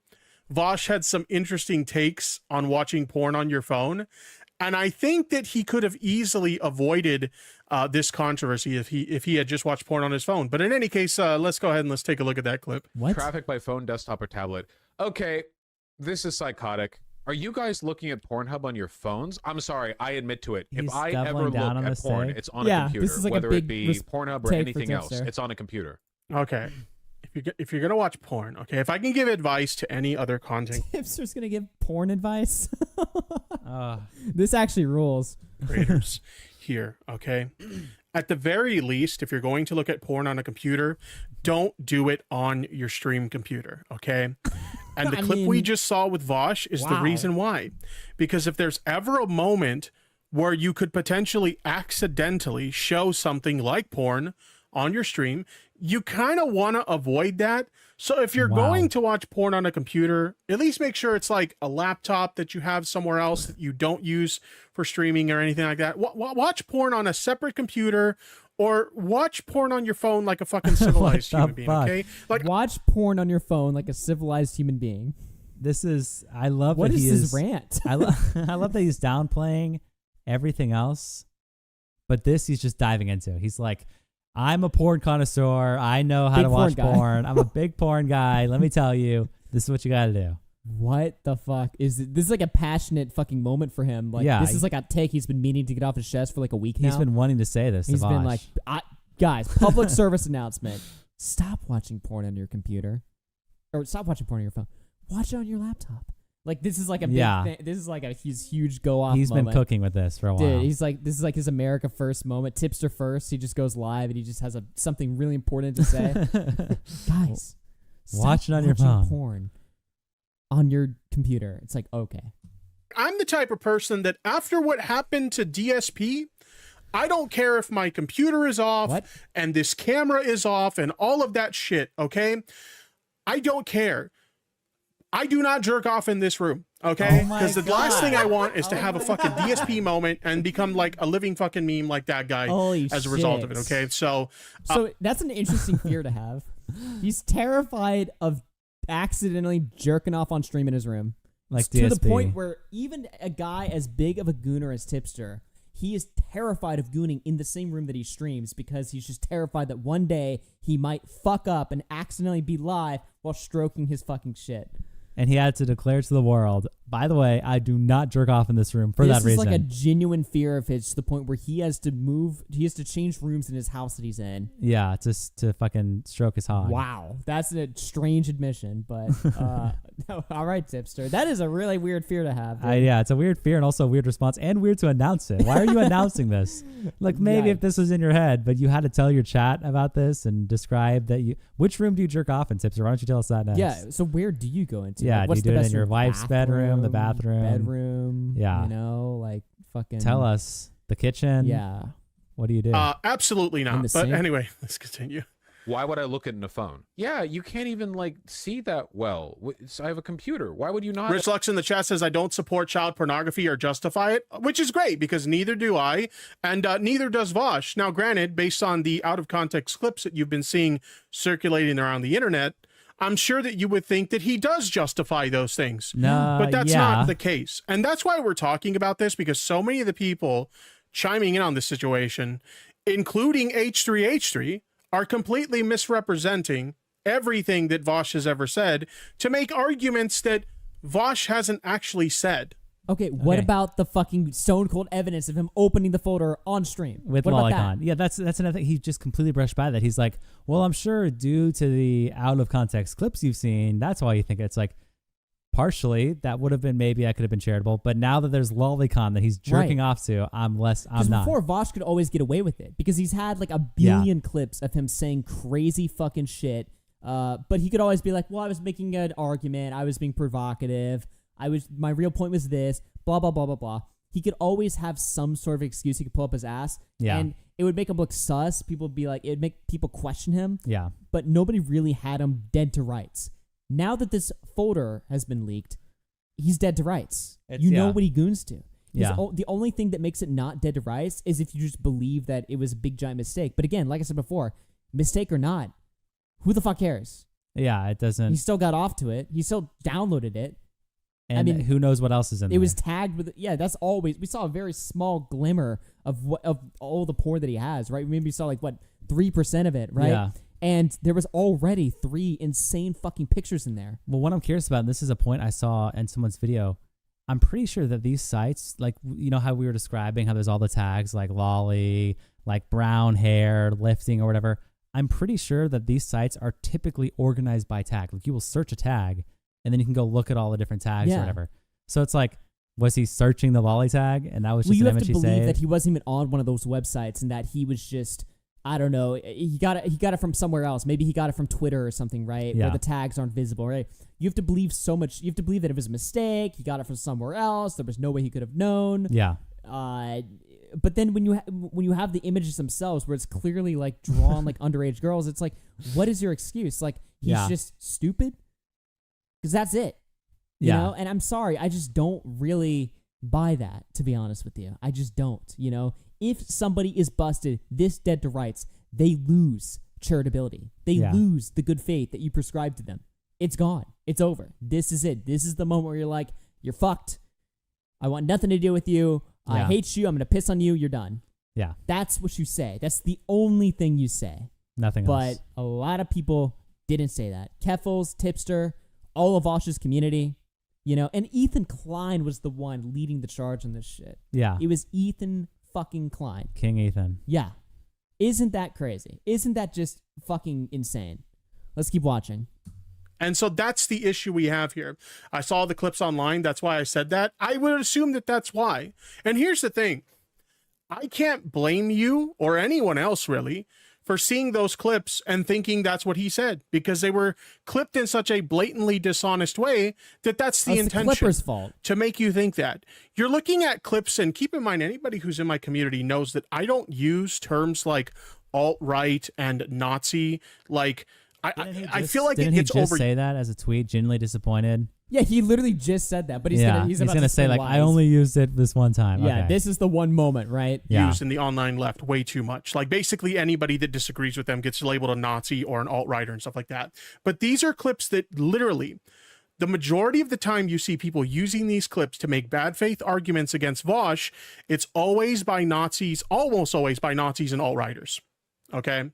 Vaush had some interesting takes on watching porn on your phone. And I think that he could have easily avoided this controversy if he had just watched porn on his phone. But in any case, let's go ahead and let's take a look at that clip. What? Traffic by phone, desktop, or tablet. Okay, this is psychotic. Are you guys looking at Pornhub on your phones? I'm sorry, I admit to it. He's If I doubling ever look down on at this porn, take. it's on Yeah, a computer. this is like a Whether big it be Pornhub or take for anything else, Tipster. it's on a computer. Okay. If you're gonna watch porn, okay, if I can give advice to any other content Tipster's gonna give porn advice. Uh, This actually rules. creators here, okay, at the very least, if you're going to look at porn on a computer, don't do it on your stream computer, okay? And the clip we just saw with Vaush is the reason why. Because if there's ever a moment where you could potentially accidentally show something like porn on your stream, you kind of want to avoid that. So if you're going to watch porn on a computer, at least make sure it's like a laptop that you have somewhere else that you don't use for streaming or anything like that. Watch porn on a separate computer, or watch porn on your phone like a fucking civilized human being, okay? Like, watch porn on your phone like a civilized human being. I love what that is he this is rant? I love that he's downplaying everything else, but this he's just diving into. He's like, I'm a porn connoisseur. I know how to watch porn. I'm a big porn guy. Let me tell you, this is what you got to do. What the fuck is it? This is like a passionate fucking moment for him. Like, this is like a take he's been meaning to get off his chest for like a week now. He's been wanting to say this. He's to been Vaush. like, guys, public service announcement. Stop watching porn on your computer, or stop watching porn on your phone. Watch it on your laptop. Like, this is like a big thing. This is like a huge go off. He's moment. been cooking with this for a while. Dude, he's like, this is like his America First moment. Tipster first. He just goes live and he just has something really important to say. Guys, watch it on your phone. Porn on your computer. It's like, okay. I'm the type of person that after what happened to DSP, I don't care if my computer is off and this camera is off and all of that shit, okay? I don't care. I do not jerk off in this room, okay? Because the last thing I want is to have a fucking DSP moment and become like a living fucking meme like that guy as a result of it, okay? So that's an interesting fear to have. He's terrified of accidentally jerking off on stream in his room. Like to the point where even a guy as big of a gooner as Tipster, he is terrified of gooning in the same room that he streams because he's just terrified that one day he might fuck up and accidentally be live while stroking his fucking shit. And he had to declare to the world, by the way, I do not jerk off in this room for that reason. This is like a genuine fear of his, to the point where he has to change rooms in his house that he's in. Yeah, just to fucking stroke his hog. Wow. That's a strange admission, but all right, Tipster. That is a really weird fear to have. Yeah, it's a weird fear and also a weird response and weird to announce it. Why are you announcing this? Like, maybe if this was in your head, but you had to tell your chat about this and describe that you... Which room do you jerk off in, Tipster? Why don't you tell us that next? Yeah, so where do you go into? Yeah, like, what's do you do it in your room? wife's bedroom, the bathroom? Yeah. You know, like fucking... Tell us. The kitchen? Yeah. What do you do? Absolutely not. But sink? Anyway, let's continue. Why would I look at in a phone? Yeah, you can't even like see that well. I have a computer. Why would you not? Rich Lux in the chat says, I don't support child pornography or justify it, which is great because neither do I, and neither does Vaush. Now, granted, based on the out of context clips that you've been seeing circulating around the internet, I'm sure that you would think that he does justify those things. No, but that's not the case. And that's why we're talking about this, because so many of the people chiming in on this situation, including H3H3, are completely misrepresenting everything that Vaush has ever said to make arguments that Vaush hasn't actually said. Okay, what about the fucking stone cold evidence of him opening the folder on stream? With Lolicon. Yeah, that's another thing. He just completely brushed by that. He's like, well, I'm sure due to the out of context clips you've seen, that's why you think it's like, partially, that would have been maybe I could have been charitable, but now that there's Lolicon that he's jerking off to, I'm not. Because before, Vaush could always get away with it because he's had like a billion clips of him saying crazy fucking shit, but he could always be like, well, I was making an argument, I was being provocative, my real point was this, blah, blah, blah, blah, blah. He could always have some sort of excuse he could pull up his ass, and it would make him look sus. People would be like, it'd make people question him, but nobody really had him dead to rights. Now that this folder has been leaked, he's dead to rights. You know what he goons to. The only thing that makes it not dead to rights is if you just believe that it was a big giant mistake. But again, like I said before, mistake or not, who the fuck cares? Yeah, it doesn't. He still got off to it. He still downloaded it. And I mean, who knows what else is in there? It was tagged with, that's always, we saw a very small glimmer of all the porn that he has, right? Maybe we saw 3% of it, right? Yeah. And there was already 3 insane fucking pictures in there. Well, what I'm curious about, and this is a point I saw in someone's video, I'm pretty sure that these sites, like, you know how we were describing how there's all the tags, like lolly, like brown hair, lifting or whatever. I'm pretty sure that these sites are typically organized by tag. Like, you will search a tag, and then you can go look at all the different tags or whatever. So it's like, was he searching the lolly tag, and that was just an image he saved? You have to believe that he wasn't even on one of those websites, and that he was just I don't know. He got it from somewhere else. Maybe he got it from Twitter or something, right? Yeah. Where the tags aren't visible, right? You have to believe so much. You have to believe that it was a mistake. He got it from somewhere else. There was no way he could have known. Yeah. But then when you have the images themselves, where it's clearly like drawn like underage girls, it's like, what is your excuse? Like he's just stupid? Because that's it. You know? And I'm sorry, I just don't really buy that, to be honest with you. I just don't. You know, if somebody is busted this dead to rights, they lose charitability. They lose the good faith that you prescribe to them. It's gone. It's over. This is it. This is the moment where you're like, you're fucked. I want nothing to do with you. I hate you. I'm going to piss on you. You're done. Yeah. That's what you say. That's the only thing you say. Nothing else. But a lot of people didn't say that. Keffals, Tipster, all of Vaush's community, you know, and Ethan Klein was the one leading the charge on this shit. Yeah. It was Ethan fucking Klein. King Ethan. Yeah. Isn't that crazy? Isn't that just fucking insane? Let's keep watching. And so that's the issue we have here. I saw the clips online. That's why I said that. I would assume that that's why. And here's the thing. I can't blame you or anyone else really for seeing those clips and thinking that's what he said, because they were clipped in such a blatantly dishonest way that that's the intention. The Clippers' fault. To make you think that. You're looking at clips, and keep in mind, anybody who's in my community knows that I don't use terms like alt-right and Nazi. Like, I feel like didn't it's he just over. Say that as a tweet, genuinely disappointed? Yeah, he literally just said that, but he's gonna say like, I only used it this one time. Yeah, okay. This is the one moment, right? Used in the online left way too much. Like basically anybody that disagrees with them gets labeled a Nazi or an alt-righter and stuff like that. But these are clips that literally, the majority of the time you see people using these clips to make bad faith arguments against Vaush, it's always by Nazis, almost always by Nazis and alt-righters. Okay?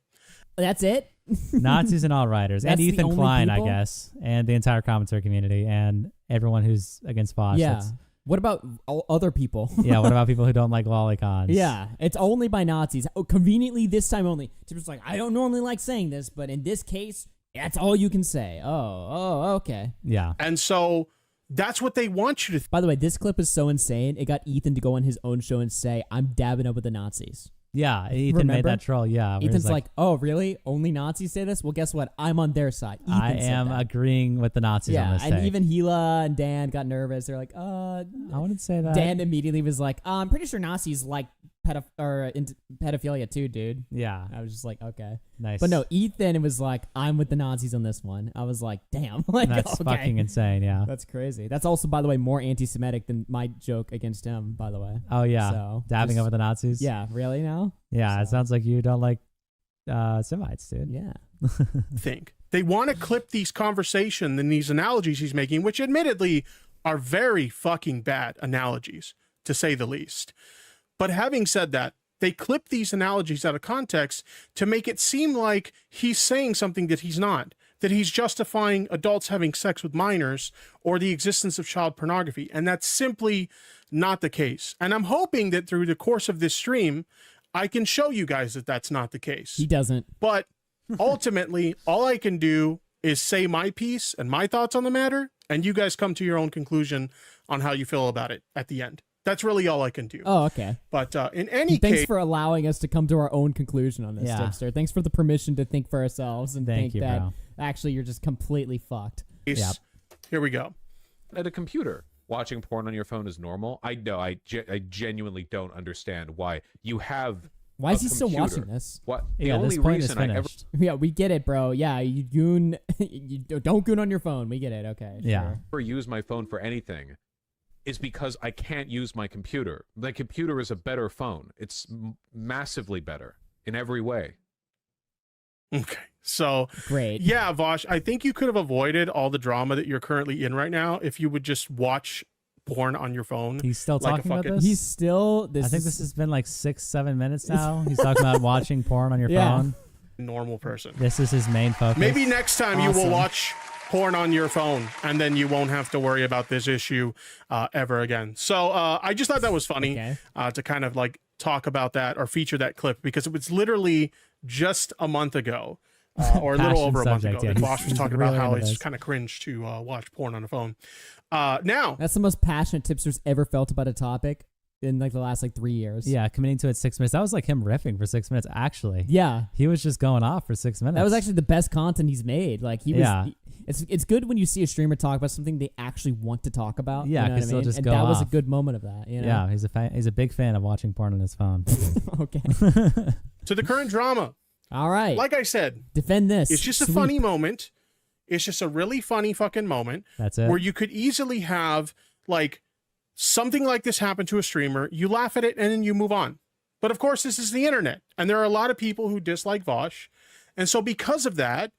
That's it? Nazis and alt-righters. And That's the Ethan only Klein, people? I guess. And the entire commentary community and everyone who's against Vaush. Yeah. What about all other people? Yeah, what about people who don't like lolicons? Yeah, it's only by Nazis. Oh, conveniently, this time only. Tipster's like, I don't normally like saying this, but in this case, that's all you can say. Oh, okay. Yeah. And so that's what they want you to. By the way, this clip is so insane. It got Ethan to go on his own show and say, I'm dabbing up with the Nazis. Yeah, Ethan made that troll. Yeah. where he's Ethan's like, oh, really? Only Nazis say this? Well, guess what? I'm on their side. Ethan I said am that. agreeing with the Nazis on this and take. even Gila and Dan got nervous. They're like, I wouldn't say that. Dan immediately was like, I'm pretty sure Nazis like into pedophilia too, dude. Yeah. I was just like, okay. Nice. But no, Ethan was like, I'm with the Nazis on this one. I was like, damn. Like, That's okay. fucking insane, yeah. That's crazy. That's also, by the way, more anti-Semitic than my joke against him, by the way. Oh, yeah. So, Dabbing up with the Nazis? Yeah, really now? Yeah, it sounds like you don't like Semites, dude. Yeah. Think. They want to clip these conversations and these analogies he's making, which admittedly are very fucking bad analogies, to say the least. But having said that, they clip these analogies out of context to make it seem like he's saying something that he's not, that he's justifying adults having sex with minors or the existence of child pornography. And that's simply not the case. And I'm hoping that through the course of this stream, I can show you guys that that's not the case. He doesn't. But ultimately, all I can do is say my piece and my thoughts on the matter, and you guys come to your own conclusion on how you feel about it at the end. That's really all I can do. Oh, okay. But in any Thanks case, for allowing us to come to our own conclusion on this, Yeah. Tipster. Thanks for the permission to think for ourselves and Thank think you, that bro. actually you're just completely fucked. Here we go. At a computer, watching porn on your phone is normal. I know. I genuinely don't understand why you have. Why is a he still computer. watching this? What? The Yeah, only this point is reason I ever finished. Yeah, we get it, bro. Yeah, you goon. You don't goon on your phone. We get it. Okay. Yeah. Sure. ever use my phone for anything is because I can't use my computer. My computer is a better phone. It's massively better in every way. Okay. So, Great. yeah, Vaush, I think you could have avoided all the drama that you're currently in right now if you would just watch porn on your phone. He's still like a talking about fucking- this? He's still. I think this has been like 6-7 minutes now. He's talking about watching porn on your Yeah. phone. normal person. This is his main focus. Maybe next time you will Awesome. watch porn on your phone, and then you won't have to worry about this issue ever again. So I just thought that was funny to kind of like talk about that or feature that clip, because it was literally just a month ago. Or a little over a month ago, that Vaush was talking about how it's kind of cringe to watch porn on a phone. Now, that's the most passionate Tipster's ever felt about a topic in like the last like 3 years. Yeah, committing to it 6 minutes. That was like him riffing for 6 minutes. Actually, Yeah. he was just going off for 6 minutes. That was actually the best content he's made. Like he was. Yeah. It's good when you see a streamer talk about something they actually want to talk about. Yeah, you know what I 'cause they'll mean? just and go that was a off. good moment of that. You know? Yeah, he's a big fan of watching porn on his phone. Okay. To the current drama. All right. Like I said, defend this. it's just a Sweep. funny moment. It's just a really funny fucking moment. That's it. Where you could easily have like something like this happen to a streamer. You laugh at it and then you move on. But of course, this is the internet, and there are a lot of people who dislike Vaush, and so because of that,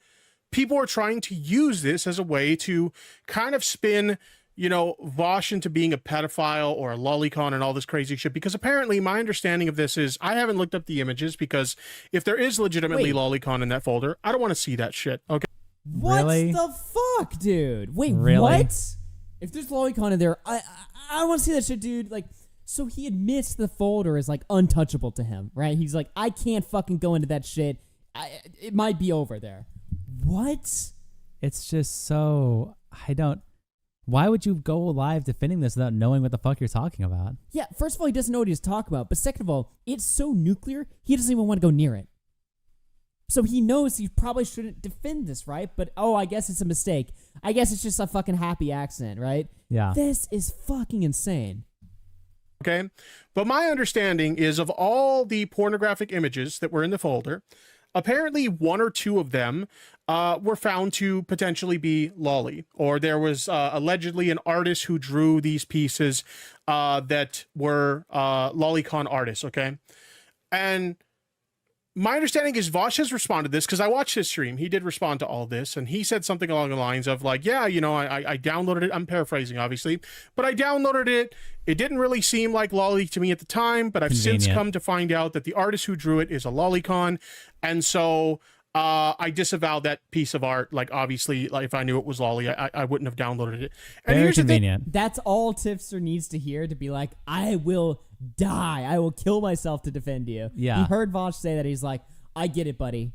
people are trying to use this as a way to kind of spin, Vaush into being a pedophile or a lolicon and all this crazy shit. Because apparently my understanding of this is, I haven't looked up the images, because if there is legitimately lolicon in that folder, I don't want to see that shit. Okay. What Really? the fuck, dude? Wait, Really? what? If there's lolicon in there, I don't want to see that shit, dude. Like, so he admits the folder is like untouchable to him, right? He's like, I can't fucking go into that shit. It might be over there. What? It's just so why would you go live defending this without knowing what the fuck you're talking about? Yeah, first of all, he doesn't know what he's talking about. But second of all, it's so nuclear, he doesn't even want to go near it. So he knows he probably shouldn't defend this, right? But, I guess it's a mistake. I guess it's just a fucking happy accident, right? Yeah. This is fucking insane. Okay. But my understanding is, of all the pornographic images that were in the folder, apparently one or two of them were found to potentially be lolly, or there was allegedly an artist who drew these pieces that were lolicon artists. Okay. And my understanding is Vaush has responded to this, because I watched his stream. He did respond to all this, and he said something along the lines of like, yeah, I downloaded it. I'm paraphrasing, obviously, but I downloaded it. It didn't really seem like lolly to me at the time, but I've since come to find out that the artist who drew it is a lolicon. And so I disavowed that piece of art. Like, obviously, like, if I knew it was lolly, I wouldn't have downloaded it. And Very here's convenient. The thing. That's all Tipster needs to hear to be like, I will die. I will kill myself to defend you. Yeah. He heard Vaush say that. He's like, I get it, buddy.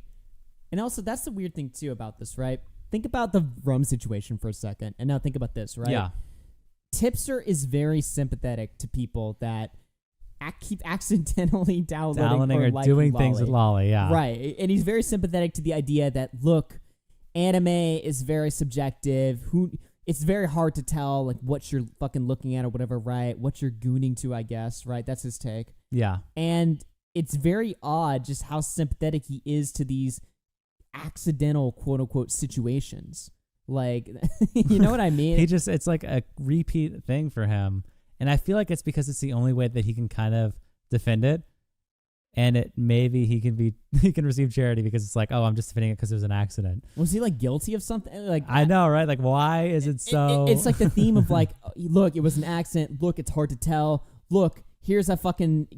And also, that's the weird thing, too, about this, right? Think about the rum situation for a second. And now think about this, right? Yeah. Tipster is very sympathetic to people that keep accidentally downloading or liking doing Lolly. things with Lolly, yeah. Right. And he's very sympathetic to the idea that, look, anime is very subjective. It's very hard to tell like what you're fucking looking at or whatever, right? What you're gooning to, I guess, right? That's his take. Yeah. And it's very odd just how sympathetic he is to these accidental quote unquote situations. Like, you know what I mean? It's like a repeat thing for him. And I feel like it's because it's the only way that he can kind of defend it. And maybe he can receive charity because it's like, oh, I'm just defending it because it was an accident. Was he like guilty of something? Like, I know, right? Like, why is it so? It's like the theme of like, look, it was an accident. Look, it's hard to tell. Look, here's a fucking,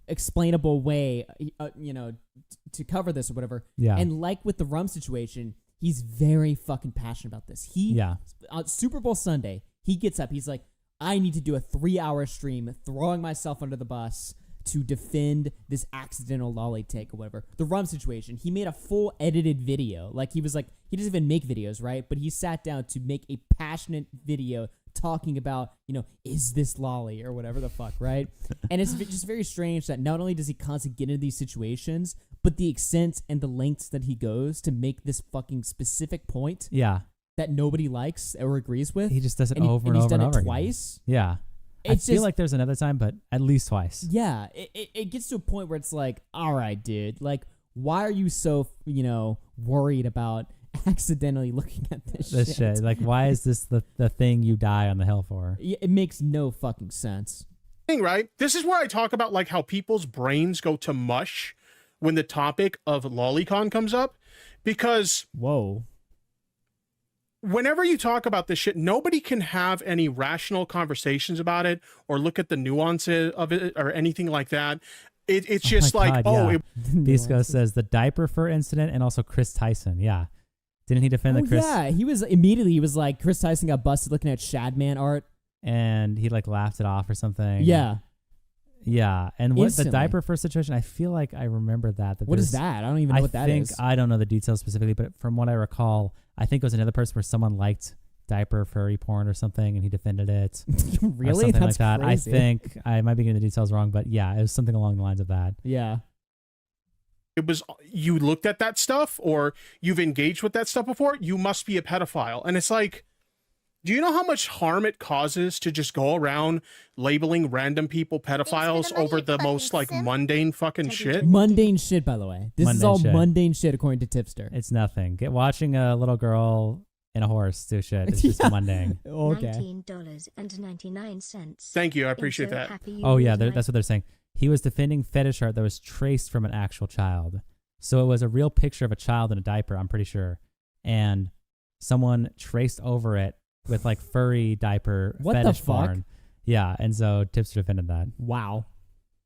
explainable way, to cover this or whatever. Yeah. And like with the rum situation, he's very fucking passionate about this. On Super Bowl Sunday, he gets up. He's like, I need to do a 3-hour stream throwing myself under the bus to defend this accidental lolly take or whatever. The rum situation, he made a full edited video. Like, he was like, he doesn't even make videos, right? But he sat down to make a passionate video talking about, is this lolly or whatever the fuck, right? And it's just very strange that not only does he constantly get into these situations, but the extent and the lengths that he goes to make this fucking specific point. Yeah. That nobody likes or agrees with. He just does it over and over and over. He's done it twice. Again. Yeah. I feel like there's another time, but at least twice. Yeah. It gets to a point where it's like, all right, dude, like, why are you so, worried about accidentally looking at this shit? Like, why is this the thing you die on the hill for? It makes no fucking sense. Right? This is where I talk about like how people's brains go to mush when the topic of lolicon comes up, because whenever you talk about this shit, nobody can have any rational conversations about it or look at the nuances of it or anything like that. It's just like, Bisco says the diaper fur incident and also Chris Tyson. Yeah. Didn't he defend the Chris? Yeah, he was like, Chris Tyson got busted looking at Shadman art. And he like laughed it off or something. Yeah. Yeah. And what the diaper fur situation, I feel like I remember that. What is that? I don't even know what that is. I don't know the details specifically, but from what I recall, I think it was another person where someone liked diaper furry porn or something, and he defended it. Really? Or something That's like that. crazy. I think I might be getting the details wrong, but yeah, it was something along the lines of that. Yeah. It was, you looked at that stuff or you've engaged with that stuff before, you must be a pedophile. And it's like, do you know how much harm it causes to just go around labeling random people pedophiles over the most like mundane fucking shit? Mundane shit, by the way. This is Mundane all shit. mundane shit according to Tipster. It's nothing. Watching a little girl and a horse do shit is just mundane. Okay. $19.99. Thank you. I appreciate that. Oh yeah, that's what they're saying. He was defending fetish art that was traced from an actual child. So it was a real picture of a child in a diaper, I'm pretty sure. And someone traced over it with like furry diaper What the fetish fuck? porn. Yeah, and so Tipster defended that. Wow.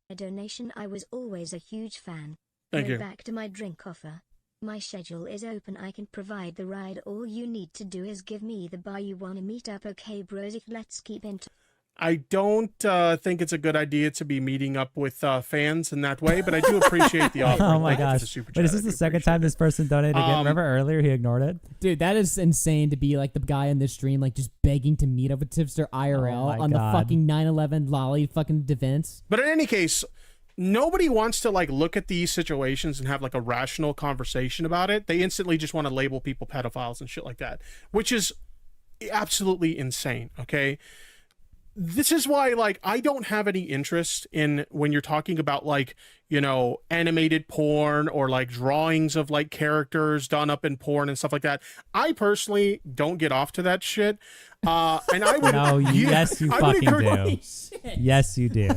A donation. I was always a huge fan. Thank Go you. back to my drink offer. My schedule is open. I can provide the ride. All you need to do is give me the bar. You wanna meet up? Okay, bros. Let's keep in touch. I don't think it's a good idea to be meeting up with fans in that way, but I do appreciate the offer. Oh my Thank you for the gosh. super Wait, is chat. this the second time this person donated again? Remember earlier he ignored it? Dude, that is insane to be like the guy in this stream, like just begging to meet up with Tipster IRL my on God. the fucking 9/11 lolly fucking defense. But in any case, nobody wants to like look at these situations and have like a rational conversation about it. They instantly just want to label people pedophiles and shit like that, which is absolutely insane. Okay. This is why, like, I don't have any interest in when you're talking about, like, you know, animated porn or like drawings of like characters done up in porn and stuff like that. I personally don't get off to that shit. And I would. No, yes, you I would fucking encourage- do. Yes, you do.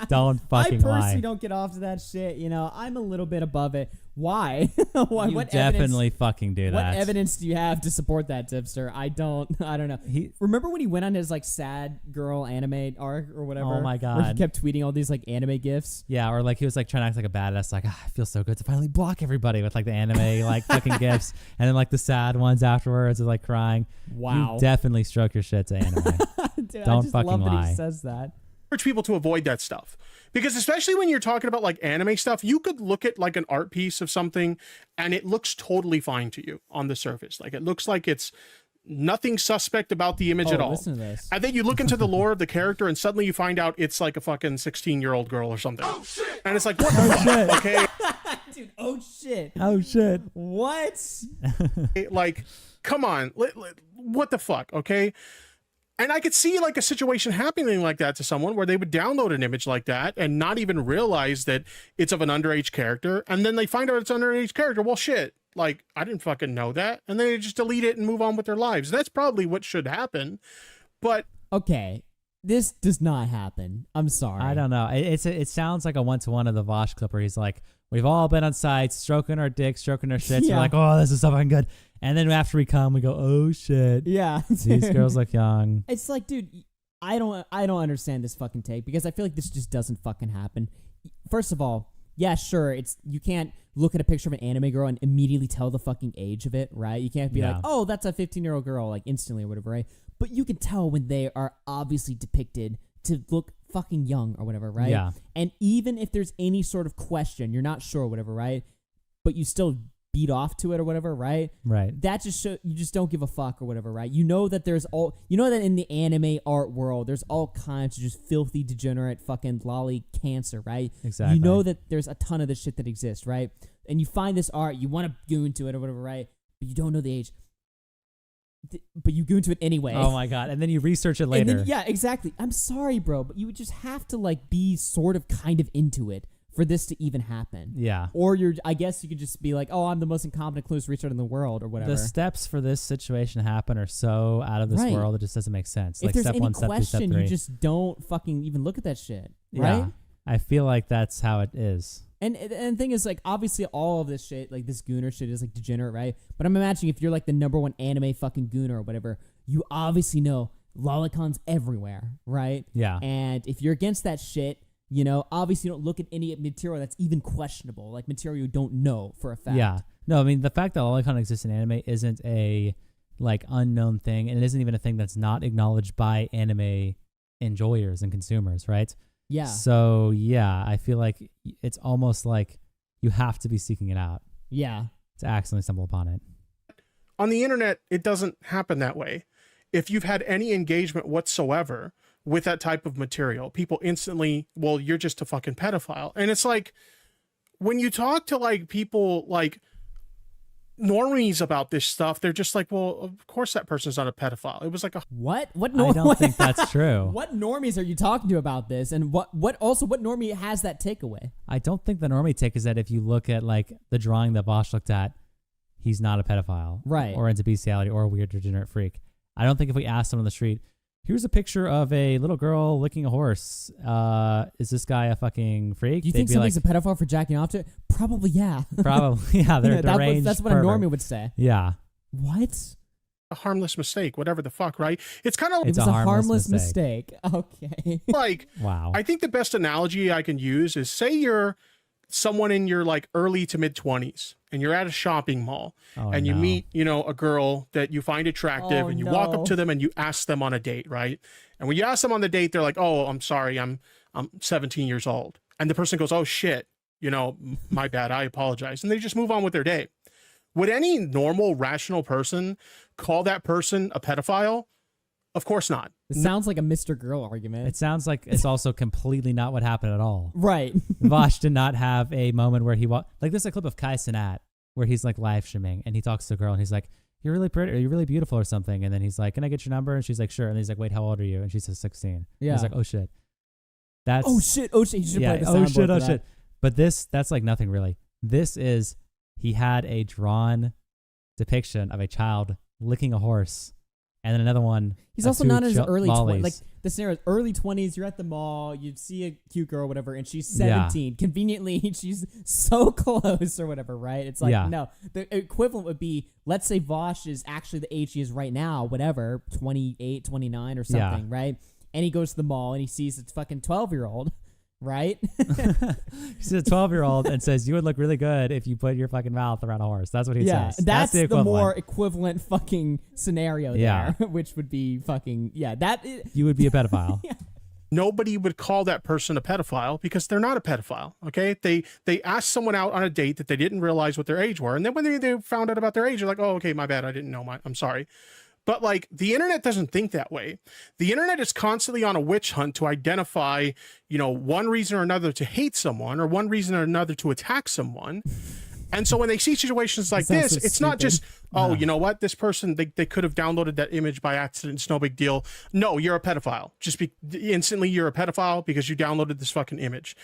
Don't fucking I personally lie. don't get off to that shit. You know, I'm a little bit above it. Why? Why? You definitely fucking do What that. evidence do you have to support that, Tipster? I don't know. Remember when he went on his like sad girl anime arc or whatever? Oh my Where he God. kept tweeting all these like anime gifs. Yeah, or like he was like trying to act like a badass, like, I feel so good to finally block everybody with like the anime like fucking gifs, and then like the sad ones afterwards of like crying. Wow. You definitely stroke your shit to anime. Dude, Don't I just fucking love that lie. he says that. Encourage people to avoid that stuff, because especially when you're talking about like anime stuff, you could look at like an art piece of something and it looks totally fine to you on the surface. Like it looks like it's nothing suspect about the image at all. Listen to this. And then you look into the lore of the character and suddenly you find out it's like a fucking 16-year-old girl or something. Oh, shit. And it's like, what the fuck? Okay. Dude, oh shit. Oh shit. What? Like, come on. What the fuck? Okay. And I could see like a situation happening like that to someone where they would download an image like that and not even realize that it's of an underage character. And then they find out it's an underage character. Well, shit. Like, I didn't fucking know that. And they just delete it and move on with their lives. That's probably what should happen. But okay, this does not happen. I'm sorry. I don't know. It sounds like a one-to-one of the Vaush clip where he's like, we've all been on sites, stroking our dicks, stroking our shits. Yeah. We're like, oh, this is so fucking good. And then after we come, we go, oh shit. Yeah. These girls look young. It's like, dude, I don't understand this fucking take because I feel like this just doesn't fucking happen. First of all, yeah, sure, you can't look at a picture of an anime girl and immediately tell the fucking age of it, right? You can't be like, oh, that's a 15-year-old girl, like instantly or whatever, right? But you can tell when they are obviously depicted to look fucking young or whatever, right? Yeah. And even if there's any sort of question, you're not sure or whatever, right? But you still beat off to it or whatever, right? Right. That just shows you just don't give a fuck or whatever, right? You know that in the anime art world, there's all kinds of just filthy, degenerate fucking lolly cancer, right? Exactly. You know that there's a ton of this shit that exists, right? And you find this art, you want to go into it or whatever, right? But you don't know the age. But you go into it anyway. Oh my God. And then you research it later. And then, yeah, exactly. I'm sorry, bro, but you would just have to like be sort of kind of into it for this to even happen. Yeah. Or I guess you could just be like, oh, I'm the most incompetent clueless researcher in the world or whatever. The steps for this situation to happen are so out of this Right. world, it just doesn't make sense. If Like there's step any 1, step 2, step question, 3. you just don't fucking even look at that shit, right? Yeah. I feel like that's how it is. And the thing is, like, obviously all of this shit, like this gooner shit is like degenerate, right? But I'm imagining if you're like the #1 anime fucking gooner or whatever, you obviously know lolicons everywhere, right? Yeah. And if you're against that shit, you know, obviously you don't look at any material that's even questionable, like material you don't know for a fact. Yeah. No, I mean, the fact that lolicon exists in anime isn't a like unknown thing, and it isn't even a thing that's not acknowledged by anime enjoyers and consumers, right? Yeah. So, yeah, I feel like it's almost like you have to be seeking it out Yeah. to accidentally stumble upon it. On the internet, it doesn't happen that way. If you've had any engagement whatsoever with that type of material, people instantly, well, you're just a fucking pedophile. And it's like, when you talk to like people like normies about this stuff, they're just like, well, of course that person's not a pedophile. It was like a what I don't think that's true. What normies are you talking to about this? And what normie has that takeaway? I don't think the normie take is that if you look at like the drawing that Vaush looked at, he's not a pedophile, right? Or into bestiality or a weird degenerate freak. I don't think if we asked someone on the street, here's a picture of a little girl licking a horse, is this guy a fucking freak? Do you think somebody's a pedophile for jacking off to it? Probably, yeah. Probably, yeah. They're deranged. That's what a normie would say. Yeah. What? A harmless mistake, whatever the fuck, right? It's kind of it was a harmless mistake. Okay. Like, wow. I think the best analogy I can use is, say you're someone in your like early to mid 20s and you're at a shopping mall and you meet, you know, a girl that you find attractive and you walk up to them and you ask them on a date, right? And when you ask them on the date, they're like, oh, I'm sorry, I'm 17 years old. And the person goes, oh shit, you know, my bad, I apologize. And they just move on with their day. Would any normal, rational person call that person a pedophile? Of course not. It sounds like a Mr. Girl argument. It sounds like it's also completely not what happened at all. Right. Vaush did not have a moment where he like there's a clip of Kai Cenat where he's like live streaming and he talks to a girl and he's like, you're really pretty, or you're really beautiful or something. And then he's like, can I get your number? And she's like, sure. And he's like, wait, how old are you? And she says 16. Yeah. And he's like, oh shit. That's oh shit. He should play the oh shit. for Oh that. shit. But that's like nothing really. This is, he had a drawn depiction of a child licking a horse. And then another one. He's also not in his early 20s. Like the scenario, early 20s, you're at the mall, you see a cute girl or whatever, and she's 17. Yeah. Conveniently, she's so close or whatever, right? It's like, no. The equivalent would be, let's say Vaush is actually the age he is right now, whatever, 28, 29 or something, right? And he goes to the mall and he sees this fucking 12-year-old. Right? He's a 12-year-old and says, you would look really good if you put your fucking mouth around a horse. That's what he says. That's the more equivalent fucking scenario there, which would be fucking, you would be a pedophile. Nobody would call that person a pedophile because they're not a pedophile, okay? They asked someone out on a date that they didn't realize what their age were, and then when they found out about their age, they're like, oh, okay, my bad, I didn't know, I'm sorry. But like the internet doesn't think that way. The internet is constantly on a witch hunt to identify, you know, one reason or another to hate someone or one reason or another to attack someone. And so when they see situations like this, it's not just, oh, you know what? This person, they could have downloaded that image by accident. It's no big deal. No, you're a pedophile. Just instantly you're a pedophile because you downloaded this fucking image.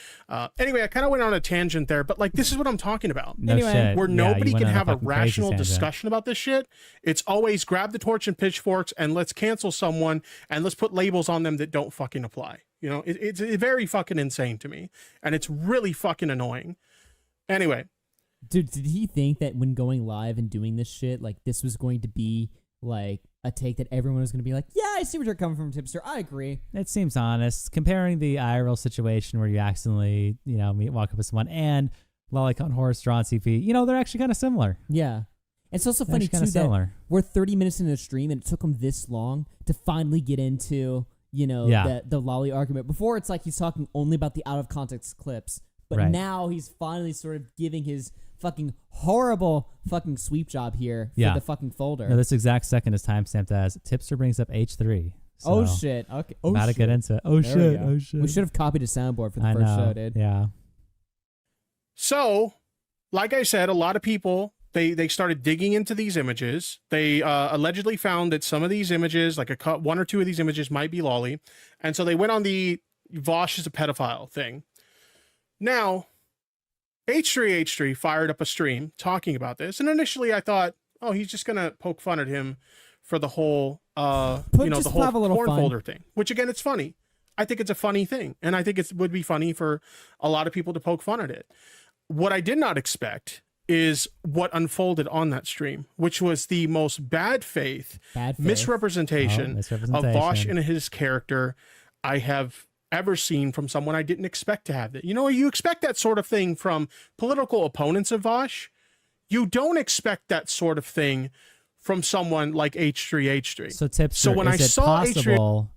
Anyway, I kind of went on a tangent there, but like, this is what I'm talking about. Where nobody can have a rational discussion about this shit. It's always grab the torch and pitchforks and let's cancel someone and let's put labels on them that don't fucking apply. You know, it's very fucking insane to me. And it's really fucking annoying. Anyway. Dude, did he think that when going live and doing this shit, like this was going to be like a take that everyone was going to be like, yeah, I see where you're coming from, Tipster. I agree. It seems honest. Comparing the IRL situation where you accidentally, you know, walk up with someone and Lolicon Horse drawn CP, you know, they're actually kind of similar. Yeah. It's also funny too that we're 30 minutes into the stream and it took him this long to finally get into, you know, the lolly argument. Before it's like he's talking only about the out of context clips, but now he's finally sort of giving his fucking horrible fucking sweep job here for the fucking folder. No, this exact second is timestamped as Tipster brings up H3. So oh shit. Okay. Oh about shit. To get into it. Oh shit. Oh shit. We should have copied a soundboard for the first show, dude. Yeah. So, like I said, a lot of people they started digging into these images. They allegedly found that some of these images, like one or two of these images, might be lolly, and so they went on the Vaush is a pedophile thing. Now, H3H3 fired up a stream talking about this, and initially I thought, oh, he's just gonna poke fun at him for the whole, the whole porn folder thing. Which again, it's funny. I think it's a funny thing, and I think it would be funny for a lot of people to poke fun at it. What I did not expect is what unfolded on that stream, which was the most bad faith. Misrepresentation of Vaush and his character I have ever seen from someone I didn't expect to have that. You know, you expect that sort of thing from political opponents of Vaush. You don't expect that sort of thing from someone like H3H3. So Tipster, when is it possible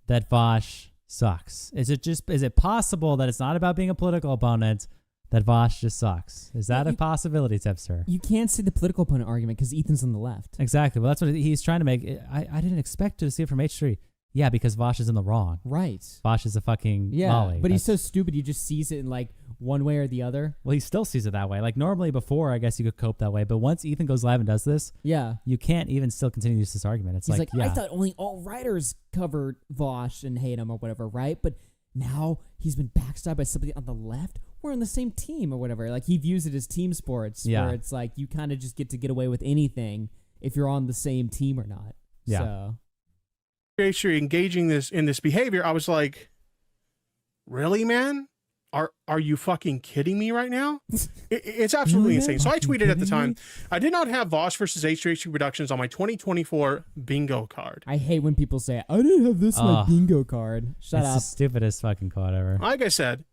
that Vaush sucks? Is it possible that it's not about being a political opponent, that Vaush just sucks. Is that a possibility, Tipster? You can't see the political opponent argument because Ethan's on the left. Exactly. Well, that's what he's trying to make. I didn't expect to see it from H3. Yeah, because Vaush is in the wrong. Right. Vaush is a fucking molly. But he's so stupid, he just sees it in like one way or the other. Well, he still sees it that way. Like normally before, I guess you could cope that way. But once Ethan goes live and does this, you can't even still continue to use this argument. It's he's like, I thought only alt-righters covered Vaush and hate him or whatever, right? But now he's been backstabbed by somebody on the left. We're on the same team or whatever. Like he views it as team sports where it's like you kind of just get away with anything if you're on the same team or not. Yeah. So. You're engaging in this behavior. I was like, really, man? Are you fucking kidding me right now? It's absolutely insane. So I tweeted at the time, I did not have Vaush versus H3 Productions on my 2024 bingo card. I hate when people say, I didn't have this on my bingo card. Shut up. It's the stupidest fucking quote ever. Like I said,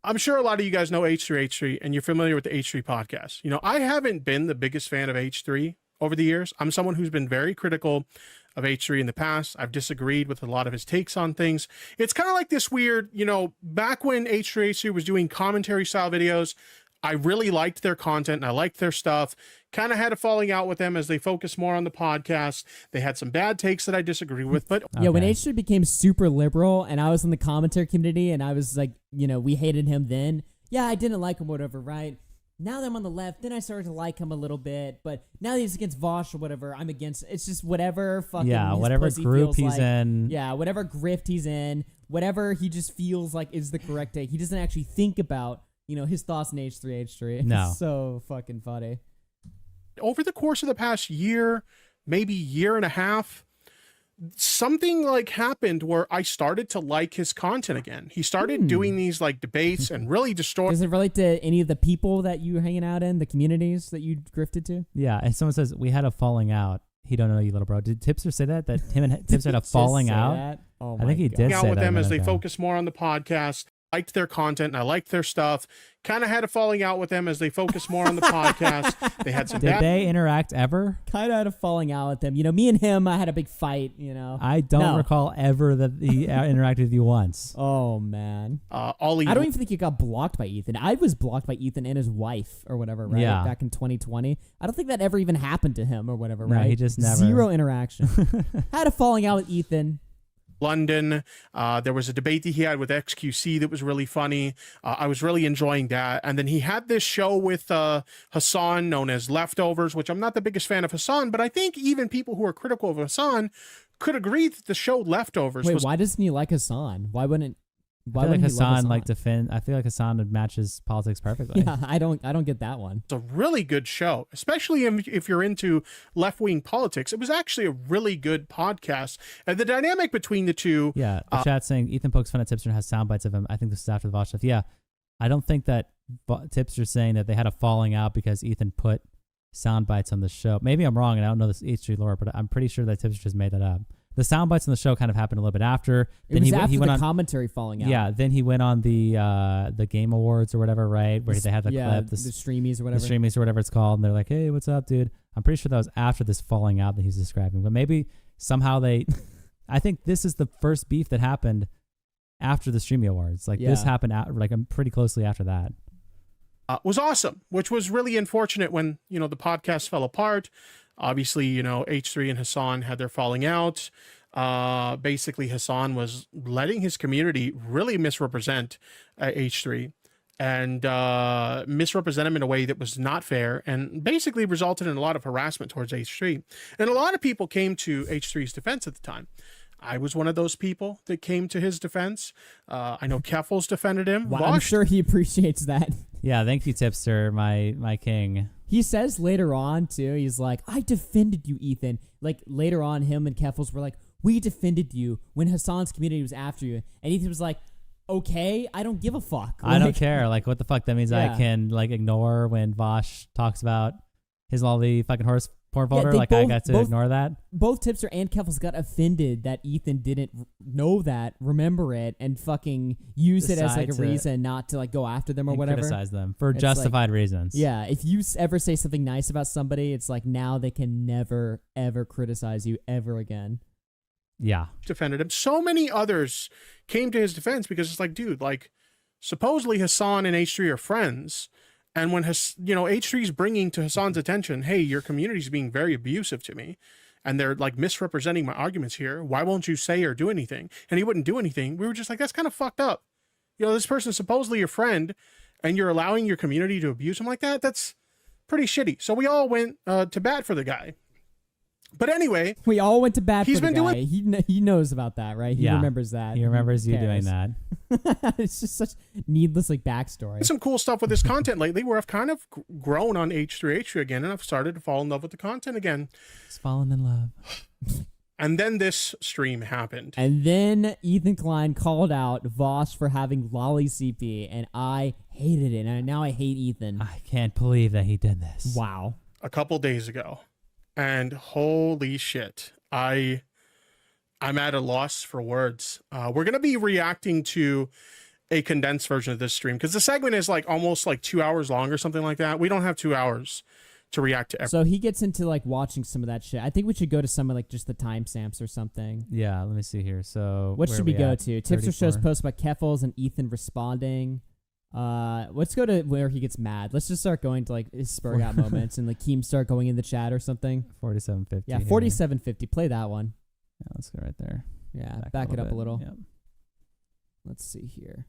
I'm sure a lot of you guys know H3 and you're familiar with the H3 podcast. You know, I haven't been the biggest fan of H3 over the years. I'm someone who's been very critical of H3 in the past. I've disagreed with a lot of his takes on things. It's kind of like this weird, you know, back when H3 was doing commentary style videos, I really liked their content and I liked their stuff. Kind of had a falling out with them as they focused more on the podcast. They had some bad takes that I disagree with, but yeah, when H3 became super liberal and I was in the commentary community and I was like, you know, we hated him then. Yeah, I didn't like him, whatever, right? Now that I'm on the left, then I started to like him a little bit. But now that he's against Vaush or whatever, I'm against. It's just whatever fucking whatever group he's like. in. Yeah, whatever grift he's in, whatever he just feels like is the correct take. He doesn't actually think about, you know, his thoughts in H3. No. It's so fucking funny. Over the course of the past year, maybe year and a half, something like happened where I started to like his content again. He started doing these like debates and really destroying. Does it relate to any of the people that you hanging out in, the communities that you grifted to? Yeah, and someone says we had a falling out. He don't know you, little bro. Did Tipster say that? That him and Tipster had a falling out? That? Oh I think he did. Out say with that them as they ago. focus more on the podcast. Liked their content and I liked their stuff. Kind of had a falling out with them as they focus more on the podcast. They had some. Did they interact ever? Kind of had a falling out with them. You know, me and him, I had a big fight. You know, I don't recall ever that he interacted with you once. Oh man, Ollie. I don't even think he got blocked by Ethan. I was blocked by Ethan and his wife or whatever. Right, back in 2020. I don't think that ever even happened to him or whatever. No, right, he just never. Zero interaction. Had a falling out with Ethan. London. There was a debate that he had with XQC that was really funny. I was really enjoying that. And then he had this show with Hassan known as Leftovers, which I'm not the biggest fan of Hassan, but I think even people who are critical of Hassan could agree that the show Leftovers Wait, why doesn't he like Hassan? Why wouldn't I feel like Hassan like defend. I feel like Hassan matches politics perfectly. Yeah, I don't get that one. It's a really good show, especially if you're into left-wing politics. It was actually a really good podcast, and the dynamic between the two. Yeah, the chat's saying Ethan pokes fun at Tipster and has sound bites of him. I think this is after the Vaush stuff. Yeah, I don't think that Tipster's saying that they had a falling out because Ethan put sound bites on the show. Maybe I'm wrong, and I don't know this H3 lore, but I'm pretty sure that Tipster just made that up. The sound bites on the show kind of happened a little bit after. Then he went on commentary falling out. Yeah, then he went on the Game Awards or whatever, right? Where they had the clip, the streamies or whatever. The streamies or whatever it's called, and they're like, "Hey, what's up, dude?" I'm pretty sure that was after this falling out that he's describing. But maybe somehow I think this is the first beef that happened after the Streamy Awards. Like this happened pretty closely after that. Was awesome, which was really unfortunate when, you know, the podcast fell apart. Obviously, you know, H3 and Hassan had their falling out. Basically, Hassan was letting his community really misrepresent H3 and misrepresent him in a way that was not fair and basically resulted in a lot of harassment towards H3. And a lot of people came to H3's defense at the time. I was one of those people that came to his defense. I know Keffals defended him. Well, I'm sure he appreciates that. Yeah, thank you, Tipster, my king. He says later on, too, he's like, I defended you, Ethan. Like, later on, him and Keffals were like, we defended you when Hassan's community was after you. And Ethan was like, okay, I don't give a fuck. I don't care. Like, what the fuck? That means I can, like, ignore when Vaush talks about his lovely fucking horse porn folder? Like, I got to ignore that? Both Tipster and Keffals got offended that Ethan didn't know that, remember it, and fucking use it as, like, a reason not to, like, go after them or whatever. Criticize them for justified reasons. Yeah, if you ever say something nice about somebody, it's like now they can never, ever criticize you ever again. Yeah. Defended him. So many others came to his defense because it's like, dude, like, supposedly Hassan and H3 are friends. And when H3 is bringing to Hassan's attention, hey, your community's being very abusive to me, and they're like misrepresenting my arguments here. Why won't you say or do anything? And he wouldn't do anything. We were just like, that's kind of fucked up. This person's supposedly your friend, and you're allowing your community to abuse him like that. That's pretty shitty. So we all went to bat for the guy. But anyway, we all went to bat he's for the been guy. He knows about that, right? He remembers that. He remembers you doing that. It's just such needless backstory. Some cool stuff with this content lately where I've kind of grown on H3 again, and I've started to fall in love with the content again. He's fallen in love. And then this stream happened. And then Ethan Klein called out Vaush for having lolly CP, and I hated it. And now I hate Ethan. I can't believe that he did this. Wow. A couple days ago. And holy shit, I'm at a loss for words. We're going to be reacting to a condensed version of this stream because the segment is like almost like 2 hours long or something like that. We don't have 2 hours to react to everything. So he gets into like watching some of that shit. I think we should go to some of like just the timestamps or something. Yeah, let me see here. So what should we go to? Tipster 34? shows post about Keffals and Ethan responding. Let's go to where he gets mad. Let's just start going to like his spurred out moments and like Keemstar going in the chat or something. 4750. Yeah, 4750. Play that one. Yeah, let's go right there. Yeah, back it up a little. Yep. Let's see here.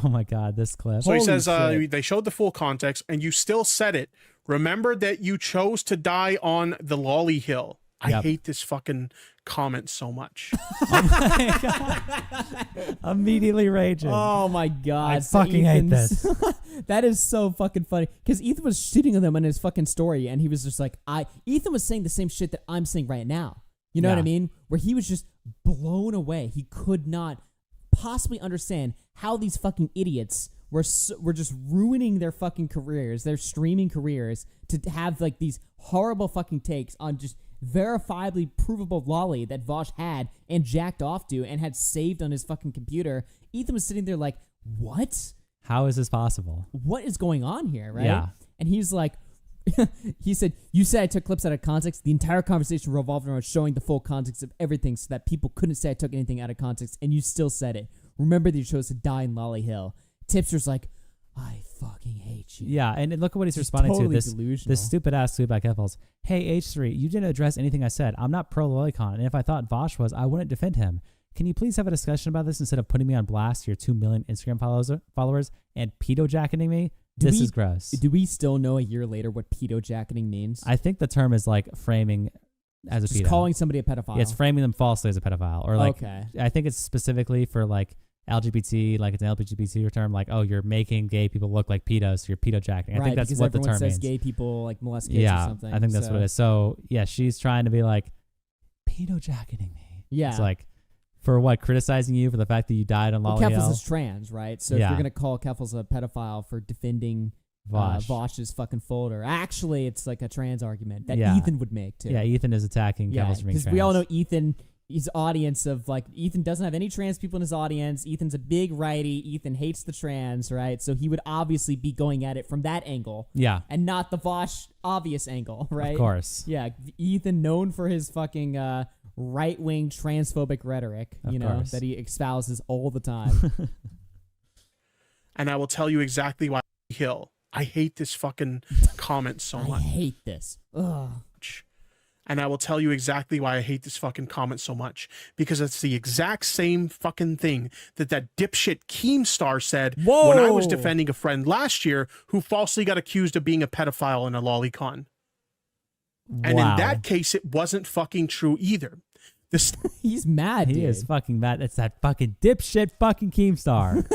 Oh my God, this clip. So he says they showed the full context and you still said it. Remember that you chose to die on the lolly hill. I hate this fucking comment so much. Oh my God. Immediately raging. Oh my God. I fucking hate this. That is so fucking funny. Because Ethan was shitting on them on his fucking story, and he was just like, Ethan was saying the same shit that I'm saying right now. You know what I mean? Where he was just blown away. He could not possibly understand how these fucking idiots were just ruining their fucking careers, their streaming careers, to have like these horrible fucking takes on just verifiably provable lolly that Vaush had and jacked off to and had saved on his fucking computer. Ethan was sitting there like, what? How is this possible? What is going on here, right? Yeah. And he's like, he said, you said I took clips out of context. The entire conversation revolved around showing the full context of everything so that people couldn't say I took anything out of context, and you still said it. Remember that you chose to die in Lolly Hill. Tipster's like, I fucking hate you. Yeah, and look at what he's responding totally to. Delusional. This stupid ass tweet by Keffals. Hey, H3, you didn't address anything I said. I'm not pro Lolicon, and if I thought Vaush was, I wouldn't defend him. Can you please have a discussion about this instead of putting me on blast, your 2 million Instagram followers, and pedo-jacketing me? This is gross. Do we still know a year later what pedo-jacketing means? I think the term is like framing as a just pedo. calling somebody a pedophile. Yeah, it's framing them falsely as a pedophile. Or like, okay. I think it's specifically for like LGBT, like it's an LGBT term, like, oh, you're making gay people look like pedos, so you're pedo-jacketing. I think that's what the term says means. Gay people like molest kids or something. I think that's what it is. So, yeah, she's trying to be like, pedo-jacketing me. Yeah. It's like, for what? Criticizing you for the fact that you died on Lolly Hill? Keffals is trans, right? So if you're going to call Keffals a pedophile for defending Vaush's fucking folder, actually, it's like a trans argument that Ethan would make, too. Yeah, Ethan is attacking Keffals for being trans. Because we all know Ethan, his audience of like, Ethan doesn't have any trans people in his audience. Ethan's a big righty. Ethan hates the trans, right? So he would obviously be going at it from that angle. Yeah. And not the Vaush obvious angle, right? Of course. Yeah. Ethan, known for his fucking right-wing transphobic rhetoric, that he espouses all the time. And I will tell you exactly why Hill. I hate this fucking comment so much. I hate this. Ugh. And I will tell you exactly why I hate this fucking comment so much. Because it's the exact same fucking thing that dipshit Keemstar said when I was defending a friend last year who falsely got accused of being a pedophile in a lolicon. And in that case, it wasn't fucking true either. He's mad, dude. He is fucking mad. It's that fucking dipshit fucking Keemstar.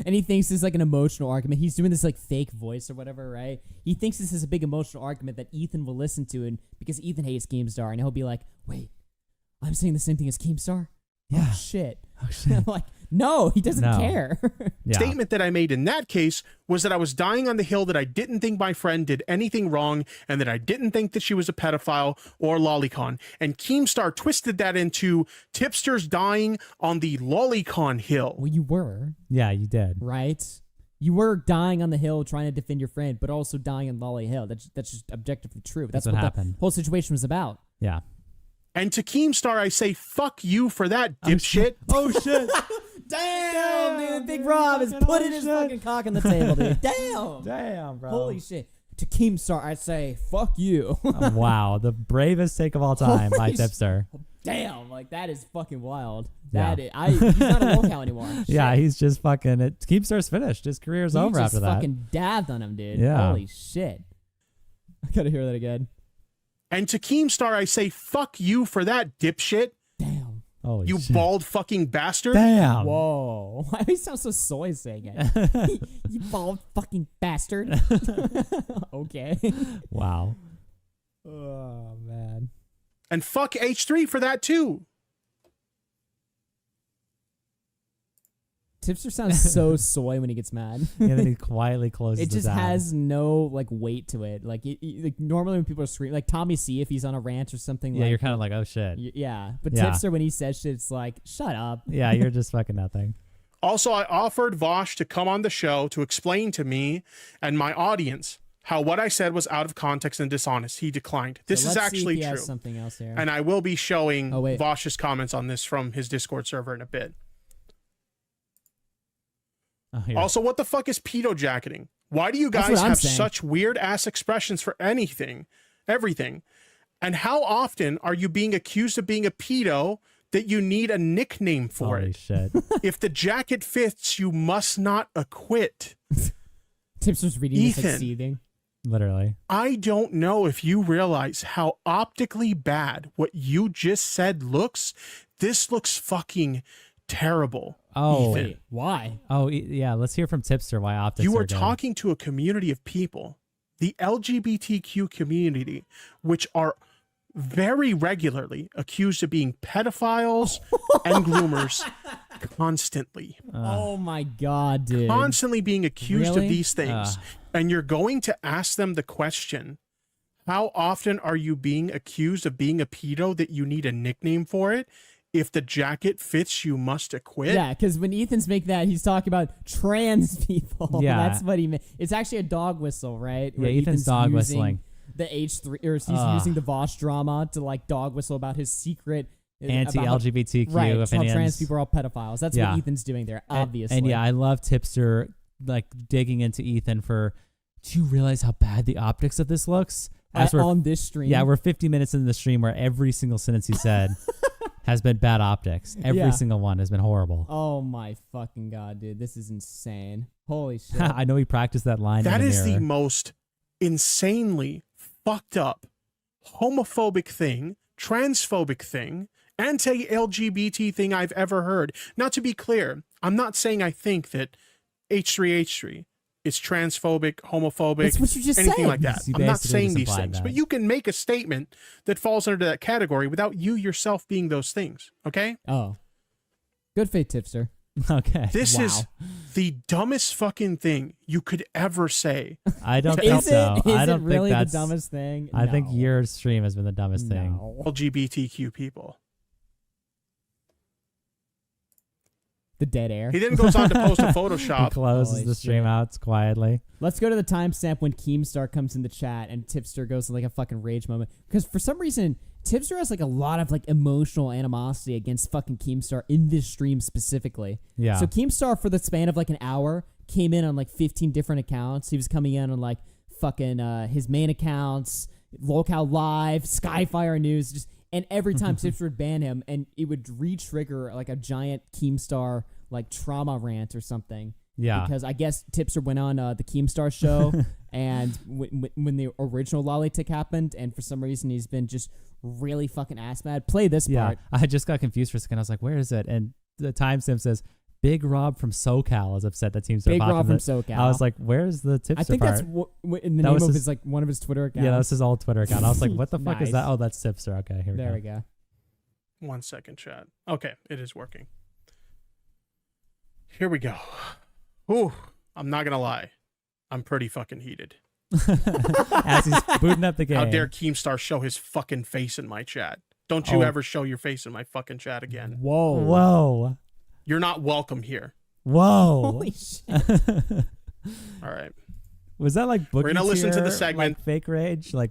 And he thinks it's like an emotional argument. He's doing this like fake voice or whatever, right? He thinks this is a big emotional argument that Ethan will listen to, and because Ethan hates Keemstar, and he'll be like, wait, I'm saying the same thing as Keemstar? Yeah. Oh, shit. I'm like, no, he doesn't care. Statement that I made in that case was that I was dying on the hill that I didn't think my friend did anything wrong and that I didn't think that she was a pedophile or lolicon. And Keemstar twisted that into Tipster's dying on the lolicon hill. Well, you were. Yeah, you did. Right? You were dying on the hill trying to defend your friend, but also dying on Lolly Hill. That's just objectively true. That's what happened. The whole situation was about. Yeah. And to Keemstar, I say, fuck you for that, dipshit. Oh, shit. Damn, dude. Big Rob is putting his fucking cock on the table, dude. Damn. Damn, bro. Holy shit. To Keemstar, I say, fuck you. Wow, the bravest take of all time by Holy Tipster. Damn, like that is fucking wild. Yeah. He's not a locale anymore. Yeah, Shit. he's just fucking. Keemstar's finished. His career's He over just after that. fucking dabbed on him, dude. Yeah. Holy shit. I gotta hear that again. And to Keemstar, I say, fuck you for that, dipshit. Damn. Holy You shit. bald fucking bastard. Damn. Whoa. Why do you sound so soy saying it? You bald fucking bastard. Okay. Wow. Oh, man. And fuck H3 for that, too. Tipster sounds so soy when he gets mad. And then he quietly closes It the just tab. has no like weight to it. Like, like normally when people are screaming, like Tommy C, if he's on a rant or something. Yeah, like, you're kind of like, oh shit. Yeah, but Yeah. Tipster when he says shit, it's like, shut up. Yeah, you're just fucking nothing. Also, I offered Vaush to come on the show to explain to me and my audience how what I said was out of context and dishonest. He declined. This So is let's see if actually he has true. something else here. And I will be showing Oh, wait. Vaush's comments on this from his Discord server in a bit. Oh, here. Also, what the fuck is pedo jacketing? Why do you That's guys what I'm have saying. such weird ass expressions for anything, everything? And how often are you being accused of being a pedo that you need a nickname for Holy it? shit. If the jacket fits, you must not acquit. Tipster's reading this like Ethan. seething. Literally. I don't know if you realize how optically bad what you just said looks. This looks fucking terrible. Oh, Ethan. Wait, why? Oh, yeah. Let's hear from Tipster why optics You are are good. talking to a community of people, the LGBTQ community, which are very regularly accused of being pedophiles and groomers constantly. Oh my god, dude. Constantly being accused Really? of these things. And you're going to ask them the question, how often are you being accused of being a pedo that you need a nickname for it? If the jacket fits, you must acquit. Yeah, because when Ethan's making that, he's talking about trans people. Yeah. That's what he meant. It's actually a dog whistle, right? Yeah, Where Ethan's dog using whistling. The H3, or he's using the Vaush drama to like dog whistle about his secret Anti-LGBTQ right, how opinions. trans people are all pedophiles. That's Yeah. what Ethan's doing there, obviously. And yeah, I love Tipster like digging into Ethan for. Do you realize how bad the optics of this looks? On this stream. Yeah, we're 50 minutes into the stream where every single sentence he said has been bad optics. Every Yeah. single one has been horrible. Oh my fucking god, dude. This is insane. Holy shit. I know he practiced that line. That in the is mirror. the most insanely fucked up, homophobic thing, transphobic thing, anti-LGBT thing I've ever heard. Now, to be clear, I'm not saying I think that H3H3 is transphobic, homophobic, That's what you just anything said. like that. You I'm not basically saying just these implied things, that. but you can make a statement that falls under that category without you yourself being those things, okay? Oh. Good faith, Tipster. Okay. This Wow. is the dumbest fucking thing you could ever say. I don't Is think Is so. it, is I it don't really think the that's dumbest thing? I think No. your stream has been the dumbest thing. No. LGBTQ people. The dead air. He then goes on to post a He Photoshop. closes Holy the stream shit. out quietly. Let's go to the timestamp when Keemstar comes in the chat and Tipster goes in like a fucking rage moment. Because for some reason, Tipster has like a lot of like emotional animosity against fucking Keemstar in this stream specifically. Yeah. So Keemstar for the span of like an hour came in on like 15 different accounts. He was coming in on like fucking his main accounts, Locale Live, Skyfire News, just and every time Tipster would ban him and it would re-trigger like a giant Keemstar like trauma rant or something. Yeah. Because I guess Tipster went on the Keemstar show and when the original Lolly Tick happened and for some reason he's been just really fucking ass mad. Play this Yeah. part. I just got confused for a second. I was like, where is it? And the timestamp says Big Rob from SoCal is upset that Team Big Rob from SoCal. I was like, where's the Tipster I think part? that's in the That name was of his- his like one of his Twitter accounts. Yeah, that's his old Twitter account. I was like, what the fuck is that? Nice. Oh, that's Tipster. Okay, here we There go. we go. 1 second, chat. Okay, it is working. Here we go. Ooh, I'm not gonna lie. I'm pretty fucking heated. As he's booting up the game. How dare Keemstar show his fucking face in my chat? Don't you Oh. ever show your face in my fucking chat again. Whoa. Whoa. You're not welcome here. Whoa. Holy shit. All right. Was that like Boogie We're gonna listen to the tier, segment. like fake rage? Like,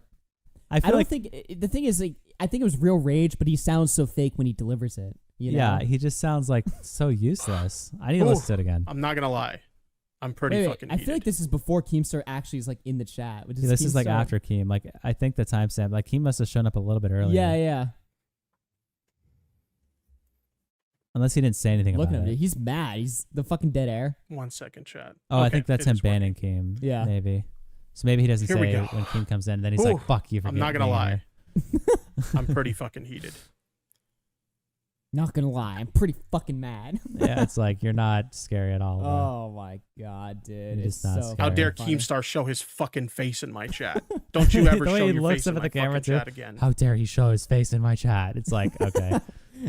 I I feel don't like think the thing is like I think it was real rage, but he sounds so fake when he delivers it. You know? Yeah, he just sounds like so useless. I need to listen to it again. I'm not gonna lie. I'm pretty Wait, fucking I heated. feel like this is before Keemstar actually is like in the chat. Yeah, this is like after Keem. Like I think the timestamp, like Keem must have shown up a little bit earlier. Yeah. Unless he didn't say anything Look about at him. it. He's mad. He's the fucking dead air. 1 second, chat. Oh, I Okay, think that's it him is working. banning Keem. Yeah. Maybe. So maybe he doesn't Here we say go. when Keem comes in. Then he's Ooh, like, "Fuck you for." I'm not gonna being lie. here." I'm pretty fucking heated. Not gonna lie, I'm pretty fucking mad. Yeah, it's like you're not scary at all. Bro. Oh my god, dude! You're It's just not so scary. How dare funny. Keemstar show his fucking face in my chat? Don't you ever the way show he your looks face up in at my the camera fucking too. chat again. How dare he show his face in my chat? It's like okay,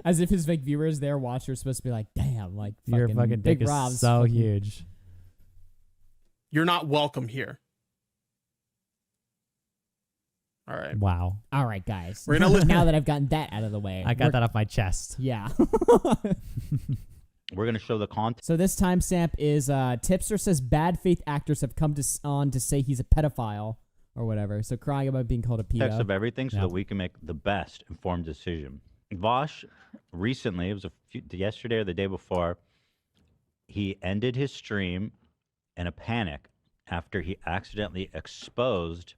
As if his fake viewers there watching are supposed to be like, damn, like your fucking Big dick is Rob's so fucking- huge. You're not welcome here. All right. Wow. All right, guys. We're gonna listen. Now that I've gotten that out of the way, I got that off my chest. Yeah. We're gonna show the content. So this timestamp is Tipster says bad faith actors have come on to say he's a pedophile or whatever. So crying about being called a pedo. Text of everything so Yeah. that we can make the best informed decision. Vaush recently, it was yesterday or the day before, he ended his stream in a panic after he accidentally exposed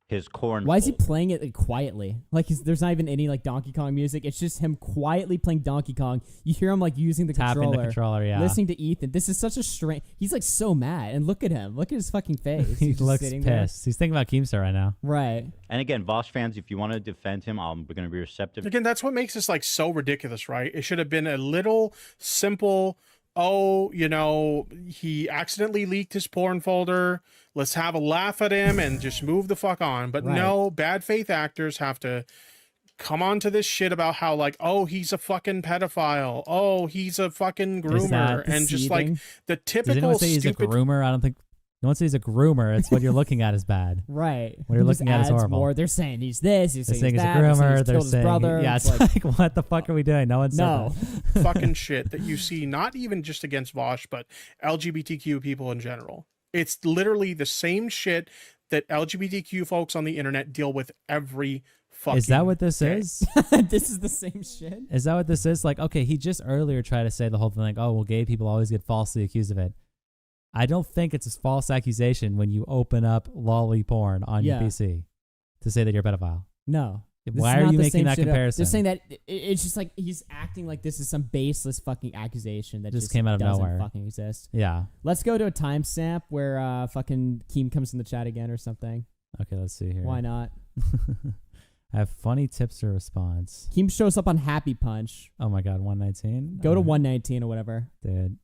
his corn. Why is he playing it like, quietly? Like there's not even any like Donkey Kong music. It's just him quietly playing Donkey Kong. You hear him like using the Tapping controller, the controller, yeah. listening to Ethan. This is such a strange. He's like so mad, and look at him. Look at his fucking face. He He's just looks sitting pissed. He's thinking about Keemstar right now. there. Right. And again, Vaush fans, if you want to defend him, we're going to be receptive. Again, that's what makes this like so ridiculous, right? It should have been a little simple. Oh, you know, he accidentally leaked his porn folder. Let's have a laugh at him and just move the fuck on. But Right. no, bad faith actors have to come on to this shit about how like, oh, he's a fucking pedophile. Oh, he's a fucking groomer. that And just like deceiving? the Does typical anyone say he's a stupid groomer? I don't think. No one says he's a groomer. It's what you're looking at is bad. Right. What you're He just looking at is adds horrible. More. They're saying he's this. They're They're saying saying he's he's a that. They're saying groomer. he's They're killed his saying, brother. yeah, it's like, what the fuck are we doing? No one said no. that. fucking shit that you see, not even just against Vaush, but LGBTQ people in general. It's literally the same shit that LGBTQ folks on the internet deal with every fucking Is that what this day. is? This is the same shit. Is that what this is? Like, okay, he just earlier tried to say the whole thing like, oh, well, gay people always get falsely accused of it. I don't think it's a false accusation when you open up lolly porn on your Yeah. PC to say that you're a pedophile. No. This Why is are not you the making same that shit. comparison? They're saying that it's just like he's acting like this is some baseless fucking accusation that Just came out of doesn't nowhere. fucking exist. Yeah. Let's go to a timestamp where fucking Keem comes in the chat again or something. Okay, let's see here. Why not? I have funny tipster response. Keem shows up on Happy Punch. Oh my god, 119. Go to 119 or whatever. Dude.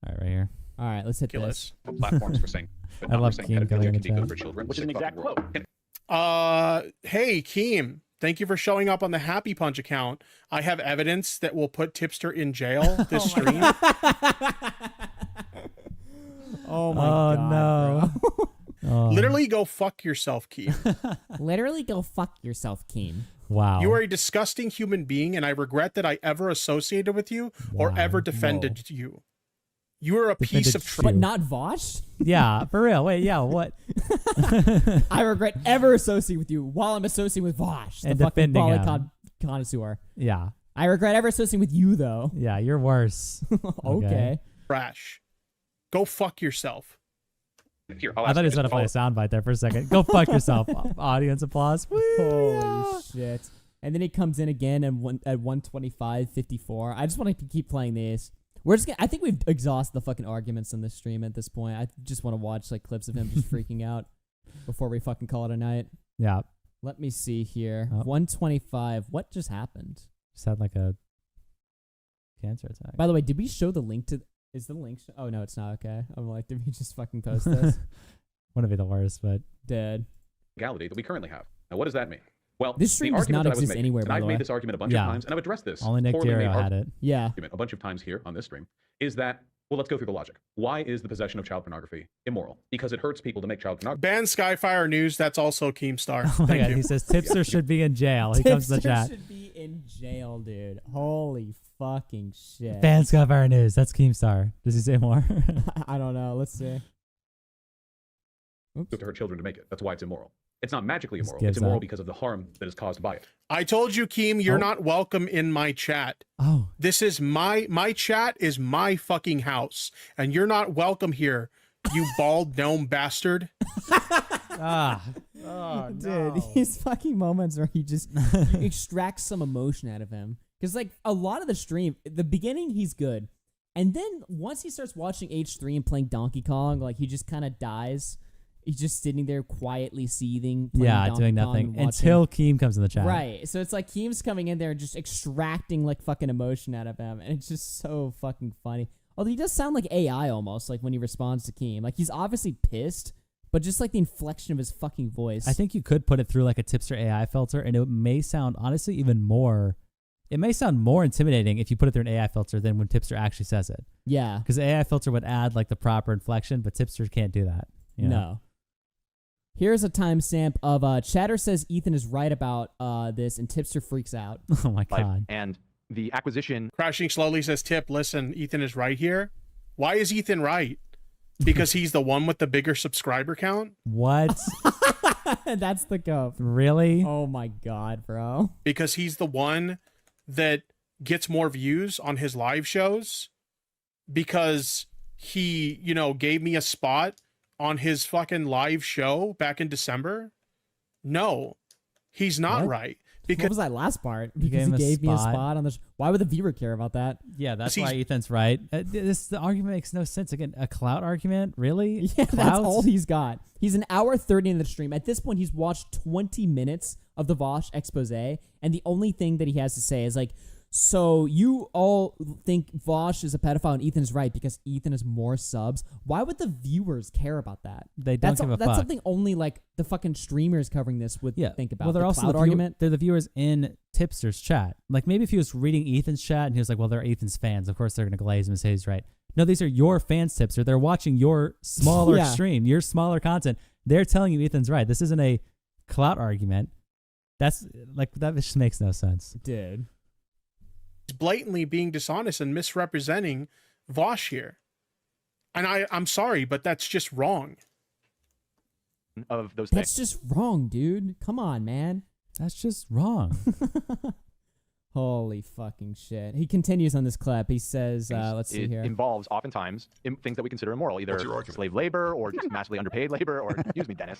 All right, right here. All right, let's hit Ridiculous. this. Platforms for saying, but I not love for saying Keem going pedophilia in can the be good chat. for children, Which is an sick exact fucking world. quote. Hey, Keem, thank you for showing up on the Happy Punch account. I have evidence that will put Tipster in jail this stream. Oh my god. no. Oh, Literally go fuck yourself, Keem. Literally go fuck yourself, Keem. wow. You are a disgusting human being, and I regret that I ever associated with you or Wow. ever defended you. You are a piece Defended of you. trash. But not Vaush? Yeah, for real. Wait, yeah, what? I regret ever associating with you while I'm associating with Vaush, the And fucking defending volley him. connoisseur. Yeah. I regret ever associating with you, though. Yeah, you're worse. Okay. Trash. Go fuck yourself. Here, I'll I ask thought he you was going to this. play a soundbite there for a second. Go fuck yourself. Audience applause. Woo, Holy yeah. shit. And then he comes in again at 125.54. I just want to keep playing these. We're just gonna, I think we've exhausted the fucking arguments on this stream at this point. I just want to watch like clips of him just freaking out before we fucking call it a night. Yeah. Let me see here. Oh. 125. What just happened? Just had like a cancer attack. By the way, did we show the link to... Is the link... Oh, no, it's not okay. I'm like, did we just fucking post this? Wouldn't be the worst, but... Dead. Legality that we currently have. Now, what does that mean? Well, This stream the does argument not that I was exist making, anywhere, and by I've the made way. this argument a bunch Yeah. of times, and I've addressed this. Only Nick poorly made Giro had it. Yeah. argument a bunch of times here on this stream, is that, well, let's go through the logic. Why is the possession of child pornography immoral? Because it hurts people to make child pornography. Ban Skyfire News. That's also Keemstar. Oh my Thank god, you. he says Tipster should be in jail. He comes to the Tipster chat. should be in jail, dude. Holy fucking shit. Fans got Fire News. That's Keemstar. Does he say more? I don't know. Let's see. To hurt children to make it. That's why it's immoral. It's not magically Just immoral. gives It's immoral up. because of the harm that is caused by it. I told you, Keem, you're Oh. not welcome in my chat. Oh, This is my chat is my fucking house, and you're not welcome here, you bald gnome bastard. ah, Dude, these fucking moments where he just extracts some emotion out of him. Because, like, a lot of the stream, the beginning, he's good. And then once he starts watching H3 and playing Donkey Kong, like, he just kind of dies. He's just sitting there quietly seething. yeah, Donkey doing Kong nothing and watching- until Keem comes in the chat. Right. So it's like Keem's coming in there and just extracting, like, fucking emotion out of him. And it's just so fucking funny. Although he does sound like AI almost, like, when he responds to Keem. Like, he's obviously pissed, but just, like, the inflection of his fucking voice. I think you could put it through like a Tipster AI filter, and it may sound honestly even more. It may sound more intimidating if you put it through an AI filter than when Tipster actually says it. Yeah. Because the AI filter would add like the proper inflection, but Tipster can't do that. You know? No. Here's a timestamp of Chatter says Ethan is right about this, and Tipster freaks out. Oh my god. And the acquisition. Crashing slowly says, Tip, listen, Ethan is right here. Why is Ethan right? Because he's the one with the bigger subscriber count? What? That's the go. Really? Oh my god, bro. Because he's the one that gets more views on his live shows because he, you know, gave me a spot on his fucking live show back in December? No, he's not What? right. What Because was that last part? You Because gave he him a gave me a spot. spot on the. Why would the viewer care about that? Yeah, that's He's- why Ethan's right. The argument makes no sense. Again, a clout argument? Really? Yeah, that's Clouts? all he's got. He's an hour 30 into the stream. At this point, he's watched 20 minutes of the Vaush expose, and the only thing that he has to say is like, so you all think Vaush is a pedophile and Ethan's right because Ethan has more subs. Why would the viewers care about that? They don't That's give a that's fuck. something only like the fucking streamers covering this would think about. Well, they're the also clout the argument. They're the viewers in Tipster's chat. Like maybe if he was reading Ethan's chat and he was like, "Well, they're Ethan's fans. Of course, they're gonna glaze him and say he's right." No, these are your fans, Tipster. They're watching your smaller Yeah. stream, your smaller content. They're telling you Ethan's right. This isn't a clout argument. That's like that just makes no sense, dude. he's blatantly being dishonest and misrepresenting Vaush here. And I'm sorry, but that's just wrong. Of those That's just wrong, dude. Come on, man. That's just wrong. Holy fucking shit. He continues on this clip. He says, let's see it here. involves oftentimes things that we consider immoral, either slave labor or just massively underpaid labor, or excuse me, Dennis.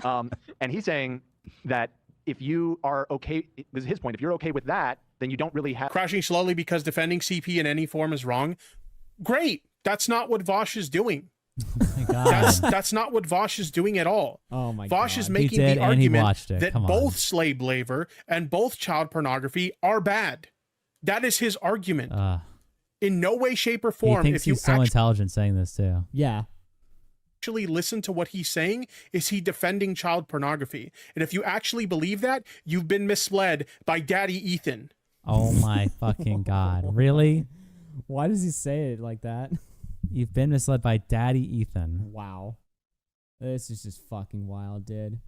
And he's saying that if you are okay, this is his point, if you're okay with that, then you don't really have... Crashing slowly because defending CP in any form is wrong. Great. That's not what Vaush is doing. Oh my God. That's not what Vaush is doing at all. Oh my Vaush God. is He making did, the and he argument watched it. that Come on. both slave labor and both child pornography are bad. That is his argument. In no way, shape, or He form, thinks if you he's so intelligent saying this too. Yeah. actually listen to what he's saying, is he defending child pornography? And if you actually believe that, you've been misled by Daddy Ethan. Oh my fucking God. Really? Why does he say it like that? You've been misled by Daddy Ethan. Wow. This is just fucking wild, dude.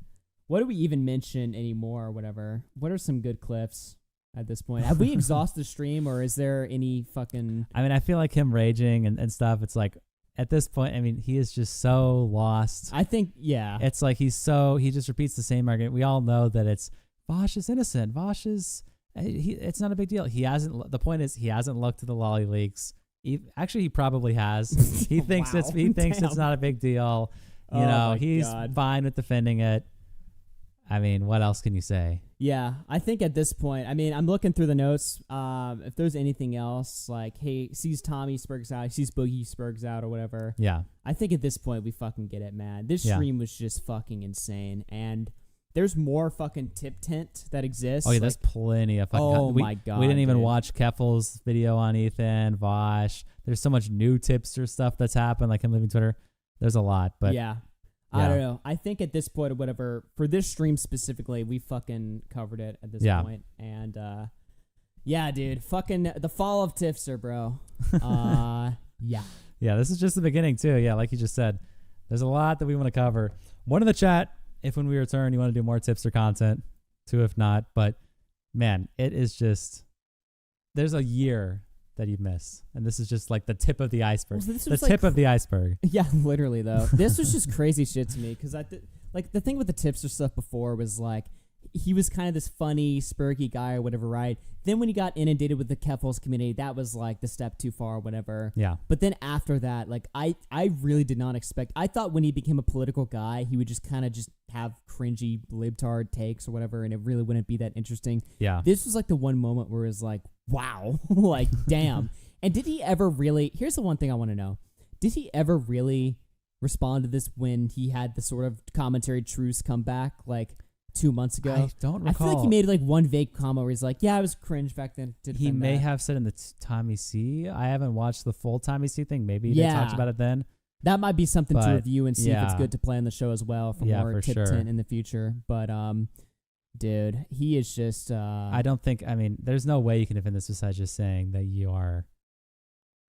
What do we even mention anymore or whatever? What are some good clips at this point? Have we exhausted the stream or is there any fucking... I mean, I feel like him raging and stuff. It's like, at this point, I mean, he is just so lost. I think, yeah. It's like he just repeats the same argument. We all know that it's, Vaush is innocent. Vaush is, it's not a big deal. The point is, he hasn't looked at the lolly leaks. Actually, he probably has. He thinks Wow. it's not a big deal. You Oh know, my he's God. fine with defending it. I mean, what else can you say? Yeah, I think at this point, I mean, I'm looking through the notes. If there's anything else, like, hey, sees Tommy Spurgs out, sees Boogie Spurgs out or whatever. Yeah. I think at this point, we fucking get it, man. This Yeah. stream was just fucking insane. And there's more fucking tip tent that exists. Oh, yeah, there's plenty of fucking... Oh, my God, We didn't even dude. watch Keffals' video on Ethan, Vaush. There's so much new Tipster stuff that's happened, like him leaving Twitter. There's a lot, but... Yeah. I don't know. I think at this point or whatever, for this stream specifically, we fucking covered it at this Yeah. point. And, yeah, dude, fucking the fall of Tipster, bro. Yeah. Yeah, this is just the beginning, too. Yeah, like you just said, there's a lot that we want to cover. One in the chat, if when we return you want to do more Tipster content. Two, if not. But, man, it is just... There's a year that you miss. And this is just like the tip of the iceberg. Well, this the was tip like- of the iceberg. Yeah, literally, though. This was just crazy shit to me because like the thing with the Tipster stuff before was like he was kind of this funny, spurky guy or whatever, right? Then when he got inundated with the Keffals community, that was like the step too far or whatever. Yeah. But then after that, like I really did not expect. I thought when he became a political guy, he would just kind of just have cringy libtard takes or whatever, and it really wouldn't be that interesting. Yeah. This was like the one moment where it was like, wow, like damn. And did he ever really? Here's the one thing I want to know: did he ever really respond to this when he had the sort of commentary truce come back like 2 months ago? I don't recall. I feel like he made like one vague comment where he's like, "Yeah, I was cringe back then." He may have said in the Tommy C. I haven't watched the full Tommy C. thing. Maybe they talked about it then. That might be something to review and see if it's yeah. good to play on the show as well for more for tip sure. tint in the future. But dude, he is just. I don't think. I mean, there's no way you can defend this besides just saying that you are.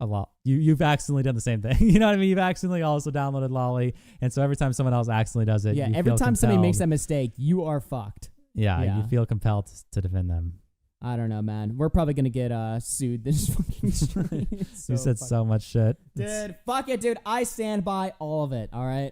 A lot. You've accidentally done the same thing. You know what I mean? You've accidentally also downloaded Lolly, and so every time someone else accidentally does it, yeah. you Every feel time somebody compelled. makes that mistake, you are fucked. Yeah, you feel compelled to defend them. I don't know, man. We're probably gonna get sued this fucking stream. You said so much shit. Dude, fuck it, dude. I stand by all of it. All right.